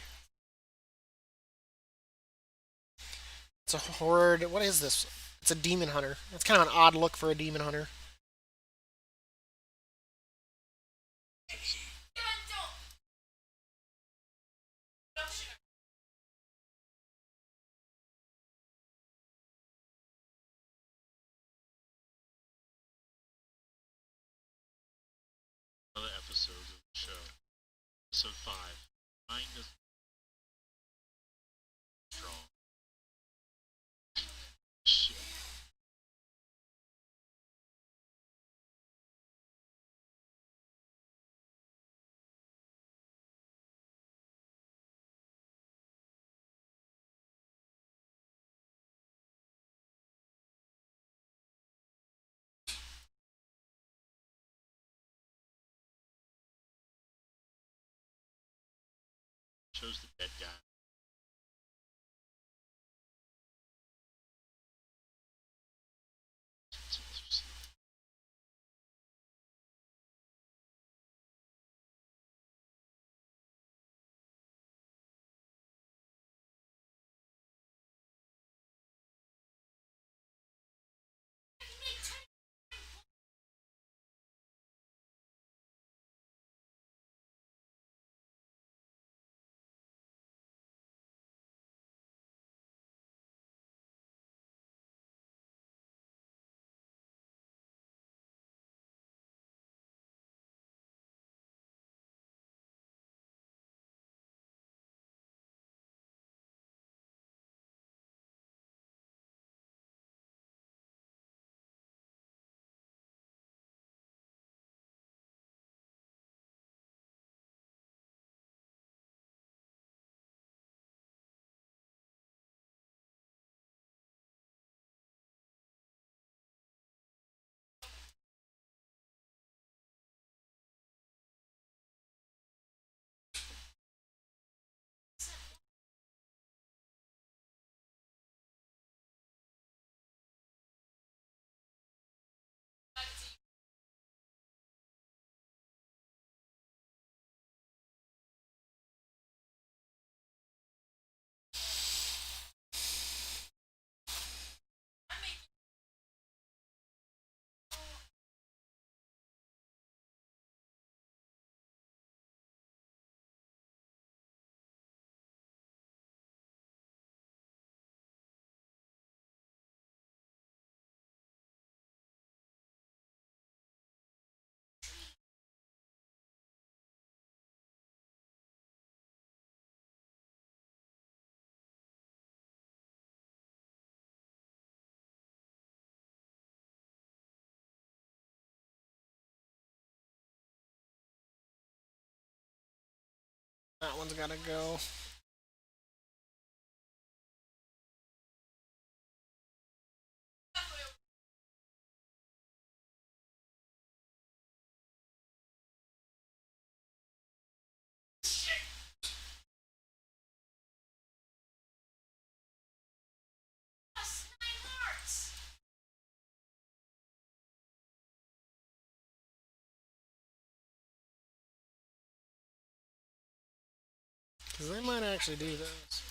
It's a horde. What is this? It's a demon hunter. It's kind of an odd look for a demon hunter. Other episodes of the show. Episode 5. Mind is strong. Shit. Chose the dead guy. That one's gotta go. That's 9 hearts. Because they might actually do this.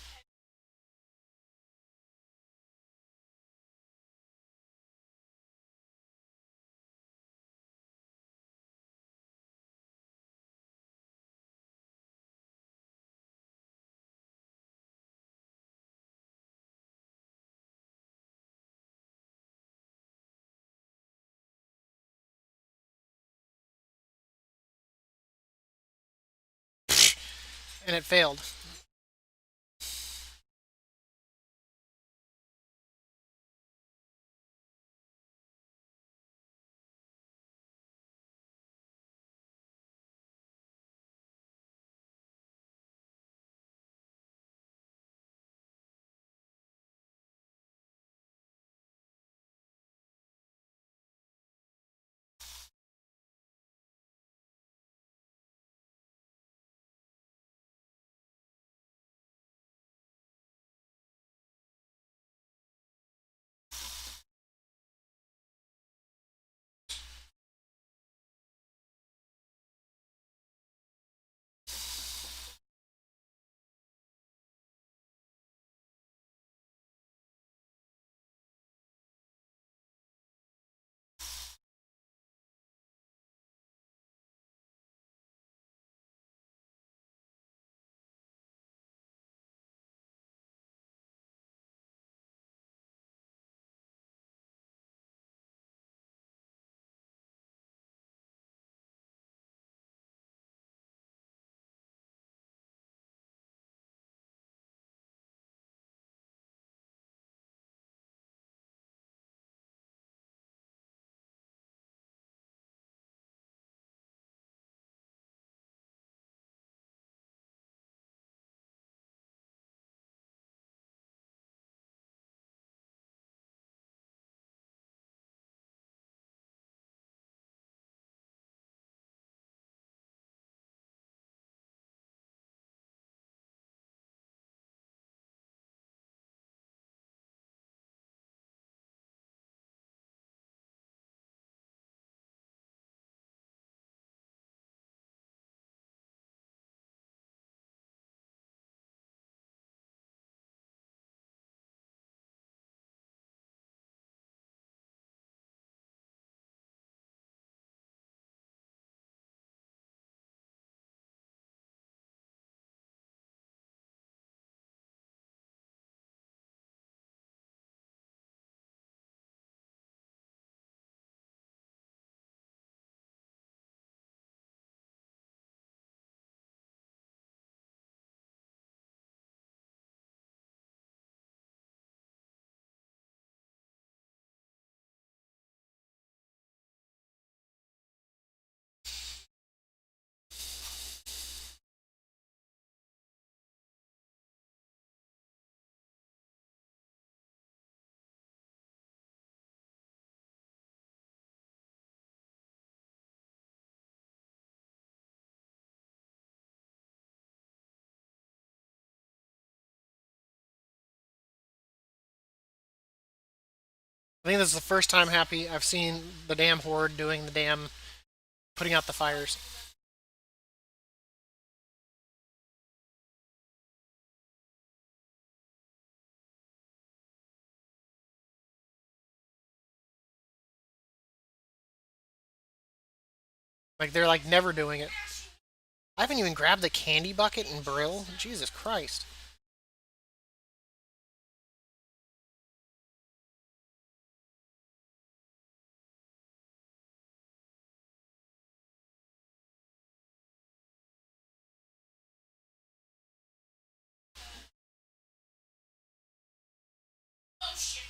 And it failed. I think this is the first time happy I've seen the damn horde doing the damn putting out the fires. Like they're like never doing it. I haven't even grabbed the candy bucket and brill. Jesus Christ. Oh shit.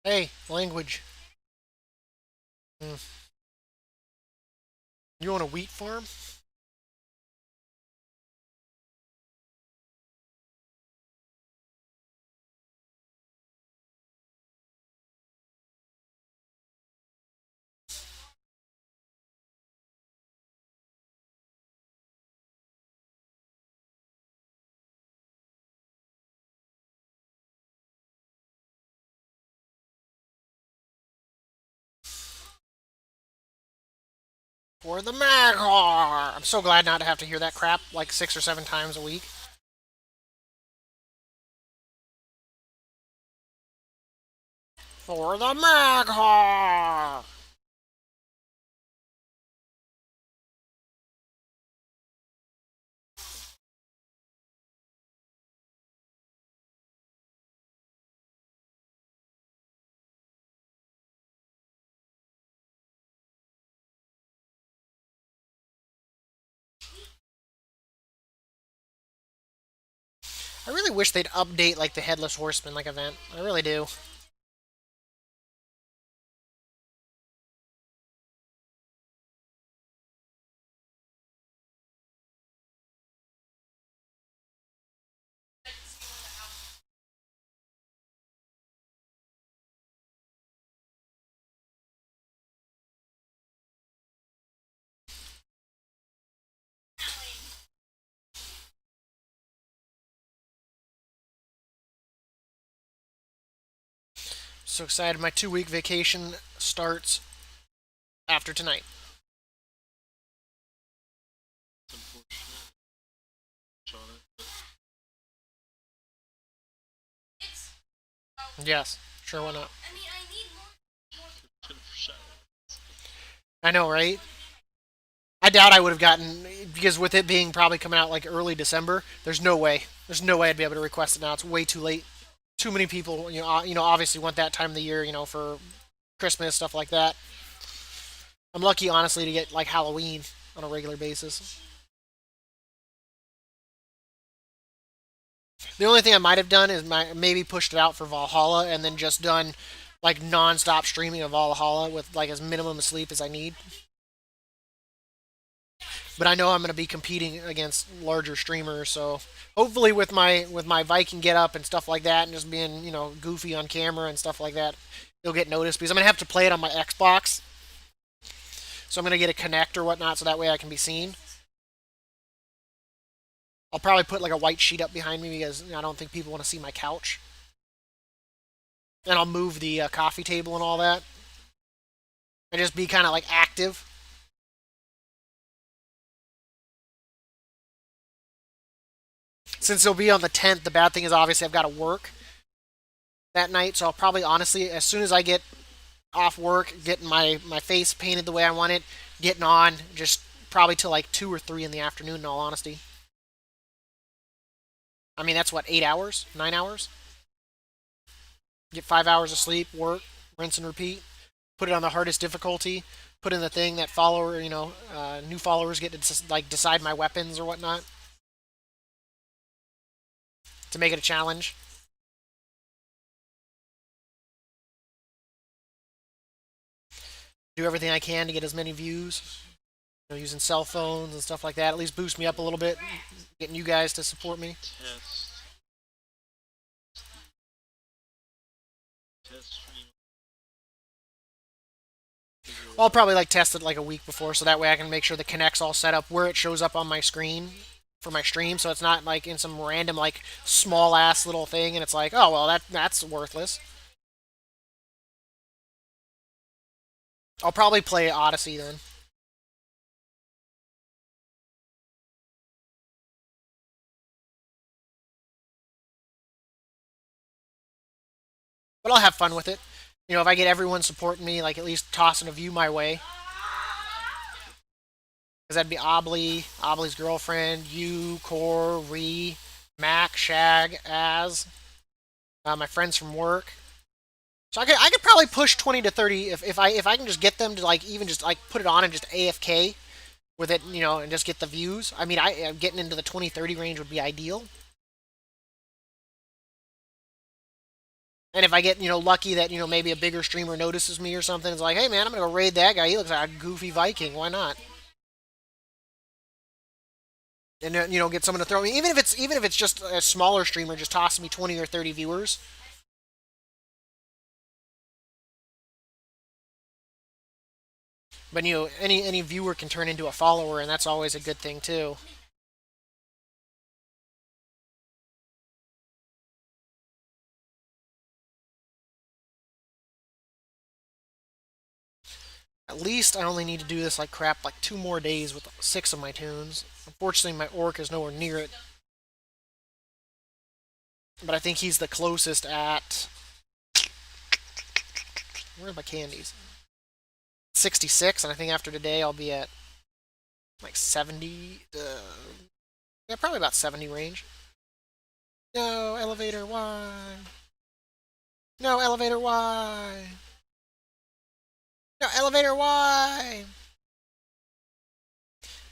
Hey, language. Mm. You own a wheat farm? For the Maghar! I'm so glad not to have to hear that crap like 6 or 7 times a week. For the Maghar! I really wish they'd update like the Headless Horseman like event. I really do. So excited. My 2 week vacation starts after tonight. It's unfortunate. On it, It's. Yes, sure, why not? I mean, I need more. but for shower. I know, right? I doubt I would have gotten because with it being probably coming out like early December. There's no way. There's no way I'd be able to request it now. It's way too late. Too many people, obviously want that time of the year, for Christmas stuff like that. I'm lucky, honestly, to get like Halloween on a regular basis. The only thing I might have done is maybe pushed it out for Valhalla and then just done like non-stop streaming of Valhalla with like as minimum of sleep as I need. But I know I'm going to be competing against larger streamers, so hopefully with my Viking get up and stuff like that, and just being goofy on camera and stuff like that, it'll get noticed because I'm going to have to play it on my Xbox. So I'm going to get a Connect or whatnot, so that way I can be seen. I'll probably put like a white sheet up behind me because I don't think people want to see my couch. And I'll move the coffee table and all that, and just be kind of like active. Since it'll be on the 10th, the bad thing is obviously I've got to work that night, so I'll probably honestly, as soon as I get off work, getting my face painted the way I want it, getting on, just probably till like 2 or 3 in the afternoon. In all honesty, I mean that's what 8 hours, 9 hours. Get 5 hours of sleep, work, rinse and repeat. Put it on the hardest difficulty. Put in the thing that new followers get to like decide my weapons or whatnot to make it a challenge. Do everything I can to get as many views. Using cell phones and stuff like that. At least boost me up a little bit. Getting you guys to support me. Test. Test stream. I'll probably like test it like a week before, so that way I can make sure the Connect's all set up where it shows up on my screen for my stream, so it's not like in some random like small ass little thing, and it's like, oh well, that's worthless. I'll probably play Odyssey then, but I'll have fun with it. If I get everyone supporting me, like at least tossing a view my way, because that'd be Obly's girlfriend, you, Core, Ree, Mac, Shag, Az, my friends from work. So I could probably push 20 to 30 if I can just get them to like even just like put it on and just AFK with it, and just get the views. I mean, I getting into the 20-30 range would be ideal. And if I get, lucky that, maybe a bigger streamer notices me or something, it's like, hey man, I'm gonna go raid that guy. He looks like a goofy Viking. Why not? And then, get someone to throw me. Even if it's just a smaller streamer, just tossing me 20 or 30 viewers. But any viewer can turn into a follower, and that's always a good thing too. At least I only need to do this like crap like 2 more days with 6 of my tunes. Unfortunately, my orc is nowhere near it. But I think he's the closest at. Where are my candies? 66, and I think after today I'll be at like 70. Yeah, probably about 70 range. No, elevator, why? No, elevator, why? No, elevator, why?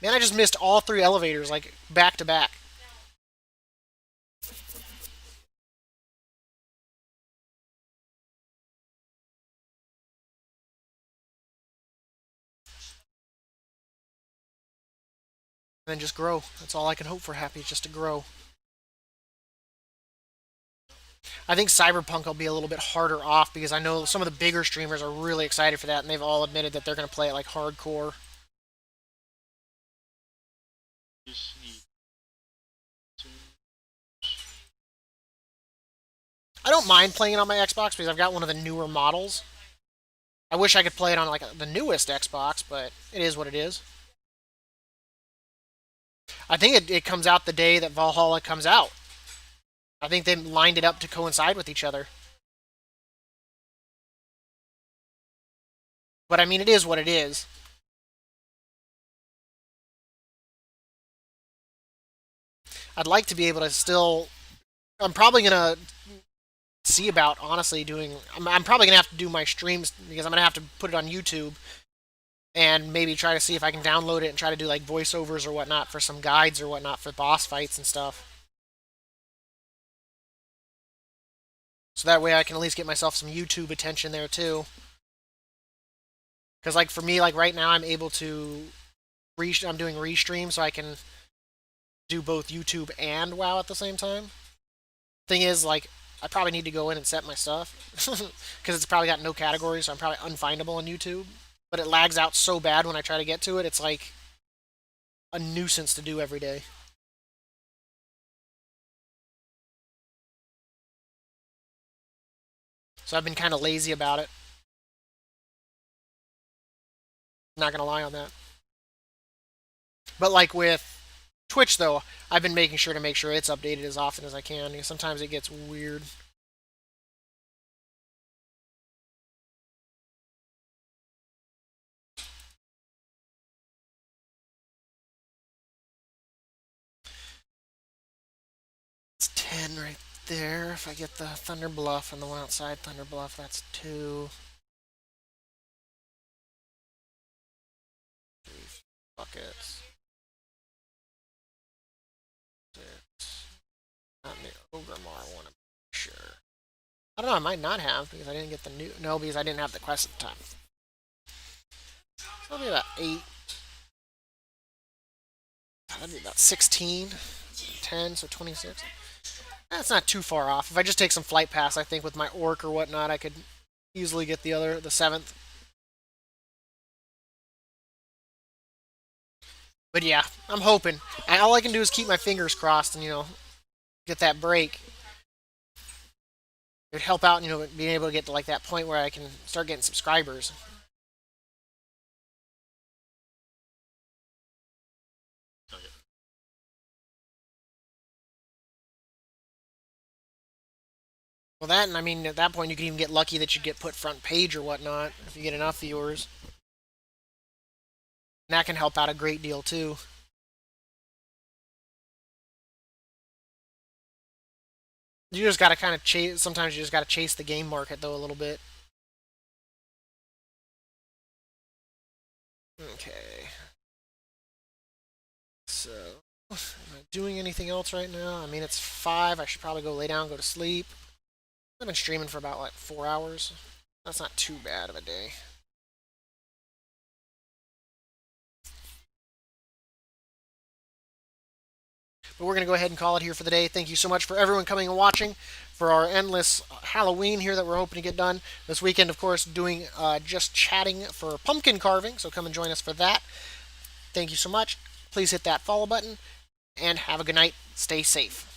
Man, I just missed all 3 elevators like back to back. And then just grow. That's all I can hope for, Happy, is just to grow. I think Cyberpunk will be a little bit harder off because I know some of the bigger streamers are really excited for that, and they've all admitted that they're going to play it like hardcore. Just need to. I don't mind playing it on my Xbox because I've got one of the newer models. I wish I could play it on like the newest Xbox, but it is what it is. I think it comes out the day that Valhalla comes out. I think they lined it up to coincide with each other. But I mean, it is what it is. I'd like to be able to still. I'm probably gonna see about honestly doing. I'm probably gonna have to do my streams because I'm gonna have to put it on YouTube and maybe try to see if I can download it and try to do like voiceovers or whatnot for some guides or whatnot for boss fights and stuff. So that way I can at least get myself some YouTube attention there too. Because like for me, like right now I'm able to I'm doing restream so I can do both YouTube and WoW at the same time. Thing is, like, I probably need to go in and set my stuff because it's probably got no categories, so I'm probably unfindable on YouTube. But it lags out so bad when I try to get to it, it's like a nuisance to do every day. So I've been kind of lazy about it. Not gonna lie on that. But like with Twitch though, I've been making sure to make sure it's updated as often as I can because sometimes it gets weird. It's 10 right there. If I get the Thunder Bluff and the one outside Thunder Bluff, that's 2. 3 buckets. 6. Not the Ogrimmar one, I'm sure. I don't know, I might not have because I didn't get the new. No, because I didn't have the quest at the time. So it'll be about 8. That'd be about 16. 10, so 26. That's not too far off. If I just take some flight pass, I think with my orc or whatnot, I could easily get the 7th. But yeah, I'm hoping. And all I can do is keep my fingers crossed and, get that break. It would help out, being able to get to like that point where I can start getting subscribers. Okay. Well, that, and I mean, at that point, you can even get lucky that you get put front page or whatnot if you get enough viewers. And that can help out a great deal too. You just gotta kind of chase. Sometimes you just gotta chase the game market though a little bit. Okay. So, am I doing anything else right now? I mean, it's 5. I should probably go lay down, go to sleep. I've been streaming for about like 4 hours. That's not too bad of a day. But we're going to go ahead and call it here for the day. Thank you so much for everyone coming and watching for our endless Halloween here that we're hoping to get done. This weekend, of course, doing just chatting for pumpkin carving, so come and join us for that. Thank you so much. Please hit that follow button, and have a good night. Stay safe.